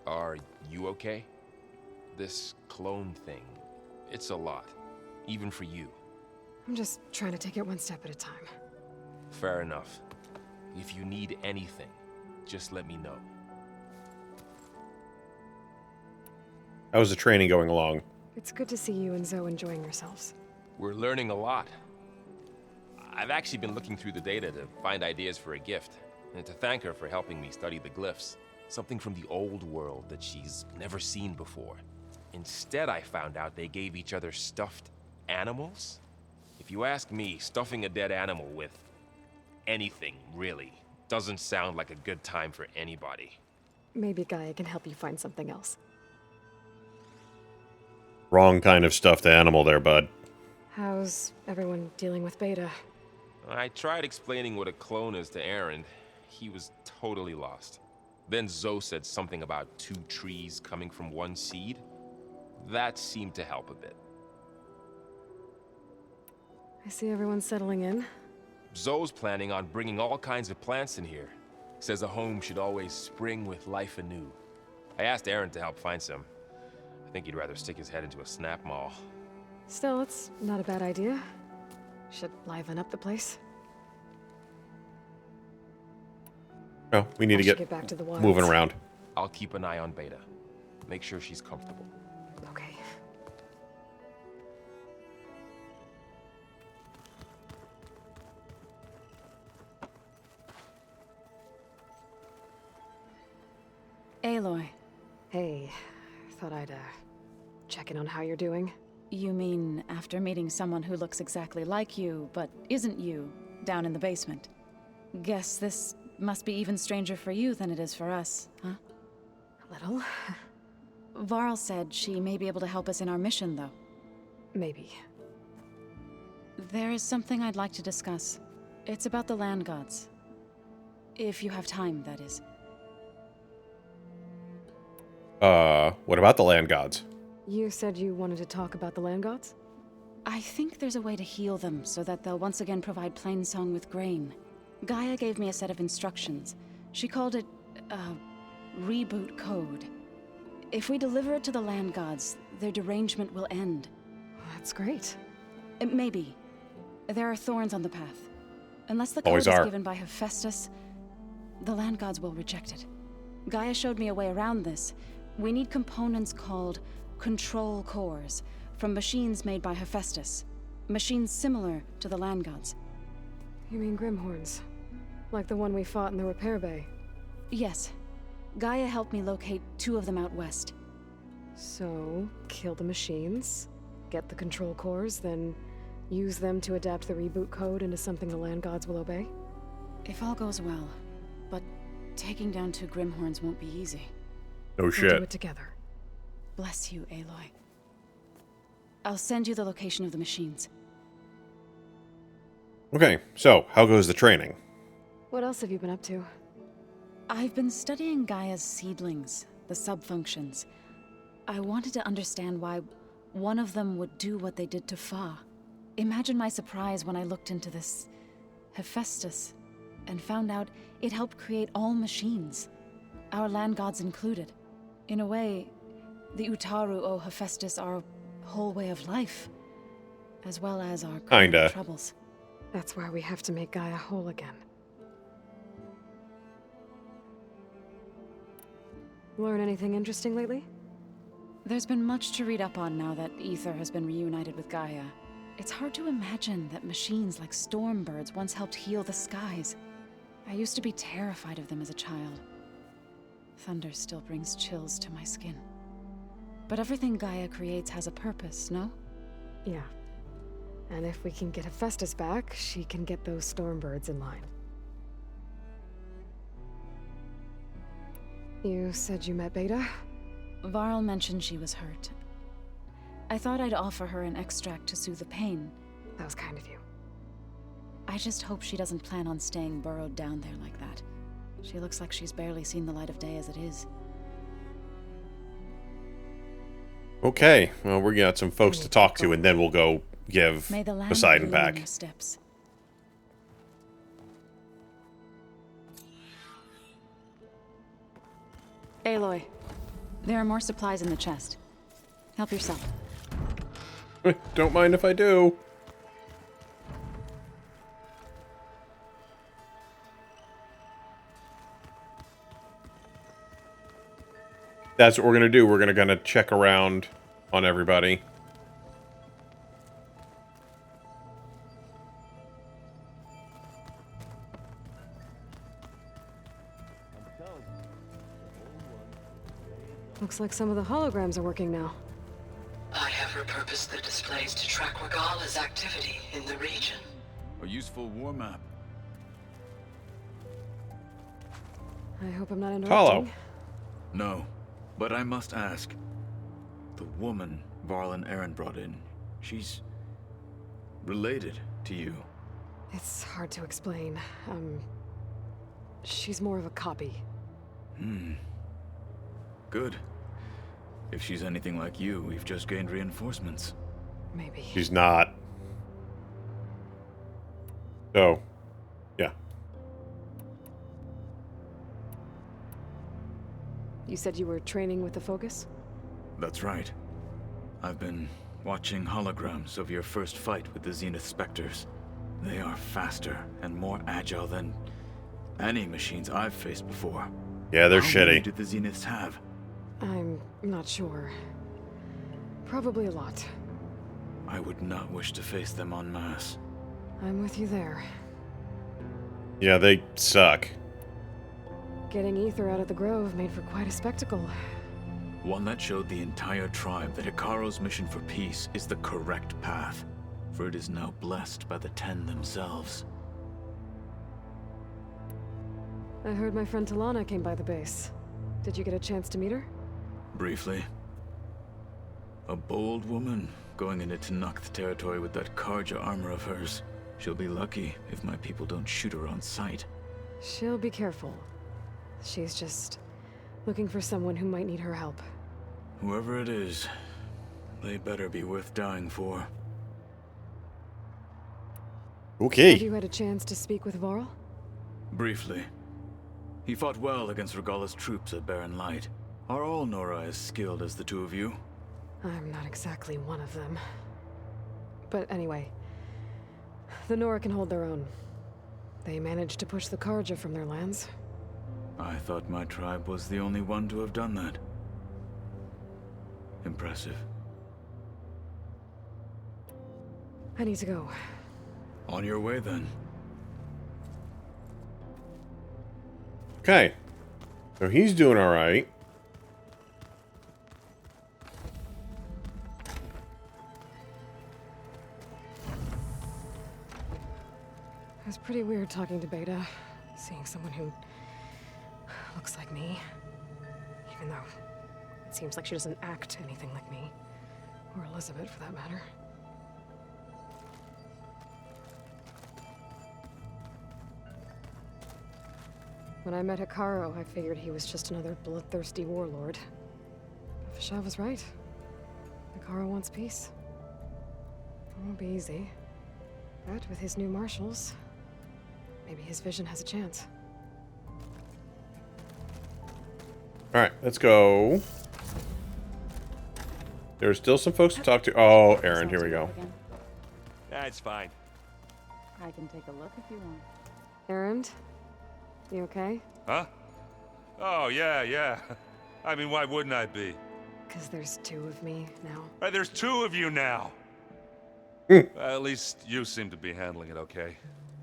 Are you okay? This clone thing, it's a lot, even for you. I'm just trying to take it one step at a time. Fair enough. If you need anything, just let me know. How's the training going along? It's good to see you and Zoe enjoying yourselves. We're learning a lot. I've actually been looking through the data to find ideas for a gift, and to thank her for helping me study the glyphs. Something from the old world that she's never seen before. Instead, I found out they gave each other stuffed animals. If you ask me, stuffing a dead animal with anything, really, doesn't sound like a good time for anybody. Maybe Gaia can help you find something else. Wrong kind of stuffed animal there, bud. How's everyone dealing with Beta? I tried explaining what a clone is to Aaron. He was totally lost. Then Zoe said something about 2 trees coming from 1 seed. That seemed to help a bit. I see everyone settling in. Zoe's planning on bringing all kinds of plants in here. Says a home should always spring with life anew. I asked Aaron to help find some. I think he'd rather stick his head into a snap mall. Still, it's not a bad idea. Should liven up the place. Oh, we need to get get back to the wilds. moving around. I'll keep an eye on Beta. Make sure she's comfortable. Okay. Aloy. Hey, thought I'd check in on how you're doing. You mean after meeting someone who looks exactly like you, but isn't you, down in the basement? Guess this must be even stranger for you than it is for us, huh? A little. Varl said she may be able to help us in our mission, though. Maybe. There is something I'd like to discuss. It's about the land gods. If you have time, that is. What about the land gods? You said you wanted to talk about the land gods? I think there's a way to heal them so that they'll once again provide Plainsong with grain. Gaia gave me a set of instructions. She called it, reboot code. If we deliver it to the land gods, their derangement will end. That's great. Maybe. There are thorns on the path. Unless the code Always is are. given by Hephaestus, the land gods will reject it. Gaia showed me a way around this. We need components called control cores from machines made by Hephaestus. Machines similar to the land gods. You mean Grimhorns? Like the one we fought in the repair bay? Yes. Gaia helped me locate 2 of them out west. So, kill the machines, get the control cores, then use them to adapt the reboot code into something the land gods will obey? If all goes well. But taking down 2 Grimhorns won't be easy. No We'll shit. do it together. Bless you, Aloy. I'll send you the location of the machines. Okay, so how goes the training? What else have you been up to? I've been studying Gaia's seedlings, the subfunctions. I wanted to understand why one of them would do what they did to Fa. Imagine my surprise when I looked into this Hephaestus and found out it helped create all machines, our land gods included. In a way, the Utaru owe Hephaestus our whole way of life, as well as our current Kinda. troubles. That's why we have to make Gaia whole again. Learn anything interesting lately? There's been much to read up on now that Aether has been reunited with Gaia. It's hard to imagine that machines like Stormbirds once helped heal the skies. I used to be terrified of them as a child. Thunder still brings chills to my skin. But everything Gaia creates has a purpose, no? Yeah. And if we can get Hephaestus back, she can get those Stormbirds in line. You said you met Beta? Varl mentioned she was hurt. I thought I'd offer her an extract to soothe the pain. That was kind of you. I just hope she doesn't plan on staying burrowed down there like that. She looks like she's barely seen the light of day as it is. Okay, well, we got some folks to talk to, and then we'll go give May the land Poseidon be in back. your steps. Aloy, there are more supplies in the chest. Help yourself. Don't mind if I do. That's what we're gonna do. We're gonna kind of check around on everybody. Looks like some of the holograms are working now. I have repurposed the displays to track Regala's activity in the region. A useful war map. I hope I'm not interrupting. Hollow. No, but I must ask. The woman Varl and Aaron brought in, she's related to you. It's hard to explain. She's more of a copy. Good. If she's anything like you, we've just gained reinforcements. Maybe. She's not. So, yeah. You said you were training with the Focus? That's right. I've been watching holograms of your first fight with the Zenith Spectres. They are faster and more agile than any machines I've faced before. Yeah, they're How many shitty. did the Zeniths have? I'm not sure. Probably a lot. I would not wish to face them en masse. I'm with you there. Yeah, they suck. Getting Ether out of the Grove made for quite a spectacle. One that showed the entire tribe that Hekarro's mission for peace is the correct path, for it is now blessed by the Ten themselves. I heard my friend Talana came by the base. Did you get a chance to meet her? Briefly. A bold woman going into Tenakth territory with that Karja armor of hers. She'll be lucky if my people don't shoot her on sight. She'll be careful. She's just looking for someone who might need her help. Whoever it is, they better be worth dying for. Okay. Have you had a chance to speak with Varl? Briefly. He fought well against Regala's troops at Barren Light. Are all Nora as skilled as the two of you? I'm not exactly one of them. But anyway, the Nora can hold their own. They managed to push the Karja from their lands. I thought my tribe was the only one to have done that. Impressive. I need to go. On your way, then. Okay. So he's doing all right. It was pretty weird talking to Beta, seeing someone who looks like me. Even though it seems like she doesn't act anything like me. Or Elizabeth, for that matter. When I met Hekarro, I figured he was just another bloodthirsty warlord. But Fashav was right. Hekarro wants peace. It won't be easy. But with his new marshals, maybe his vision has a chance. All right, let's go. There's still some folks to talk to. Oh, Aaron, here we go. That's fine. I can take a look if you want. Aaron, you okay? Huh? Oh, yeah. I mean, why wouldn't I be? Because there's two of me now. There's two of you now. At least you seem to be handling it okay.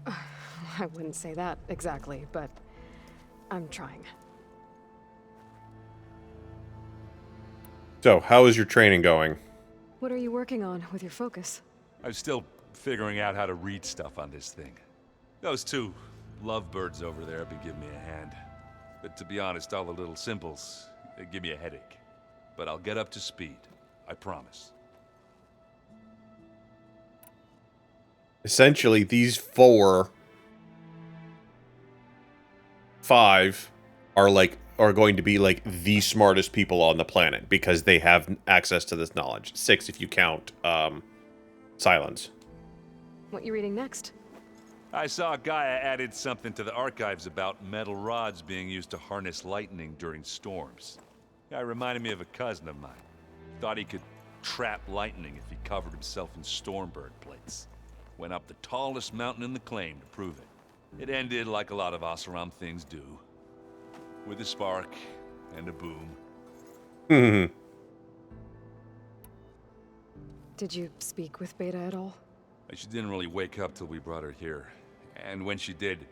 I wouldn't say that exactly, but I'm trying. So, how is your training going? What are you working on with your focus? I'm still figuring out how to read stuff on this thing. Those two lovebirds over there have been giving me a hand. But to be honest, all the little symbols, they give me a headache. But I'll get up to speed. I promise. Essentially, these 5 are going to be like the smartest people on the planet because they have access to this knowledge. 6 if you count Silence. What you reading next? I saw Gaia added something to the archives about metal rods being used to harness lightning during storms. Guy reminded me of a cousin of mine. Thought he could trap lightning if he covered himself in Stormbird plates. Went up the tallest mountain in the claim to prove it. It ended like a lot of Oseram things do. With a spark and a boom. Did you speak with Beta at all? She didn't really wake up till we brought her here. And when she did,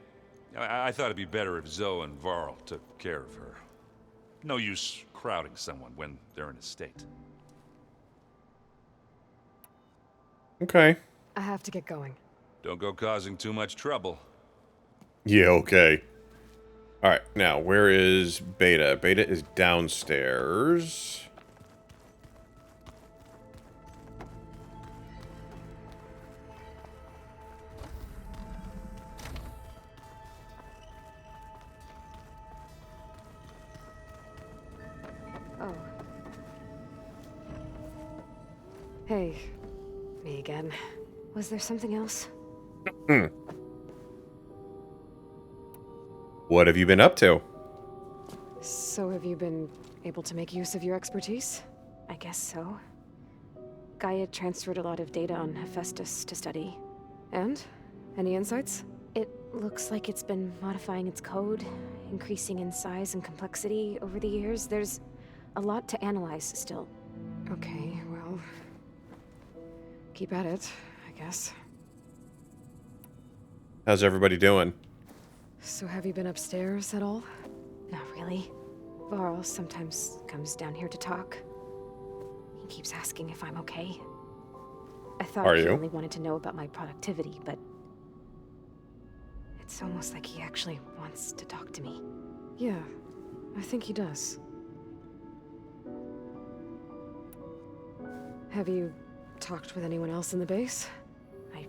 I thought it'd be better if Zoe and Varl took care of her. No use crowding someone when they're in a state. Okay. I have to get going. Don't go causing too much trouble. Yeah, okay. Alright, now, where is Beta? Beta is downstairs. Oh. Hey. Me again. Was there something else? What have you been up to? So have you been able to make use of your expertise? I guess so. Gaia transferred a lot of data on Hephaestus to study. And? Any insights? It looks like it's been modifying its code, increasing in size and complexity over the years. There's a lot to analyze still. Okay, well... keep at it, I guess. How's everybody doing? So have you been upstairs at all? Not really. Varl sometimes comes down here to talk. He keeps asking if I'm okay. I thought he only wanted to know about my productivity, but... it's almost like he actually wants to talk to me. Yeah, I think he does. Have you talked with anyone else in the base? I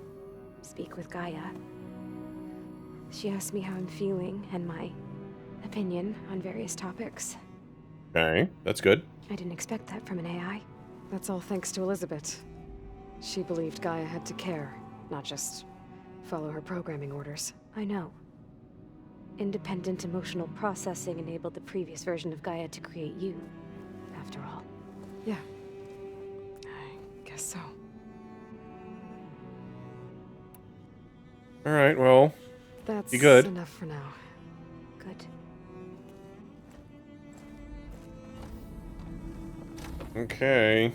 speak with Gaia. She asked me how I'm feeling and my opinion on various topics. Okay, that's good. I didn't expect that from an AI. That's all thanks to Elizabeth. She believed Gaia had to care, not just follow her programming orders. I know. Independent emotional processing enabled the previous version of Gaia to create you, after all. Yeah. I guess so. Alright, well... That's be good. Enough for now. Good. Okay.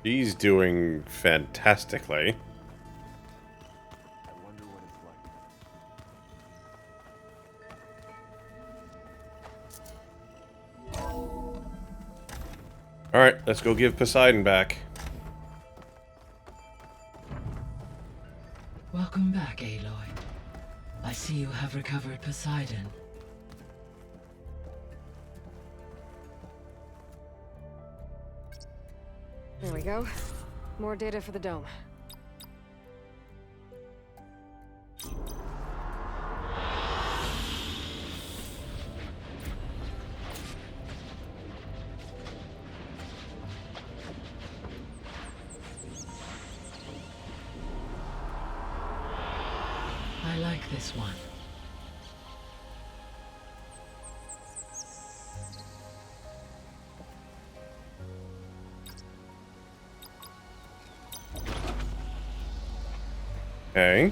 He's doing fantastically. Alright, let's go give Poseidon back. Welcome back, Aloy. I see you have recovered Poseidon. There we go. More data for the dome. I like this one. Okay.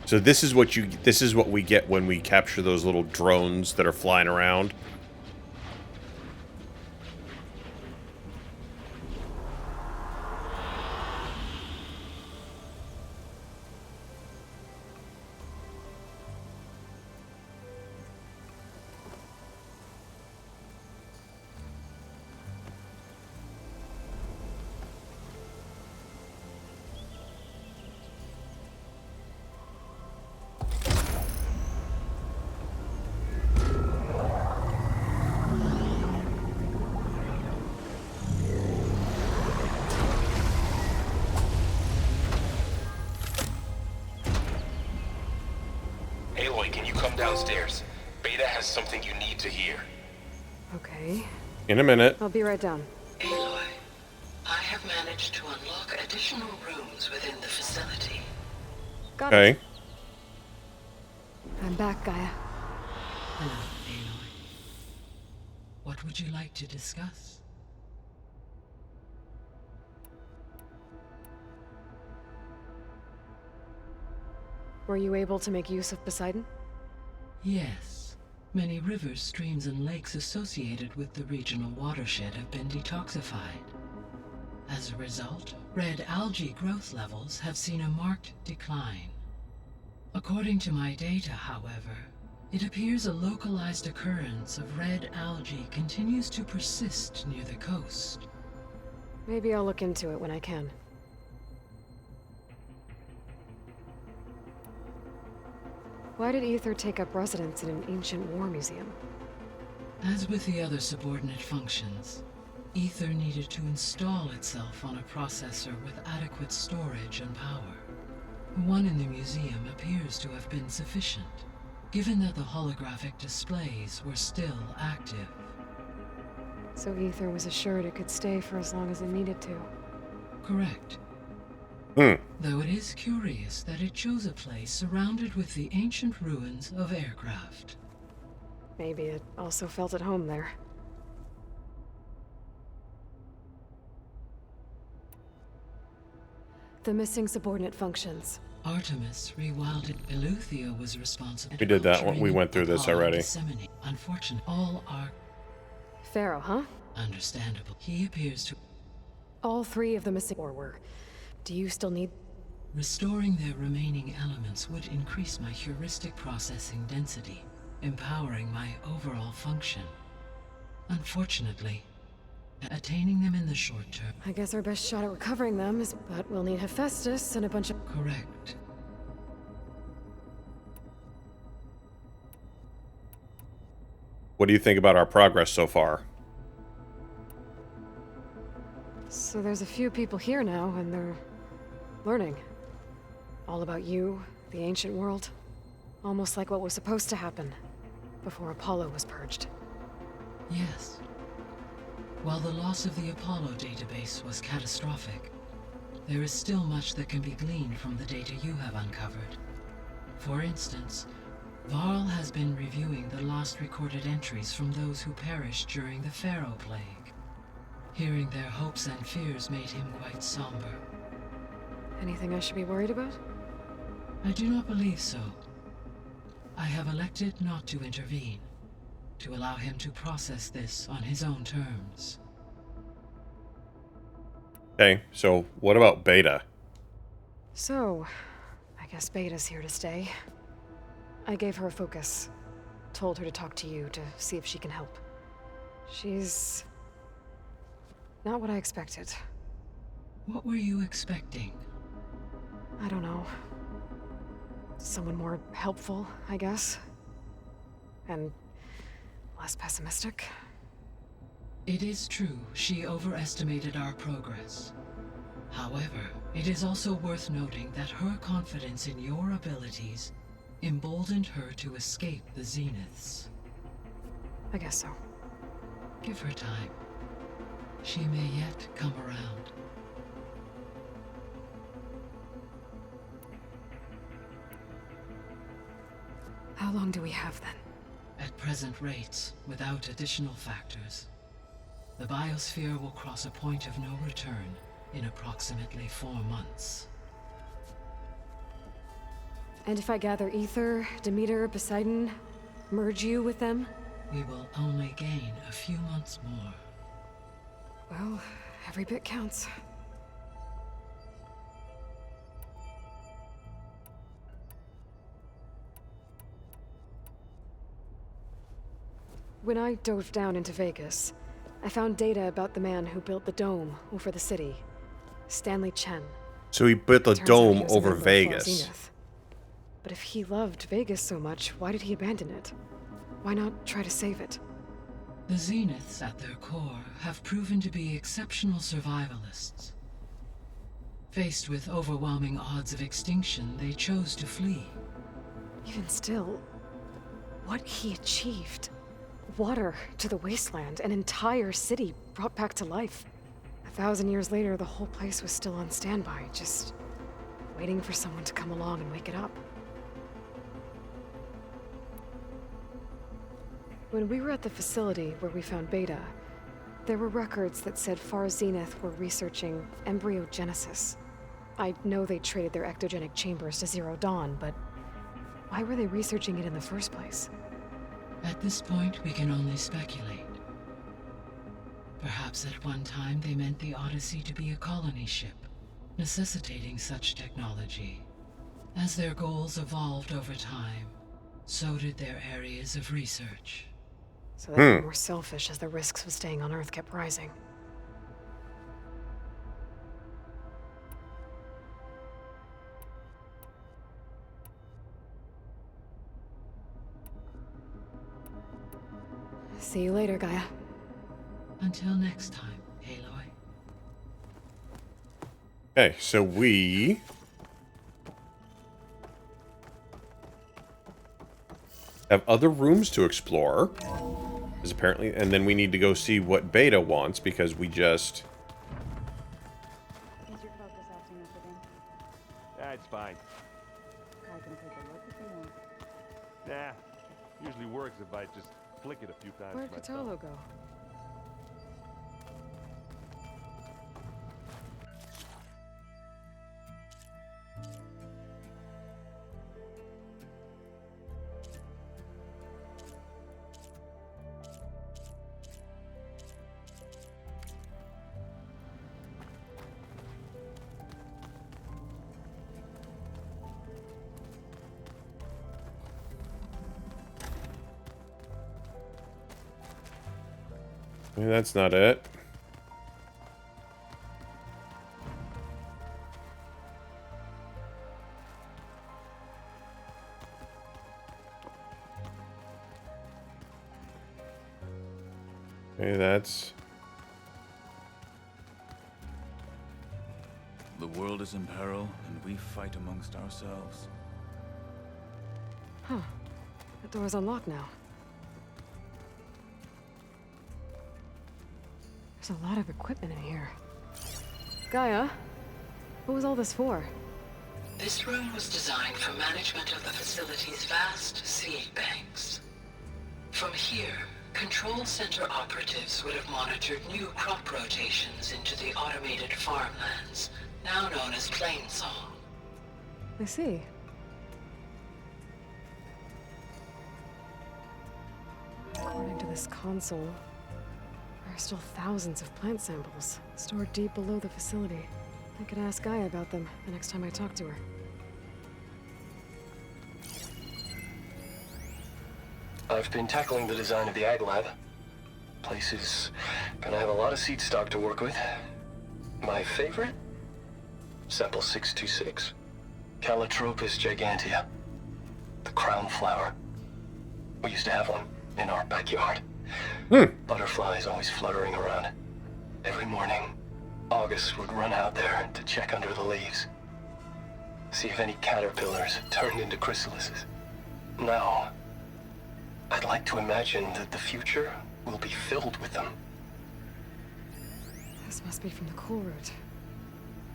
So this is what we get when we capture those little drones that are flying around. Aloy, can you come downstairs? Beta has something you need to hear. Okay. In a minute. I'll be right down. Aloy, managed to unlock additional rooms within the facility. Got it. I'm back, Gaia. Hello, Aloy. What would you like to discuss? Were you able to make use of Poseidon? Yes. Many rivers, streams, and lakes associated with the regional watershed have been detoxified. As a result, red algae growth levels have seen a marked decline. According to my data, however, it appears a localized occurrence of red algae continues to persist near the coast. Maybe I'll look into it when I can. Why did Aether take up residence in an ancient war museum? As with the other subordinate functions, Aether needed to install itself on a processor with adequate storage and power. One in the museum appears to have been sufficient, given that the holographic displays were still active. So Aether was assured it could stay for as long as it needed to. Correct. Though it is curious that it chose a place surrounded with the ancient ruins of aircraft. Maybe it also felt at home there. The missing subordinate functions. Artemis rewilded. Eleuthia was responsible. We did that one. We went through this already. Unfortunately, all are... Pharaoh, huh? Understandable. He appears to... All three of the missing were. Do you still need... Restoring their remaining elements would increase my heuristic processing density, empowering my overall function. Unfortunately, attaining them in the short term... I guess our best shot at recovering them is... But we'll need Hephaestus and a bunch of... Correct. What do you think about our progress so far? So there's a few people here now, and they're... learning. All about you, the ancient world. Almost like what was supposed to happen before Apollo was purged. Yes. While the loss of the Apollo database was catastrophic, there is still much that can be gleaned from the data you have uncovered. For instance, Varl has been reviewing the last recorded entries from those who perished during the Pharaoh Plague. Hearing their hopes and fears made him quite somber. Anything I should be worried about? I do not believe so. I have elected not to intervene, to allow him to process this on his own terms. Okay, so what about Beta? So, I guess Beta's here to stay. I gave her a focus. Told her to talk to you to see if she can help. She's... not what I expected. What were you expecting? I don't know. Someone more helpful, I guess. And less pessimistic. It is true, she overestimated our progress. However, it is also worth noting that her confidence in your abilities emboldened her to escape the Zeniths. I guess so. Give her time. She may yet come around. How long do we have then? At present rates, without additional factors, the biosphere will cross a point of no return in approximately 4 months. And if I gather Aether, Demeter, Poseidon, merge you with them? We will only gain a few months more. Well, every bit counts. When I dove down into Vegas, I found data about the man who built the dome over the city, Stanley Chen. So he built the Turns out he dome was a over member of Vegas. Zenith. But if he loved Vegas so much, why did he abandon it? Why not try to save it? The Zeniths, at their core, have proven to be exceptional survivalists. Faced with overwhelming odds of extinction, they chose to flee. Even still, what he achieved. Water to the wasteland, an entire city brought back to life. 1,000 years later, the whole place was still on standby, just waiting for someone to come along and wake it up. When we were at the facility where we found Beta, there were records that said Far Zenith were researching embryogenesis. I know they traded their ectogenic chambers to Zero Dawn, but why were they researching it in the first place? At this point, we can only speculate. Perhaps at one time they meant the Odyssey to be a colony ship, necessitating such technology. As their goals evolved over time, so did their areas of research. So they were more selfish as the risks of staying on Earth kept rising. See you later, Gaia. Until next time, Aloy. Okay, so we have other rooms to explore. Because apparently, and then we need to go see what Beta wants because we just. Is your focus acting up again? Yeah, it's fine. I can take a look if you want. Nah, usually works if I just flick it a few times. Where'd Kotallo go? That's not it. Okay, that's... The world is in peril, and we fight amongst ourselves. Huh. That door's unlocked now. There's a lot of equipment in here. Gaia, what was all this for? This room was designed for management of the facility's vast seed banks. From here, Control Center operatives would have monitored new crop rotations into the automated farmlands, now known as Plainsong. I see. According to this console, there are still thousands of plant samples stored deep below the facility. I could ask Gaia about them the next time I talk to her. I've been tackling the design of the Ag Lab. Place is gonna have a lot of seed stock to work with. My favorite? Sample 626. Calotropis gigantea. The crown flower. We used to have one in our backyard. Butterflies always fluttering around. Every morning, August would run out there to check under the leaves. See if any caterpillars turned into chrysalises. Now, I'd like to imagine that the future will be filled with them. This must be from the Cool Route.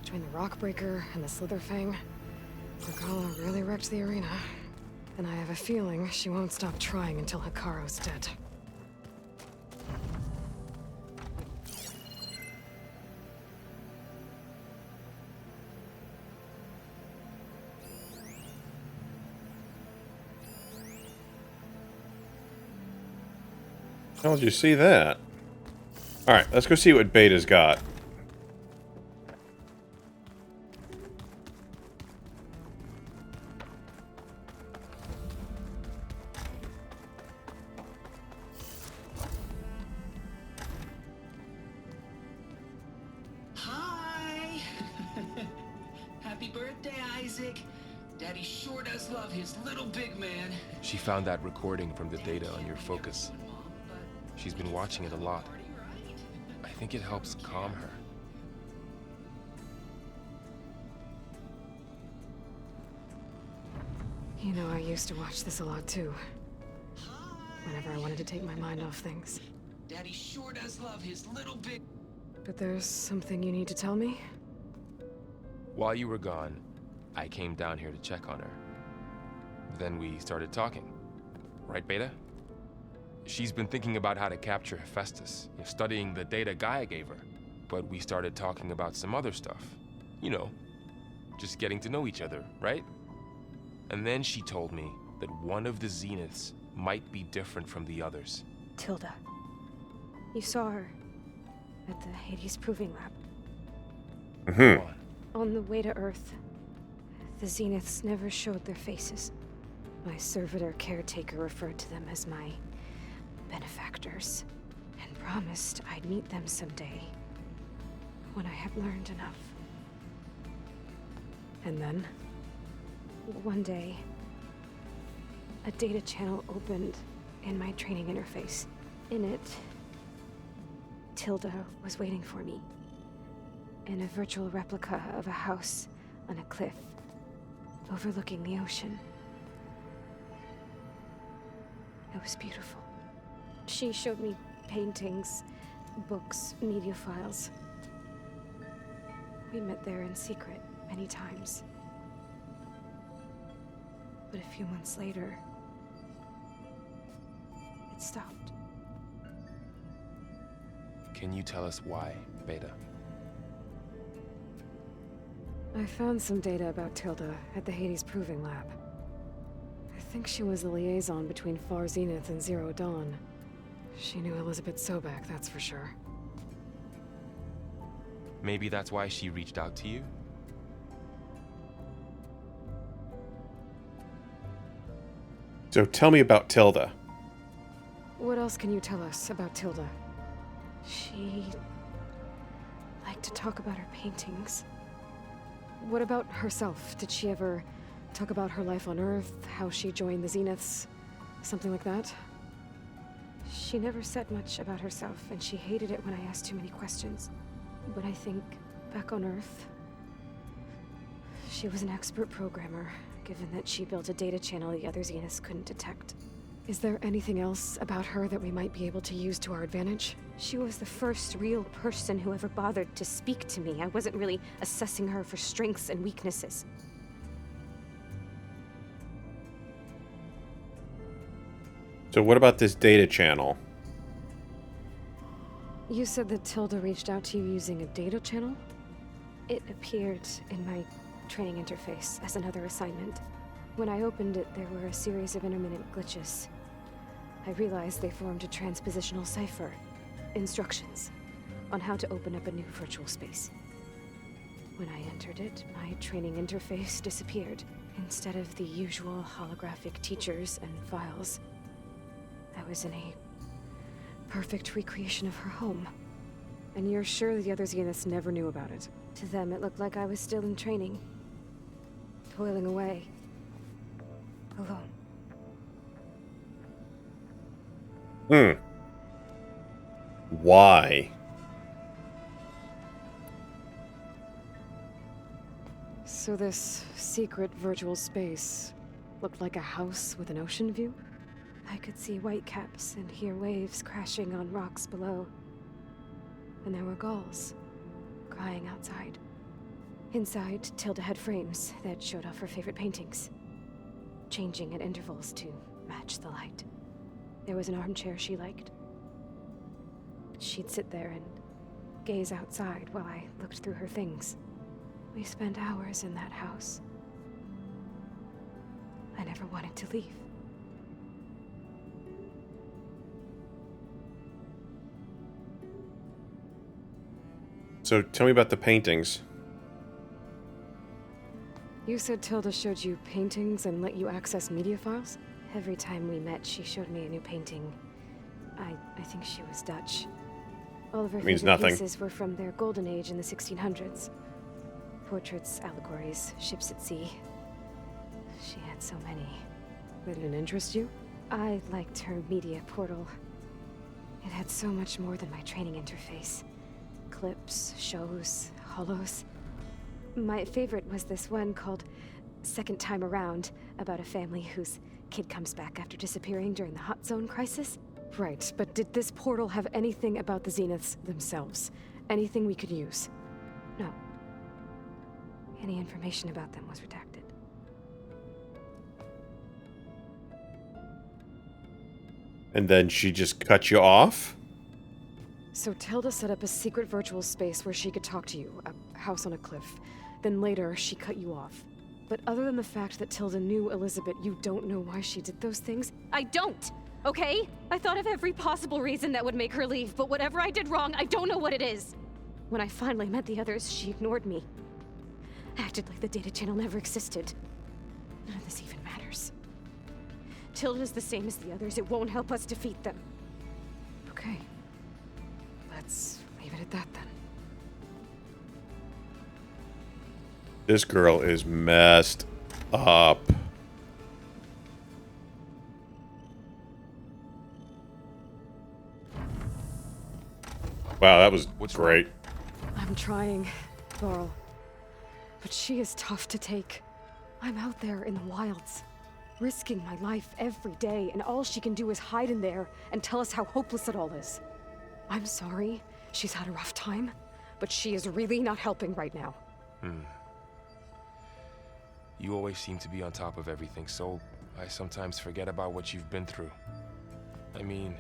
Between the Rockbreaker and the Slitherfang, Regalla really wrecked the arena. And I have a feeling she won't stop trying until Hekarro's dead. How did you see that? Alright, let's go see what Beta's got. Hi! Happy birthday, Isaac. Daddy sure does love his little big man. She found that recording from the data on your focus. She's been watching it a lot. I think it helps calm her. You know, I used to watch this a lot too. Whenever I wanted to take my mind off things. Daddy sure does love his little big... But there's something you need to tell me? While you were gone, I came down here to check on her. Then we started talking. Right, Beta? She's been thinking about how to capture Hephaestus, studying the data Gaia gave her. But we started talking about some other stuff. You know, just getting to know each other, right? And then she told me that one of the Zeniths might be different from the others. Tilda. You saw her at the Hades Proving Lab. Mm-hmm. On the way to Earth, the Zeniths never showed their faces. My servitor caretaker referred to them as my benefactors, and promised I'd meet them someday, when I had learned enough. And then? One day, a data channel opened in my training interface. In it, Tilda was waiting for me, in a virtual replica of a house on a cliff, overlooking the ocean. It was beautiful. She showed me paintings, books, media files. We met there in secret many times. But a few months later, it stopped. Can you tell us why, Beta? I found some data about Tilda at the Hades Proving Lab. I think she was the liaison between Far Zenith and Zero Dawn. She knew Elizabeth Sobek, that's for sure. Maybe that's why she reached out to you? So tell me about Tilda. What else can you tell us about Tilda? She liked to talk about her paintings. What about herself? Did she ever talk about her life on Earth, how she joined the Zeniths, something like that? She never said much about herself, and she hated it when I asked too many questions. But I think, back on Earth, she was an expert programmer, given that she built a data channel the other Zeniths couldn't detect. Is there anything else about her that we might be able to use to our advantage? She was the first real person who ever bothered to speak to me. I wasn't really assessing her for strengths and weaknesses. So what about this data channel? You said that Tilda reached out to you using a data channel? It appeared in my training interface as another assignment. When I opened it, there were a series of intermittent glitches. I realized they formed a transpositional cipher, instructions, on how to open up a new virtual space. When I entered it, my training interface disappeared. Instead of the usual holographic teachers and files, I was in a perfect recreation of her home. And you're sure the other Zeniths never knew about it? To them, it looked like I was still in training, toiling away, alone. Why? So this secret virtual space looked like a house with an ocean view? I could see whitecaps and hear waves crashing on rocks below. And there were gulls crying outside. Inside, Tilda had frames that showed off her favorite paintings, changing at intervals to match the light. There was an armchair she liked. She'd sit there and gaze outside while I looked through her things. We spent hours in that house. I never wanted to leave. So tell me about the paintings. You said Tilda showed you paintings and let you access media files? Every time we met, she showed me a new painting. I think she was Dutch. All of her favorite pieces were from their golden age in the 1600s. Portraits, allegories, ships at sea. She had so many. Did it interest you? I liked her media portal. It had so much more than my training interface. Clips, shows, holos. My favorite was this one called Second Time Around, about a family whose kid comes back after disappearing during the Hot Zone crisis. Right, but did this portal have anything about the Zeniths themselves? Anything we could use. No. Any information about them was redacted. And then she just cut you off? So Tilda set up a secret virtual space where she could talk to you, a house on a cliff. Then later, she cut you off. But other than the fact that Tilda knew Elizabeth, you don't know why she did those things? I don't, okay? I thought of every possible reason that would make her leave, but whatever I did wrong, I don't know what it is. When I finally met the others, she ignored me. Acted like the data channel never existed. None of this even matters. Tilda's the same as the others. It won't help us defeat them. Okay. Let's leave it at that then. This girl is messed up. Wow, that was great. I'm trying, Laurel. But she is tough to take. I'm out there in the wilds, risking my life every day, and all she can do is hide in there and tell us how hopeless it all is. I'm sorry, she's had a rough time, but she is really not helping right now. You always seem to be on top of everything, so I sometimes forget about what you've been through. I mean,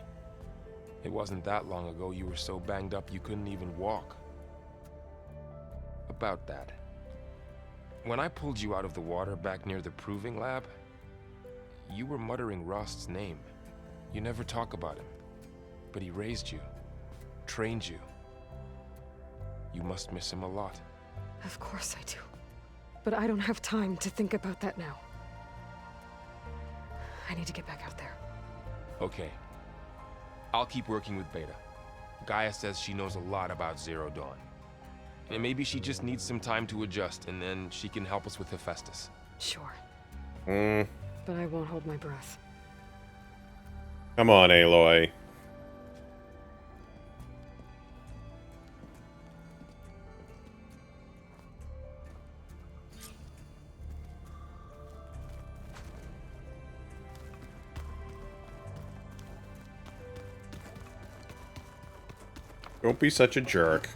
it wasn't that long ago you were so banged up you couldn't even walk. About that. When I pulled you out of the water back near the proving lab, you were muttering Rost's name. You never talk about him, but he raised you, trained you. You must miss him a lot. Of course I do. But I don't have time to think about that now. I need to get back out there. Okay. I'll keep working with Beta. Gaia says she knows a lot about Zero Dawn. And maybe she just needs some time to adjust, and then she can help us with Hephaestus. Sure. But I won't hold my breath. Come on, Aloy. Don't be such a jerk.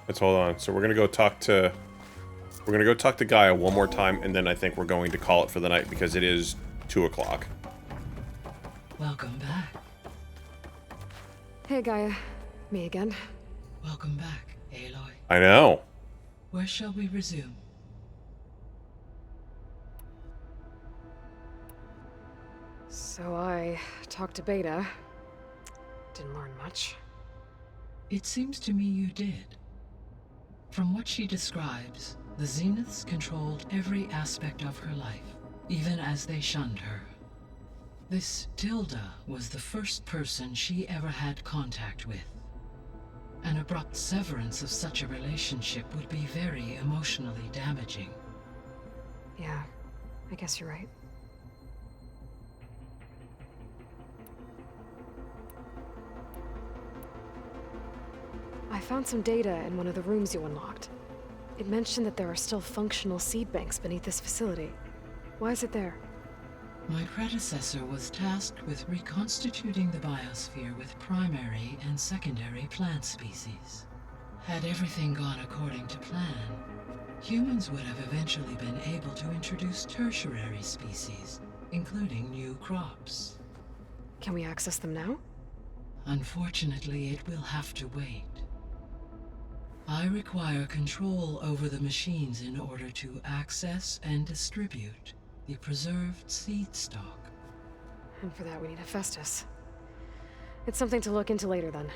Let's hold on. So we're gonna go talk to Gaia one more time, and then I think we're going to call it for the night because it is 2 o'clock. Welcome back. Hey, Gaia. Me again. Welcome back, Aloy. I know. Where shall we resume? So I talked to Beta. Didn't learn much. It seems to me you did. From what she describes, the Zeniths controlled every aspect of her life, even as they shunned her. This Tilda was the first person she ever had contact with. An abrupt severance of such a relationship would be very emotionally damaging. Yeah, I guess you're right. I found some data in one of the rooms you unlocked. It mentioned that there are still functional seed banks beneath this facility. Why is it there? My predecessor was tasked with reconstituting the biosphere with primary and secondary plant species. Had everything gone according to plan, humans would have eventually been able to introduce tertiary species, including new crops. Can we access them now? Unfortunately, it will have to wait. I require control over the machines in order to access and distribute the preserved seed stock. And for that we need Hephaestus. It's something to look into later then.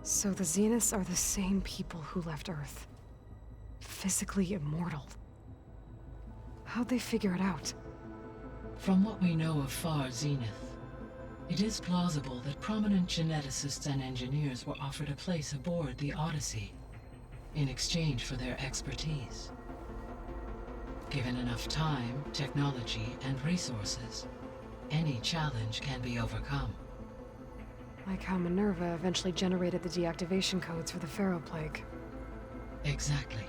So the Zeniths are the same people who left Earth. Physically immortal. How'd they figure it out? From what we know of Far Zenith, It is plausible that prominent geneticists and engineers were offered a place aboard the Odyssey in exchange for their expertise. Given enough time, technology, and resources, any challenge can be overcome. Like how Minerva eventually generated the deactivation codes for the Pharaoh Plague. Exactly.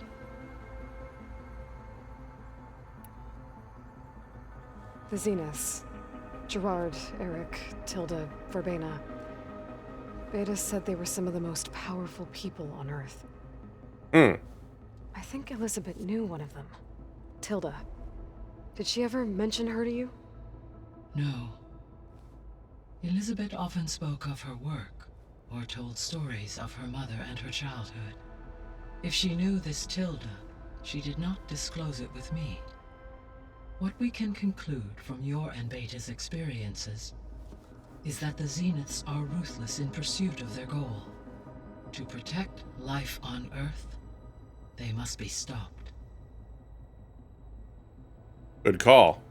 The Zeniths. Gerard, Eric, Tilda, Verbena. Beta said they were some of the most powerful people on Earth. I think Elizabeth knew one of them. Tilda. Did she ever mention her to you? No. Elizabeth often spoke of her work, or told stories of her mother and her childhood. If she knew this Tilda, she did not disclose it with me. What we can conclude from your and Beta's experiences is that the Zeniths are ruthless in pursuit of their goal. To protect life on Earth, they must be stopped. Good call.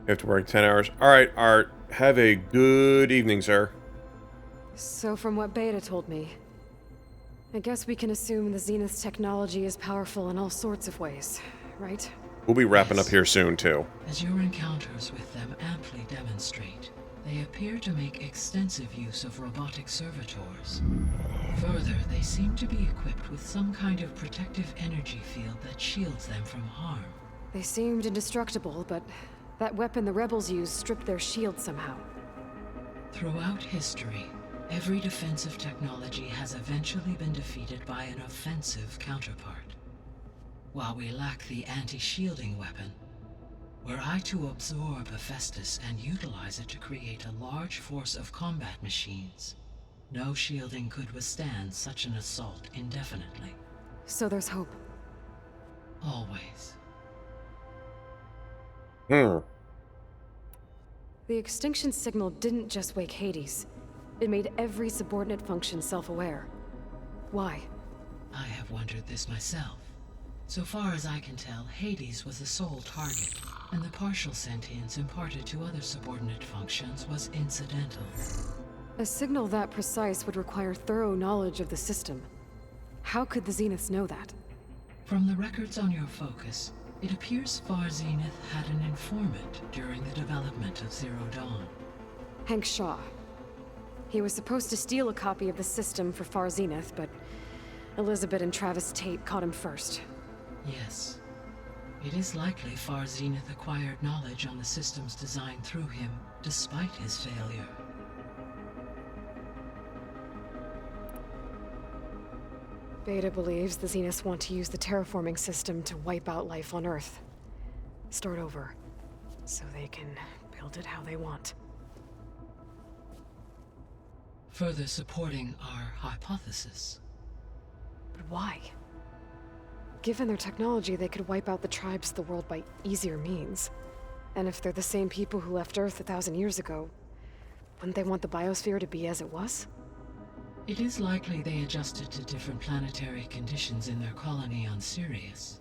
You have to work 10 hours. All right, Art. Have a good evening, sir. So from what Beta told me, I guess we can assume the Zenith's technology is powerful in all sorts of ways, right? We'll be wrapping up here soon, too. As your encounters with them amply demonstrate, they appear to make extensive use of robotic servitors. Further, they seem to be equipped with some kind of protective energy field that shields them from harm. They seemed indestructible, but that weapon the rebels used stripped their shield somehow. Throughout history, every defensive technology has eventually been defeated by an offensive counterpart. While we lack the anti-shielding weapon, were I to absorb Hephaestus and utilize it to create a large force of combat machines, no shielding could withstand such an assault indefinitely. So there's hope. Always. The extinction signal didn't just wake Hades. It made every subordinate function self-aware. Why? I have wondered this myself. So far as I can tell, Hades was the sole target, and the partial sentience imparted to other subordinate functions was incidental. A signal that precise would require thorough knowledge of the system. How could the Zeniths know that? From the records on your focus, it appears Far Zenith had an informant during the development of Zero Dawn. Hank Shaw. He was supposed to steal a copy of the system for Far Zenith, but Elizabeth and Travis Tate caught him first. Yes. It is likely Far Zenith acquired knowledge on the systems designed through him, despite his failure. Beta believes the Zeniths want to use the terraforming system to wipe out life on Earth. Start over, so they can build it how they want. Further supporting our hypothesis. But why? Given their technology, they could wipe out the tribes of the world by easier means. And if they're the same people who left Earth 1,000 years ago, wouldn't they want the biosphere to be as it was? It is likely they adjusted to different planetary conditions in their colony on Sirius.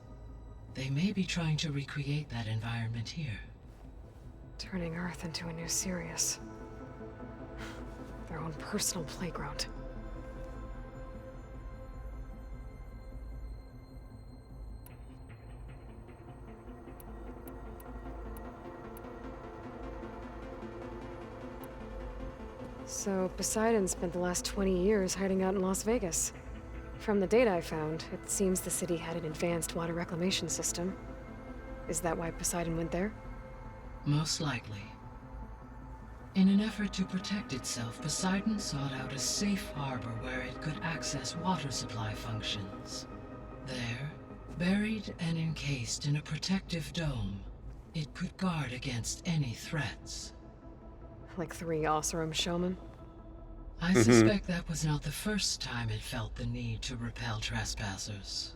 They may be trying to recreate that environment here. Turning Earth into a new Sirius. Their own personal playground. So, Poseidon spent the last 20 years hiding out in Las Vegas. From the data I found, it seems the city had an advanced water reclamation system. Is that why Poseidon went there? Most likely. In an effort to protect itself, Poseidon sought out a safe harbor where it could access water supply functions. There, buried and encased in a protective dome, it could guard against any threats. Like 3 Oseram showmen? I suspect that was not the first time it felt the need to repel trespassers.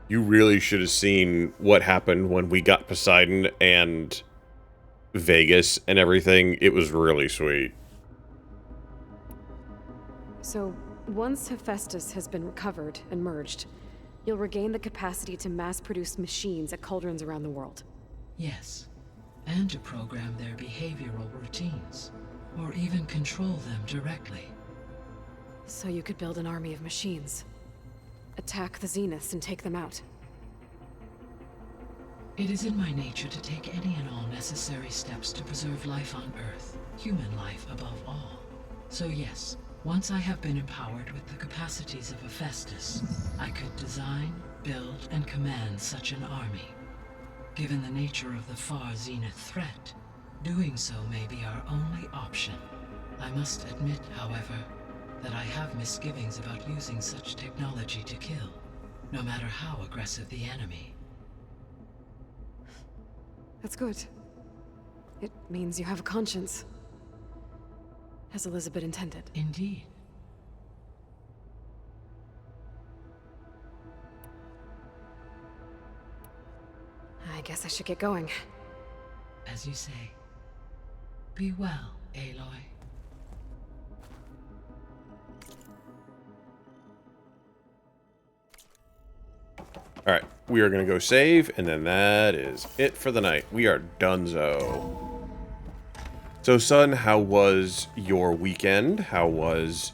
You really should have seen what happened when we got Poseidon and Vegas and everything. It was really sweet. So, once Hephaestus has been recovered and merged, you'll regain the capacity to mass-produce machines at cauldrons around the world. Yes. and to program their behavioral routines, or even control them directly. So you could build an army of machines, attack the Zeniths and take them out. It is in my nature to take any and all necessary steps to preserve life on Earth, human life above all. So yes, once I have been empowered with the capacities of Hephaestus, I could design, build, and command such an army. Given the nature of the far Zenith threat, doing so may be our only option. I must admit, however, that I have misgivings about using such technology to kill, no matter how aggressive the enemy. That's good. It means you have a conscience. As Elizabeth intended. Indeed. I guess I should get going. As you say. Be well, Aloy. Alright, we are going to go save, and then that is it for the night. We are donezo. So, son, how was your weekend? How was,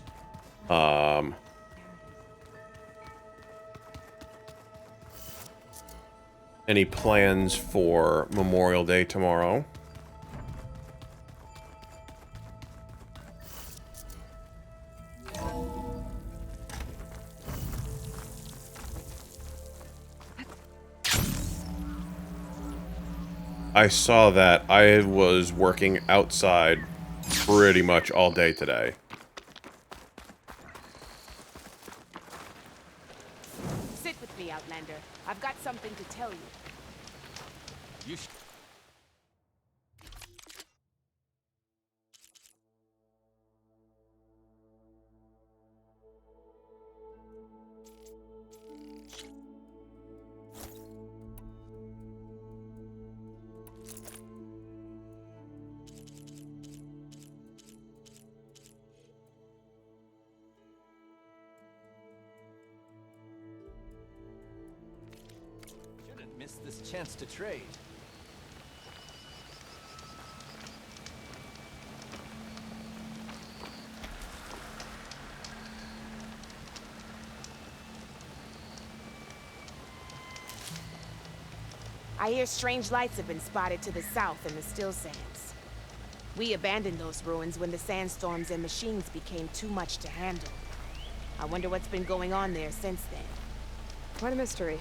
any plans for Memorial Day tomorrow? I saw that. I was working outside pretty much all day today. Sit with me, Outlander. I've got something to tell you. You shouldn't miss this chance to trade. I hear strange lights have been spotted to the south in the Still Sands. We abandoned those ruins when the sandstorms and machines became too much to handle. I wonder what's been going on there since then. Quite a mystery.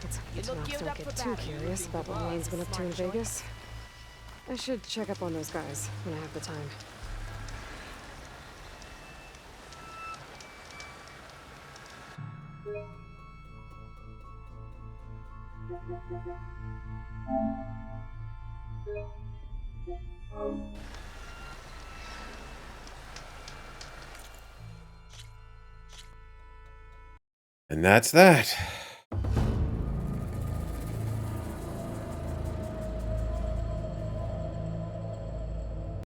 Let's hope the Tennops don't get too curious about what Wayne's been up to in Vegas. I should check up on those guys when I have the time. And that's that.